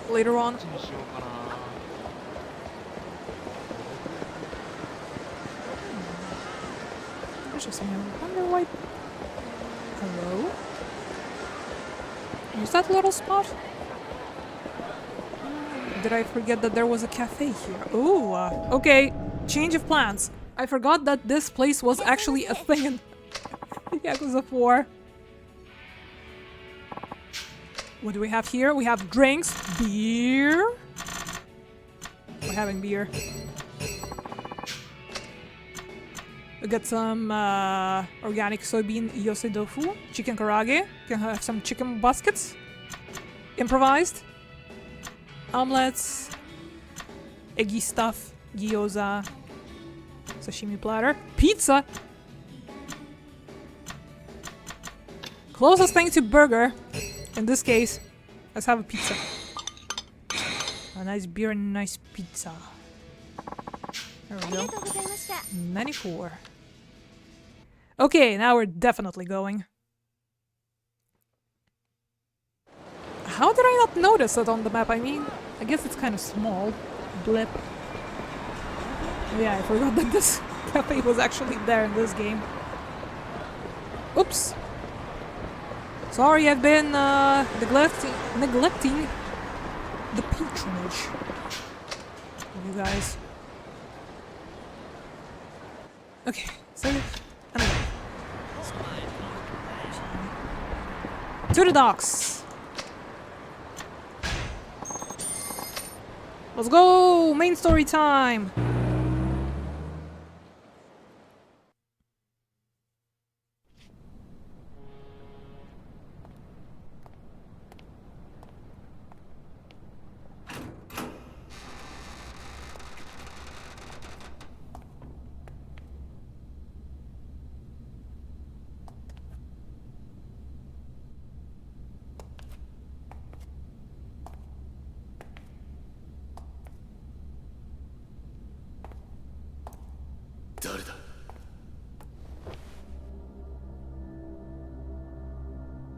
later on. Interesting. I wonder why. Hello? Is that little spot? Did I forget that there was a cafe here? Ooh, okay. Change of plans. I forgot that this place was actually a thing in Yakuza 4. What do we have here? We have drinks, beer. We're having beer. We got some organic soybean yose tofu, chicken karage. Can have some chicken baskets. Improvised. Omelets. Eggy stuff. Gyoza. Sashimi platter. Pizza! Closest thing to burger. In this case, let's have a pizza. A nice beer and a nice pizza. There we go. 94. Okay, now we're definitely going. How did I not notice it on the map? I mean, I guess it's kind of small. Blip. Yeah, I forgot that this cafe was actually there in this game. Oops. Sorry, I've been neglecting the patronage of you guys. Okay, save and go. To the docks. Let's go! Main story time!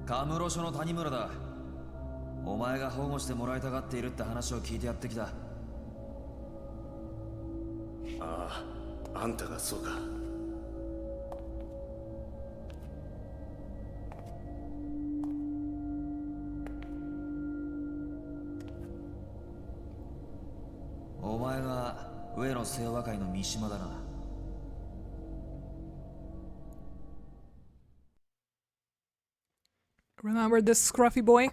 カムロ署の谷村だ。お前が保護してもらいたがっているって話を聞いてやってきた。ああ、あんたがそうか。お前が上野清和会の三島だな。Remember this scruffy boy?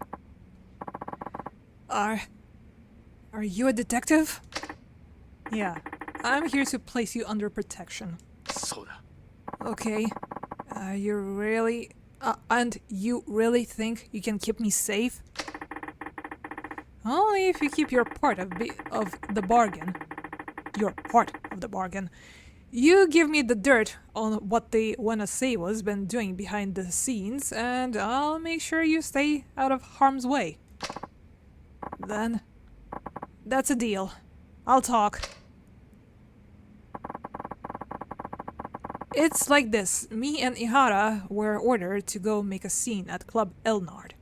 Are you a detective? Yeah, I'm here to place you under protection. そうだ。 Okay. You really... and you really think you can keep me safe? Only if you keep your part of the bargain. Your part of the bargain. You give me the dirt on what the wanna say was been doing behind the scenes, and I'll make sure you stay out of harm's way. Then, that's a deal. I'll talk. It's like this. Me and Ihara were ordered to go make a scene at Club Elnard.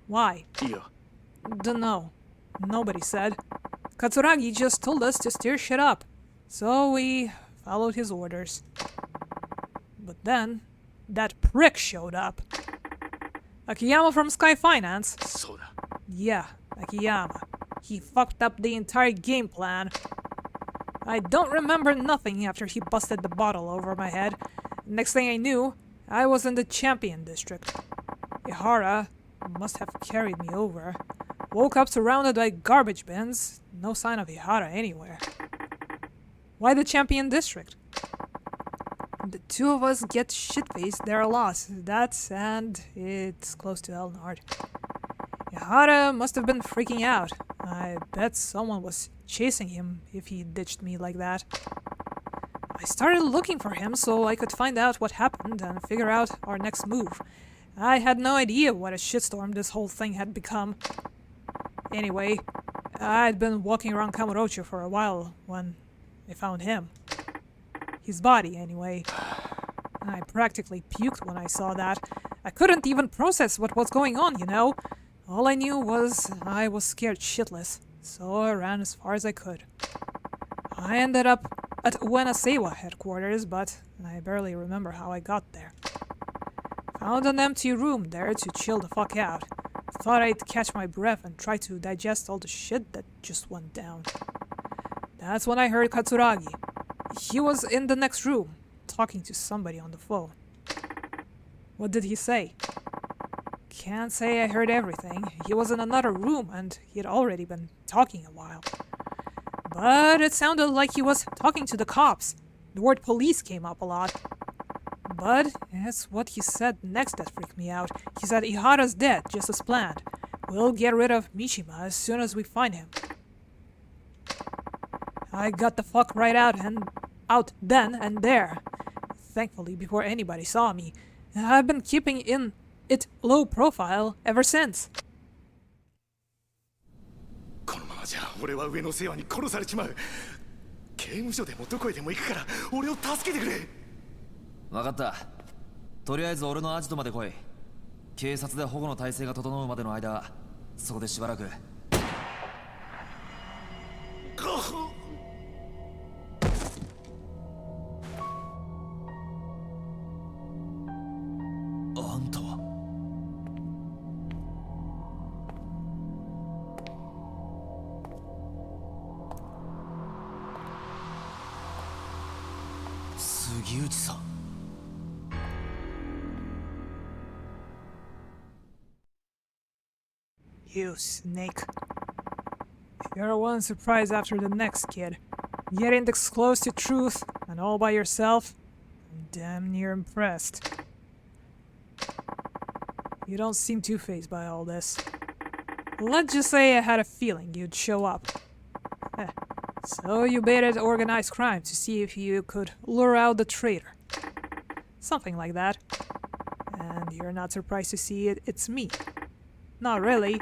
Why? いいよ。 Dunno. Nobody said. Katsuragi just told us to stir shit up. So we followed his orders. But then, that prick showed up. Akiyama from Sky Finance? そうだ Yeah, Akiyama. He fucked up the entire game plan. I don't remember nothing after he busted the bottle over my head. Next thing I knew, I was in the Champion District. Ihara must have carried me over. Woke up surrounded by garbage bins. No sign of Ihara anywhere. Why the Champion District? The two of us get shit-faced there a lot. That's and it's close to Elnard. Ihara must have been freaking out. I bet someone was chasing him if he ditched me like that. I started looking for him so I could find out what happened and figure out our next move. I had no idea what a shitstorm this whole thing had become. Anyway, I'd been walking around Kamurocho for a while when I found him. His body, anyway. I practically puked when I saw that. I couldn't even process what was going on, you know? All I knew was I was scared shitless, so I ran as far as I could. I ended up at Uena Seiwa headquarters, but I barely remember how I got there. Found an empty room there to chill the fuck out. Thought I'd catch my breath and try to digest all the shit that just went down. That's when I heard Katsuragi. He was in the next room, talking to somebody on the phone. What did he say? Can't say I heard everything. He was in another room and he'd already been talking a while. But it sounded like he was talking to the cops. The word police came up a lot. But it's what he said next that freaked me out. He said Ihara's dead, just as planned. We'll get rid of Mishima as soon as we find him. I got the fuck right out then and there. Thankfully, before anybody saw me. I've been keeping it low profile ever since. このままじゃ俺は上の世話に殺されちまう刑務所でもどこへでも行くから俺を助けてくれ分かった。とりあえず俺のアジトまで来い。警察で保護の体制が整うまでの間、そこでしばらく。あんたは杉内さん。You snake. You're one surprise after the next, kid. Getting this close to truth and all by yourself? I'm damn near impressed. You don't seem too fazed by all this. Let's just say I had a feeling you'd show up. So you baited organized crime to see if you could lure out the traitor. Something like that. And you're not surprised to see it's me. Not really.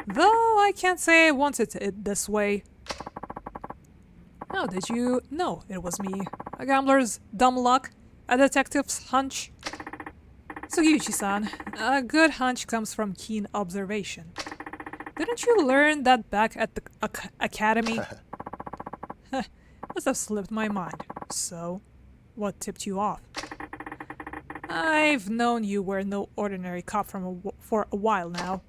Though I can't say I wanted it this way. How did you know it was me? A gambler's dumb luck? A detective's hunch? Sugiuchi-san, a good hunch comes from keen observation. Didn't you learn that back at the academy? Must have slipped my mind. So, what tipped you off? I've known you were no ordinary cop for a while now.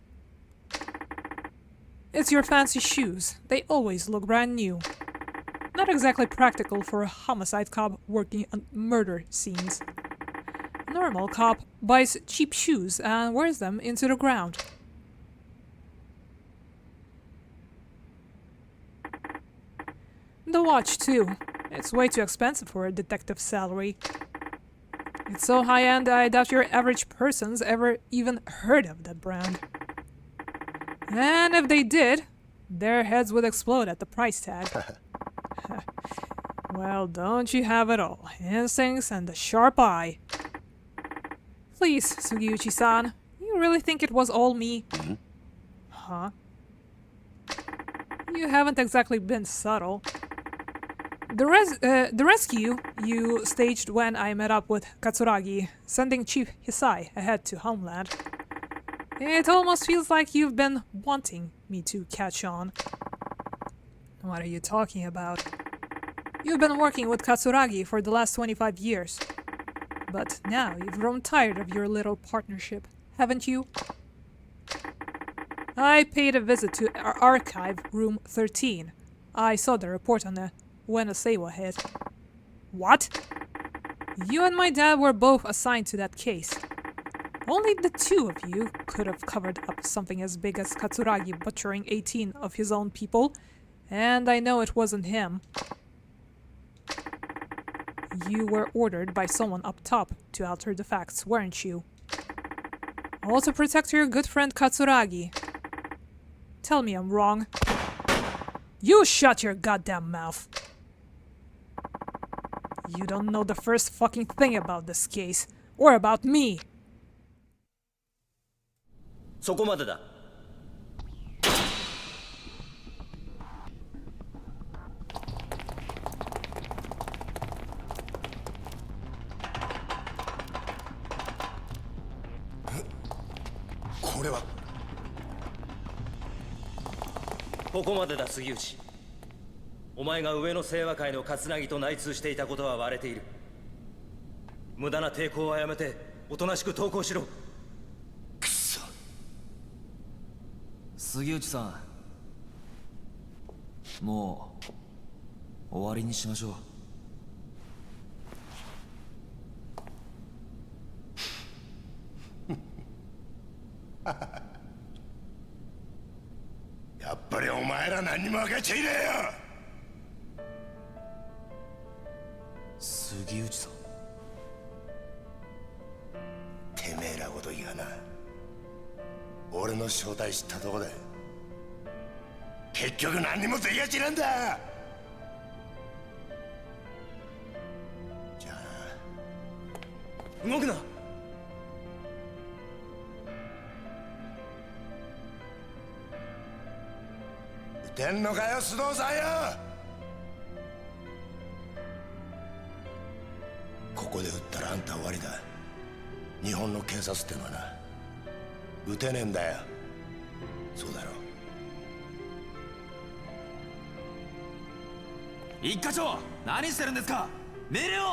It's your fancy shoes. They always look brand new. Not exactly practical for a homicide cop working on murder scenes. A normal cop buys cheap shoes and wears them into the ground. The watch, too. It's way too expensive for a detective's salary. It's so high-end I doubt your average person's ever even heard of that brand. And if they did, their heads would explode at the price tag. Well, don't you have it all? Instincts and a sharp eye. Please, Sugiuchi-san, you really think it was all me? Huh? You haven't exactly been subtle. The rescue you staged when I met up with Katsuragi, sending Chief Hisai ahead to Homeland. It almost feels like you've been wanting me to catch on. What are you talking about? You've been working with Katsuragi for the last 25 years. But now you've grown tired of your little partnership, haven't you? I paid a visit to archive room 13. I saw the report on the when a Seiwa hit. What? You and my dad were both assigned to that case. Only the two of you could have covered up something as big as Katsuragi butchering 18 of his own people, and I know it wasn't him. You were ordered by someone up top to alter the facts, weren't you? All to protect your good friend Katsuragi. Tell me I'm wrong. You shut your goddamn mouth! You don't know the first fucking thing about this case, or about me! そこまでだ。これはここまでだ杉内。お前が上野清和会の葛城と内通していたことは割れている。無駄な抵抗はやめておとなしく投降しろ。くそ。杉内さん、もう終わりにしましょう。やっぱりお前ら何にも分かっちゃいねえよ。杉内さん、てめえらごときがな、俺の正体知ったとこで結局何にもできやしなんだ。じゃあ動くな。撃てんのかよ須藤さんよ。ここで撃ったらあんた終わりだ。日本の警察ってのはな、撃てねえんだよ。そうだろ。一課長、何してるんですか。命令を。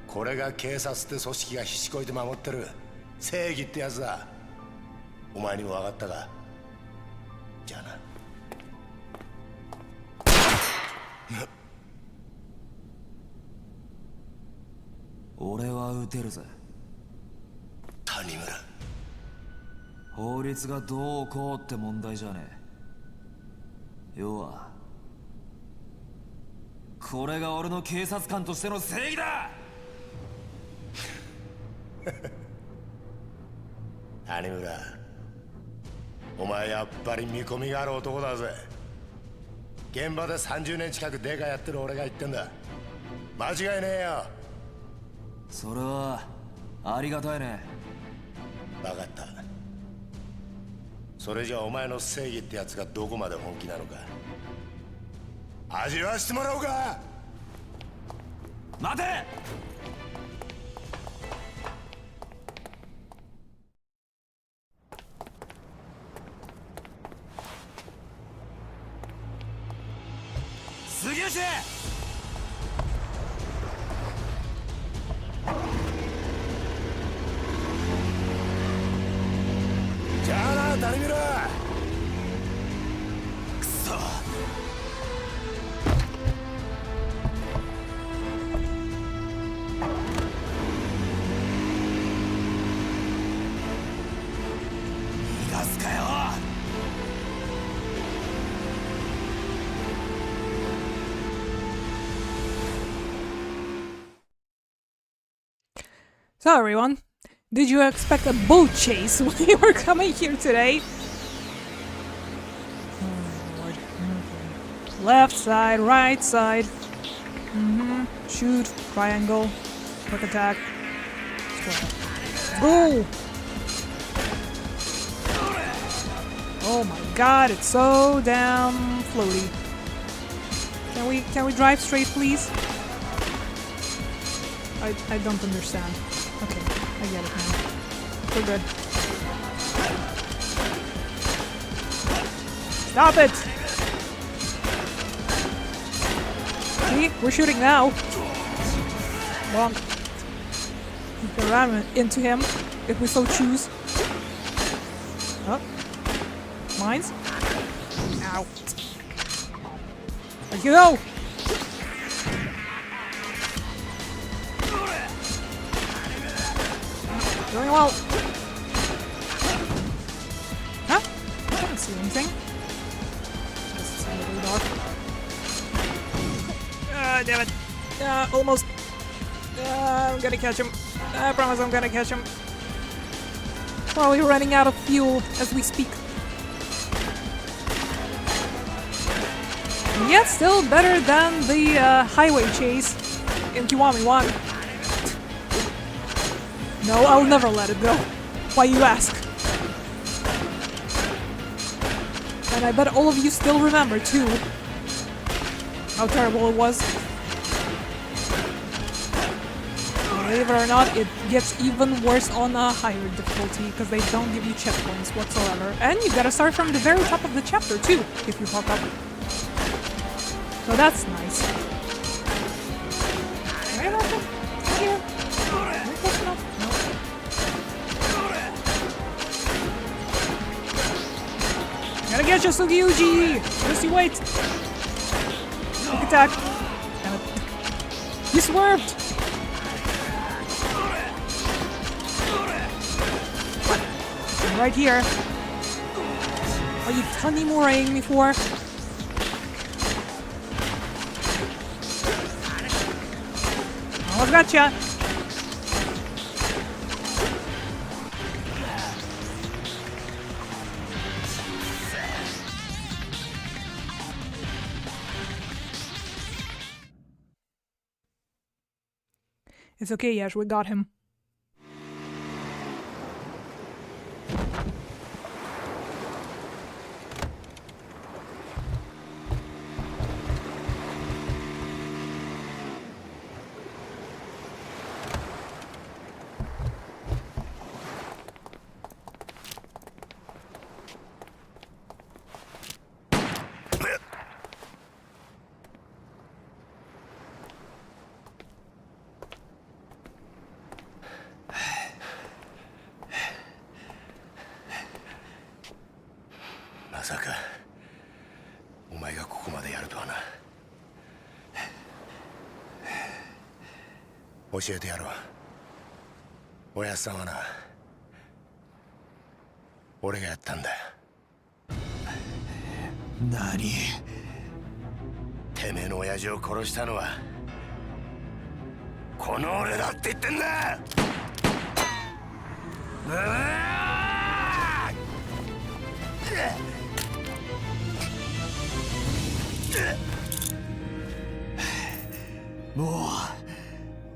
これが警察って組織がひしこいて守ってる正義ってやつだ。お前にも分かったか。じゃあな。俺は撃てるぜ。谷村、法律がどうこうって問題じゃねえ。要はこれが俺の警察官としての正義だ。谷村、お前やっぱり見込みがある男だぜ。現場で30年近くデカやってる俺が言ってんだ。間違いねえよ。それはありがたいね。分かった。それじゃあお前の正義ってやつがどこまで本気なのか味わわしてもらおうか。待て。杉内。じゃあな谷村。くそ。逃がすかよ。So everyone, did you expect a boat chase when you were coming here today? Oh Lord. Okay. Left side, right side. Shoot, triangle, quick attack. Go! Oh my god, it's so damn floaty. Can we drive straight, please? I don't understand. Okay, I get it now. We're good. Stop it! See? We're shooting now. bonk. We can ram into him if we so choose. Oh. Mines. Ow. There you go! Doing well. Huh? I can't see anything. Just see the radar. Damn it. Almost. I'm gonna catch him. I promise I'm gonna catch him. Probably running out of fuel as we speak. And yet still better than the highway chase in Kiwami 1. No, I'll never let it go. Why you ask? And I bet all of you still remember too how terrible it was. Believe it or not, it gets even worse on a higher difficulty because they don't give you checkpoints whatsoever. And you gotta start from the very top of the chapter too, if you fuck up. So that's nice. Right up here. No, close enough. No. Gotta get you, Sugiuji! Just you wait! Quick attack. Damn it. You swerved! Right here. Are you Tanimura-ing me for? Almost gotcha! It's okay, Yash, we got him.まさかお前がここまでやるとはな。教えてやろう。おやっさんはな、俺がやったんだ。何？てめえの親父を殺したのはこの俺だって言ってんだ。も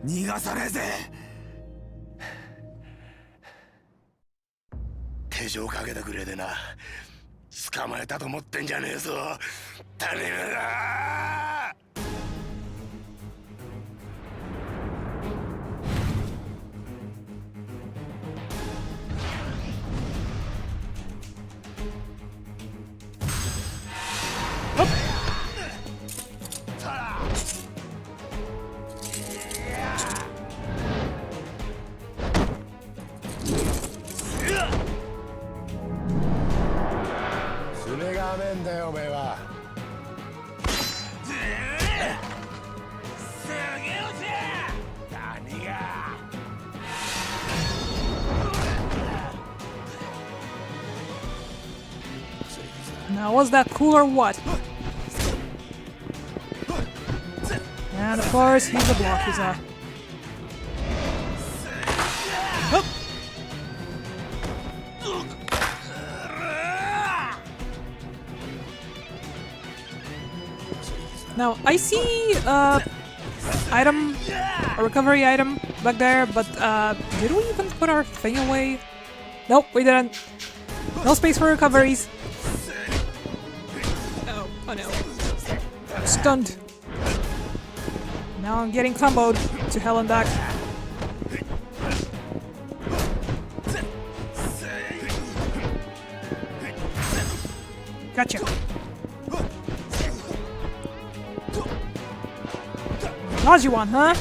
う逃がさねえぜ。手錠かけてくれでな、捕まえたと思ってんじゃねえぞ、種目だ。んだよおめえは。何がNow, was that cool or what? And of course, he's a block, he's a... Oh. Now, I see item, a recovery item back there, but did we even put our thing away? Nope, we didn't. No space for recoveries. Oh no. I'm stunned. Now I'm getting comboed to hell and back. Gotcha. Dodgy one, huh?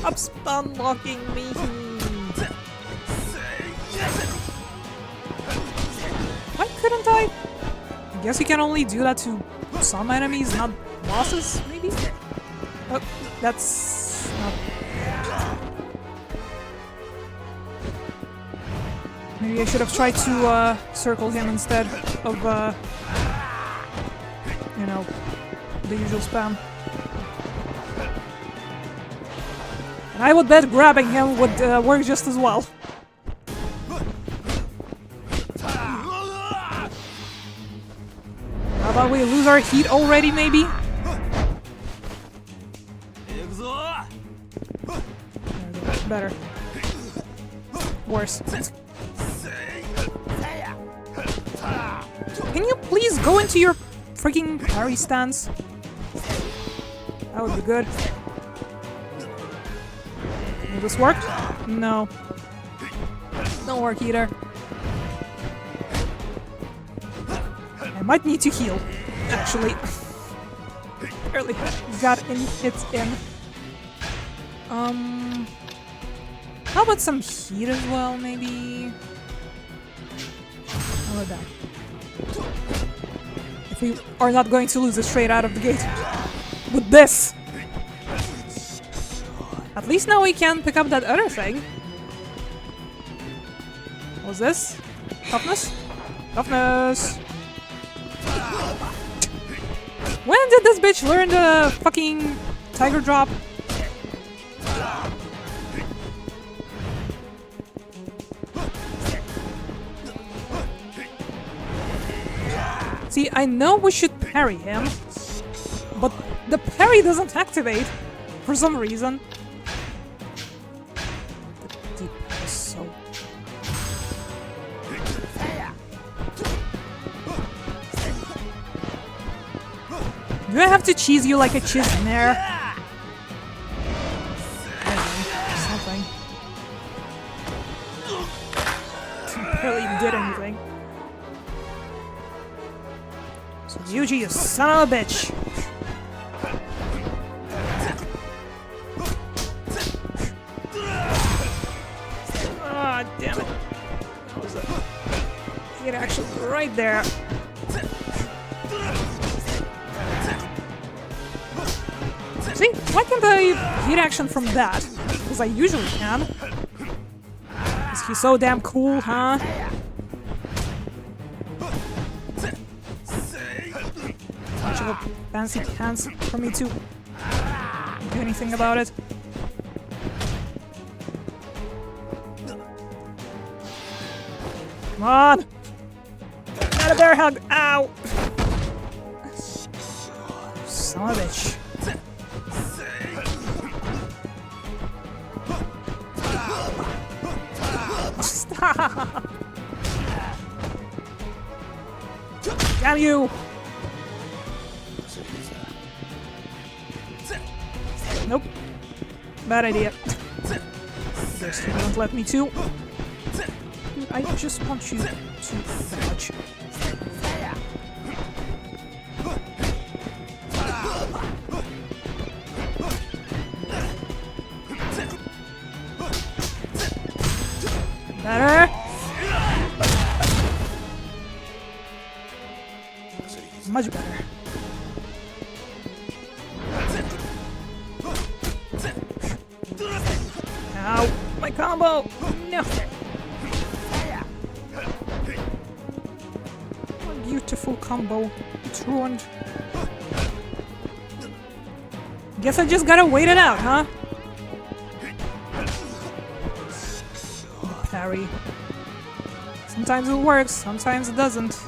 Stop stun locking me. Why couldn't I? I guess you can only do that to some enemies, not bosses, maybe? Oh, that's not... Maybe I should have tried to circle him instead of, you know, the usual spam. And I would bet grabbing him would work just as well. How about we lose our heat already, maybe? There we go. Better. Worse. Can you please go into your freaking parry stance? That would be good. Will this work? No. Don't work either. I might need to heal, actually. Barely got it in. How about some heat as well, maybe? How about that? If we are not going to lose it straight out of the gate with this. At least now we can pick up that other thing. What was this? Toughness? Toughness! When did this bitch learn the fucking tiger drop? See, I know we should parry him, but the parry doesn't activate for some reason. The deep is so... Do I have to cheese you like a chismere? Something. Barely did anything. So Yuji, you son of a bitch! Ah, damn it. That was a hit action right there. See? Why can't I hit action from that? Because I usually can. Is he so damn cool, huh? Much of a fancy pants for me to do anything about it. Come on! Got a bear hug! Ow! Son of a bitch. Stop! Damn you! Nope. Bad idea. Guess you won't let me to. I just want you to dodge. Better. Much better. Ow! My combo! No! What a beautiful combo. It's ruined. Guess I just gotta wait it out, huh? Parry. Sometimes it works, sometimes it doesn't.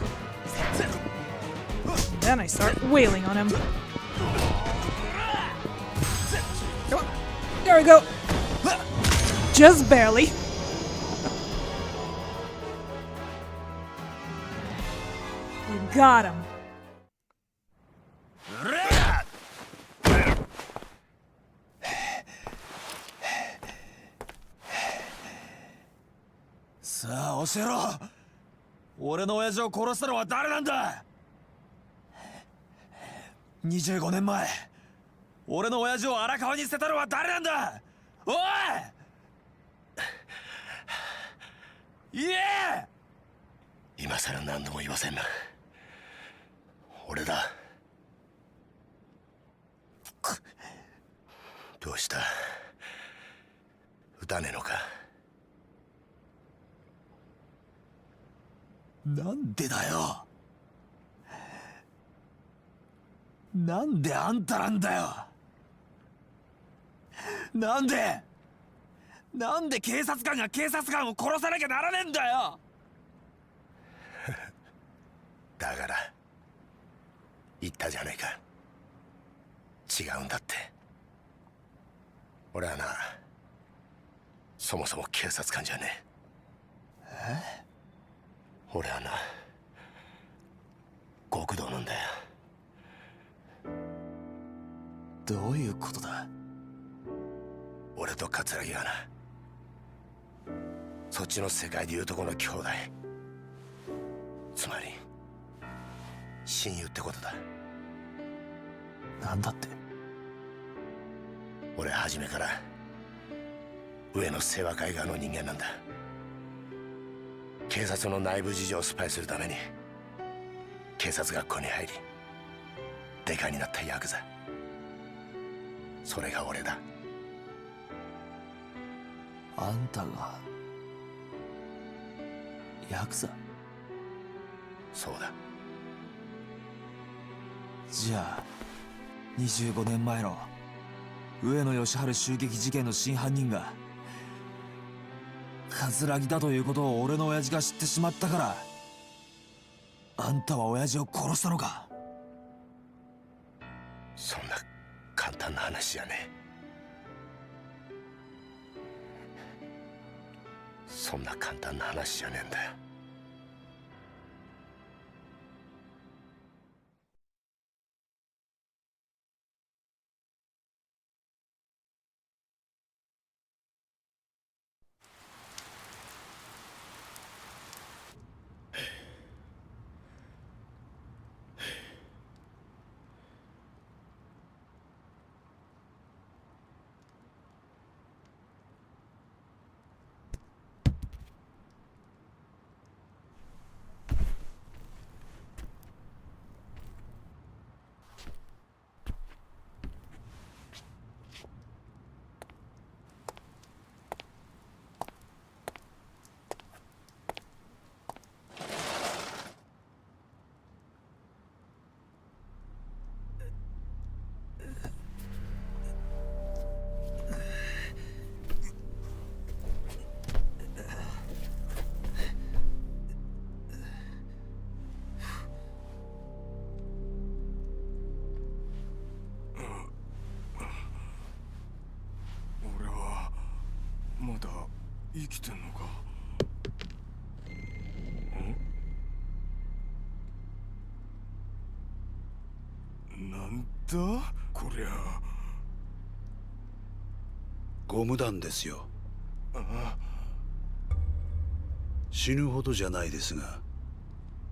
Then I start wailing on him. Come on. There we go. Just barely. We got him.さあ教えろ。俺の親父を殺したのは誰なんだ。25年前俺の親父を荒川に捨てたのは誰なんだ。おい言え！今さら何度も言わせんな。俺だ。どうした？撃たねえのか？なんでだよ。なんであんたなんだよ。なんで警察官が警察官を殺さなきゃならねえんだよ。だから言ったじゃねえか。違うんだって。俺はな、そもそも警察官じゃねえ。俺はな、極道なんだよ。どういうことだ？俺と桂木はな、そっちの世界でいうとこの兄弟、つまり親友ってことだ。なんだって？俺初めから上の清和会側の人間なんだ。警察の内部事情をスパイするために警察学校に入りデカになったヤクザ、それが俺だ。あんたがヤクザ？そうだ。じゃあ25年前の上野義治襲撃事件の真犯人が桂木だということを俺の親父が知ってしまったからあんたは親父を殺したのか？そんな簡単な話じゃねえ。そんな簡単な話じゃねえんだよ。俺はまだ生きてんのか？なんだこりゃ。ゴム弾ですよ。死ぬほどじゃないですが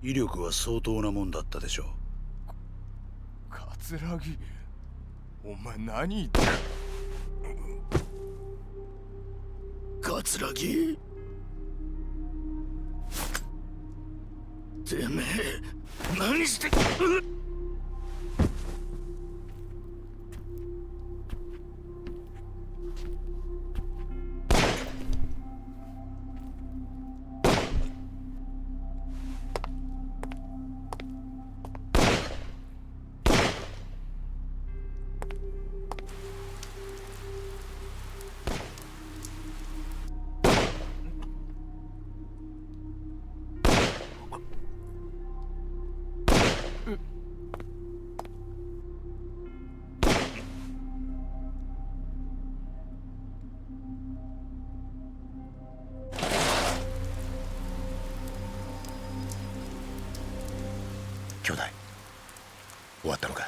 威力は相当なもんだったでしょう。桂木、お前何言って。桂木、てめえ何して。兄弟、終わったのか？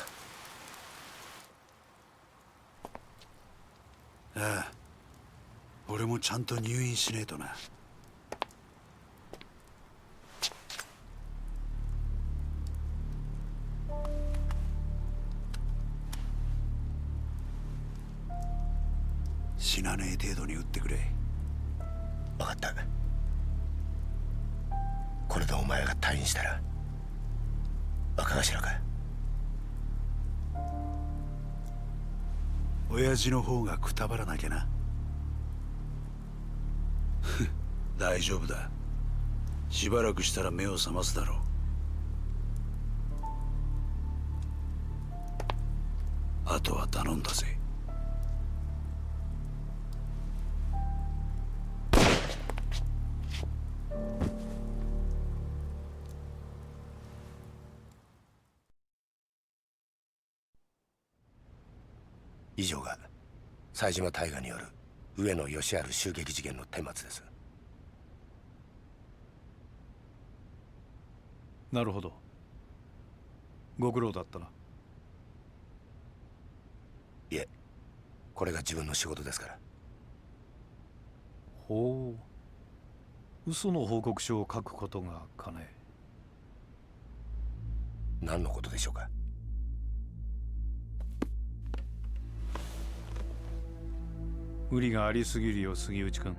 ああ、俺もちゃんと入院しねえとな。死なねえ程度に撃ってくれ。分かった。これでお前が退院したら若頭か。親父の方がくたばらなきゃな。大丈夫だ。しばらくしたら目を覚ますだろう。あとは頼んだぜ。以上が冴島大河による上野義治襲撃事件の顛末です。なるほど。ご苦労だったな。いえ、これが自分の仕事ですから。ほう。嘘の報告書を書くことがかね。何のことでしょうか。無理がありすぎるよ、杉内君。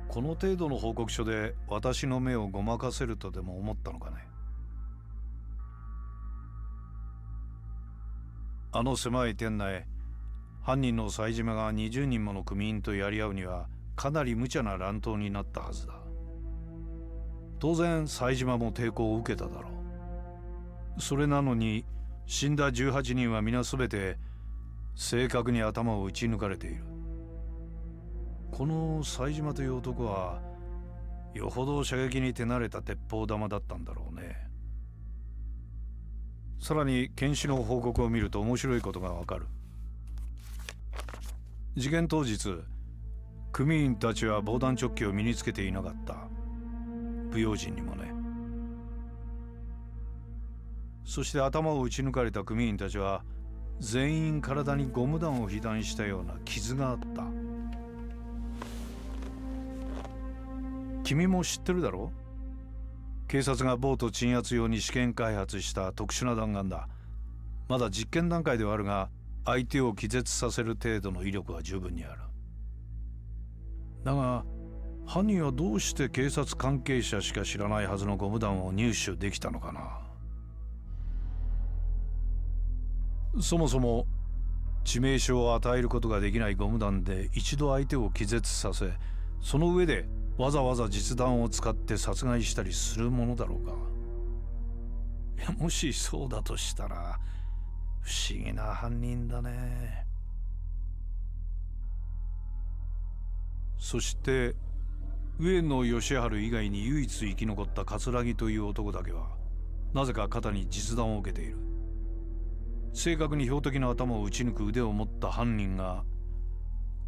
この程度の報告書で私の目をごまかせるとでも思ったのかね。あの狭い店内、犯人の冴島が20人もの組員とやり合うにはかなり無茶な乱闘になったはずだ。当然冴島も抵抗を受けただろう。それなのに死んだ18人は皆全て正確に頭を撃ち抜かれている。この冴島という男はよほど射撃に手慣れた鉄砲玉だったんだろうね。さらに検視の報告を見ると面白いことがわかる。事件当日、組員たちは防弾チョッキを身につけていなかった。不用心にもね。そして頭を撃ち抜かれた組員たちは全員体にゴム弾を被弾したような傷があった。君も知ってるだろう。警察がボート鎮圧用に試験開発した特殊な弾丸だ。まだ実験段階ではあるが、相手を気絶させる程度の威力は十分にある。だが犯人はどうして警察関係者しか知らないはずのゴム弾を入手できたのかな。そもそも致命傷を与えることができないゴム弾で一度相手を気絶させ、その上でわざわざ実弾を使って殺害したりするものだろうか。いや、もしそうだとしたら不思議な犯人だね。そして上野義治以外に唯一生き残った桂木という男だけはなぜか肩に実弾を受けている。正確に標的の頭を撃ち抜く腕を持った犯人が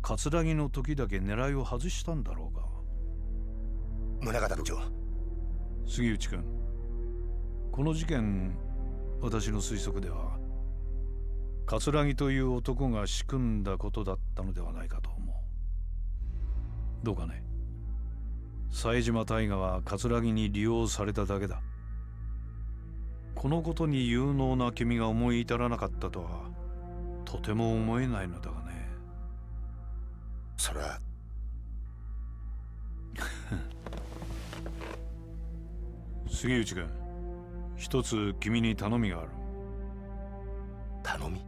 桂木の時だけ狙いを外したんだろうか。宗像部長。杉内君、この事件、私の推測では桂木という男が仕組んだことだったのではないかと思う。どうかね。冴島大河は桂木に利用されただけだ。このことに有能な君が思い至らなかったとはとても思えないのだがね。それは杉内君、一つ君に頼みがある。頼み？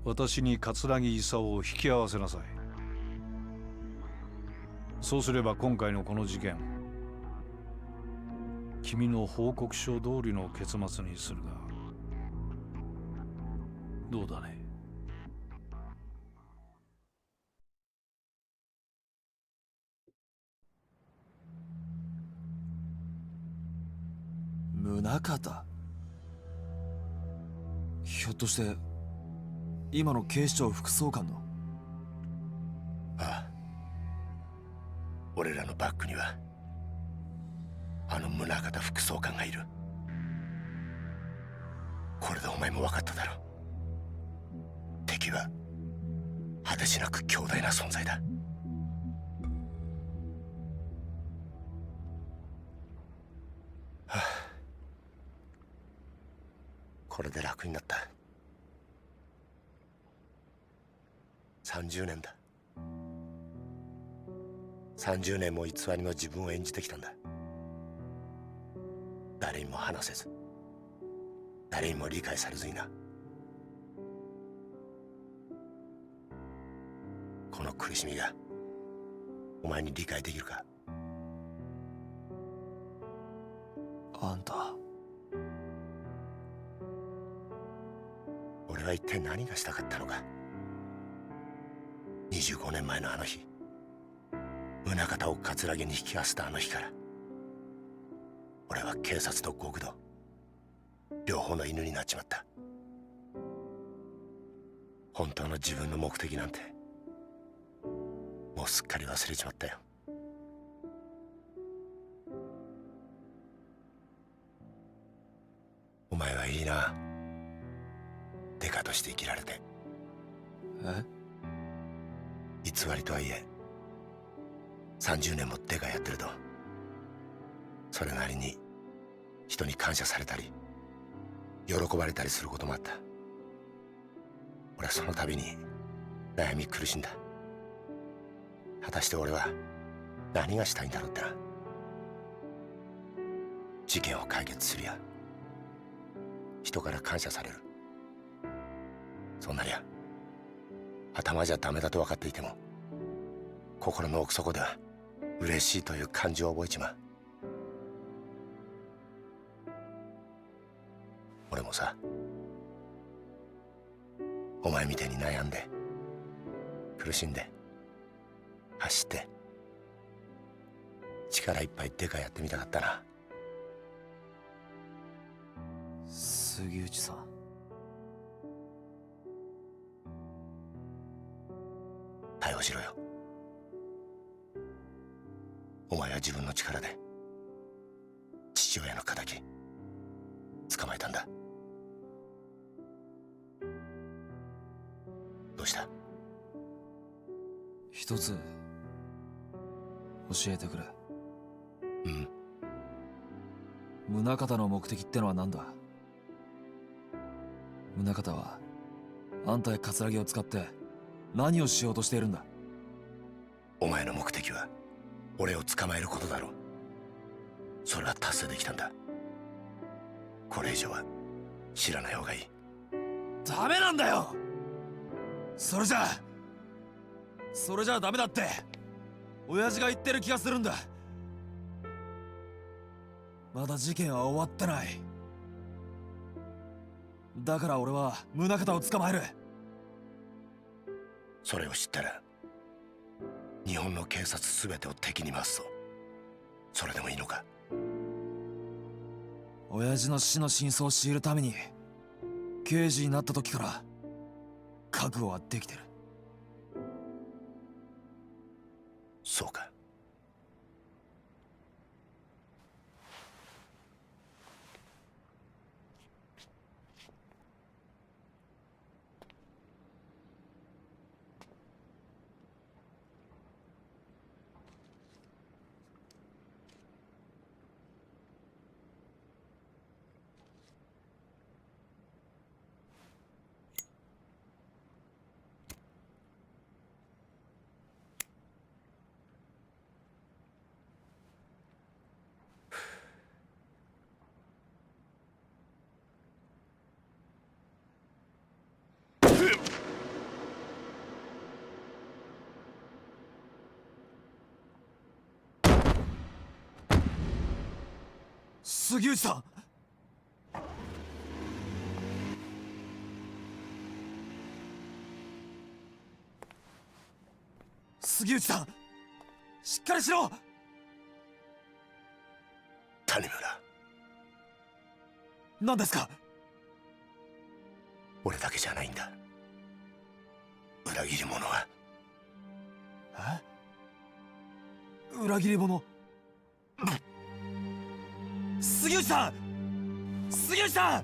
私に桂木功を引き合わせなさい。そうすれば今回のこの事件、君の報告書通りの結末にするがどうだね。宗像、ひょっとして今の警視庁副総監の。ああ、俺らのバックにはあの宗像副総監がいる。これでお前も分かっただろう。敵は果てしなく強大な存在だ。はあ、これで楽になった。30年だ。30年も偽りの自分を演じてきたんだ。誰にも話せず、誰にも理解されずにな。この苦しみがお前に理解できるか？あんた、俺は一体何がしたかったのか。25年前のあの日、宗像を葛城に引き合わせたあの日から、俺は警察と極道両方の犬になっちまった。本当の自分の目的なんてもうすっかり忘れちまったよ。お前はいいな、デカとして生きられて。え？偽りとはいえ30年もデカやってると、それなりに人に感謝されたり喜ばれたりすることもあった。俺はその度に悩み苦しんだ。果たして俺は何がしたいんだろうってな。事件を解決するや人から感謝される、そんなりゃ頭じゃダメだと分かっていても心の奥底では嬉しいという感情を覚えちまう。俺もさ、お前みたいに悩んで苦しんで走って力いっぱいデカやってみたかったな。杉内さん、逮捕しろよ。お前は自分の力で父親の敵捕まえたんだ。どうした？一つ教えてくれ。うん。宗像の目的ってのは何だ？宗像はあんたや葛城を使って何をしようとしているんだ？お前の目的は俺を捕まえることだろう。それは達成できたんだ。これ以上は知らない方がいい。ダメなんだよ。それじゃあダメだって親父が言ってる気がするんだ。まだ事件は終わってない。だから俺は宗像を捕まえる。それを知ったら日本の警察全てを敵に回すぞ。それでもいいのか？親父の死の真相を知るために刑事になった時から覚悟はできてる。そうか。杉内さん、杉内さん、しっかりしろ。谷村、何ですか？俺だけじゃないんだ。裏切り者は。裏切り者？杉内さん、杉内さん。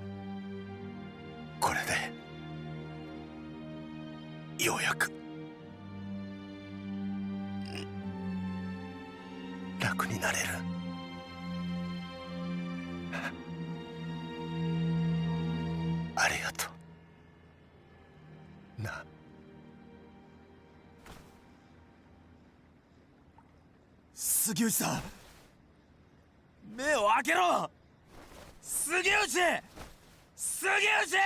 これでようやく楽になれる。ありがとうな、杉内さん、目を開けろ。杉内、杉内。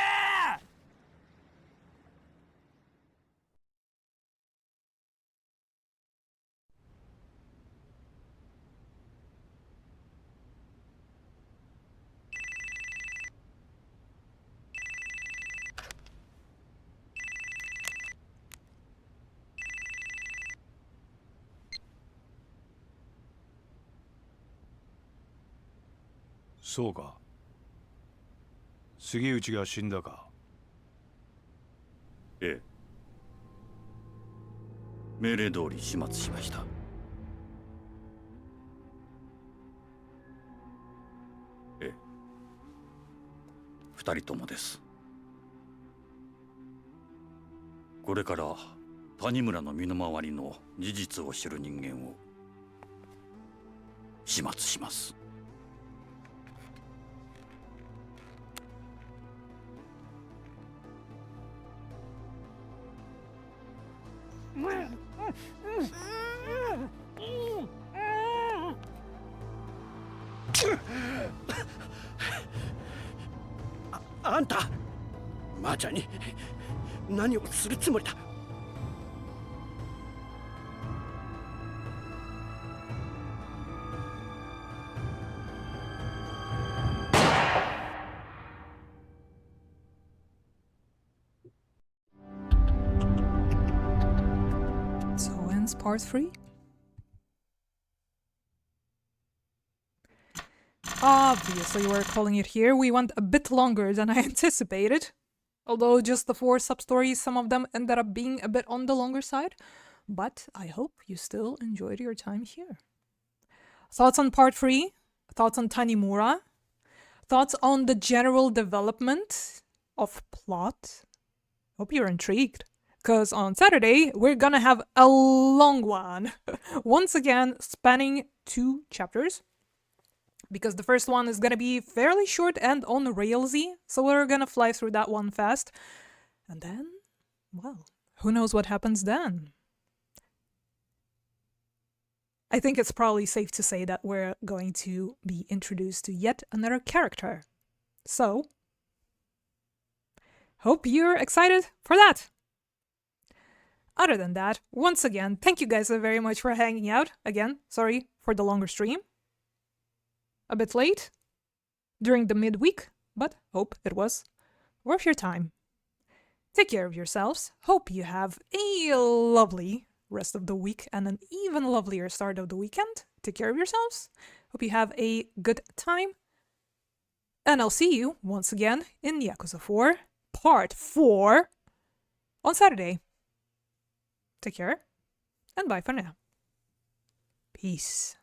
そうか。杉内が死んだか。ええ。命令通り始末しました。ええ。二人ともです。これから谷村の身の回りの事実を知る人間を始末します。あんたマーちゃんに何をするつもりだ。So ends part 3. Obviously, we're calling it here. We went a bit longer than I anticipated. Although just the 4 sub-stories, some of them ended up being a bit on the longer side. But I hope you still enjoyed your time here. Thoughts on part 3? Thoughts on Tanimura? Thoughts on the general development of plot? Hope you're intrigued. Because on Saturday, we're gonna have a long one. Once again, spanning 2 chapters. Because the first one is gonna be fairly short and on railsy, so we're gonna fly through that one fast. And then, well, who knows what happens then? I think it's probably safe to say that we're going to be introduced to yet another character. So, hope you're excited for that! Other than that, once again, thank you guys so very much for hanging out. Again, sorry for the longer stream. A bit late during the midweek, but hope it was worth your time. Take care of yourselves. Hope you have a lovely rest of the week and an even lovelier start of the weekend. Take care of yourselves. Hope you have a good time. And I'll see you once again in Yakuza 4 Part 4 on Saturday. Take care, and bye for now. Peace.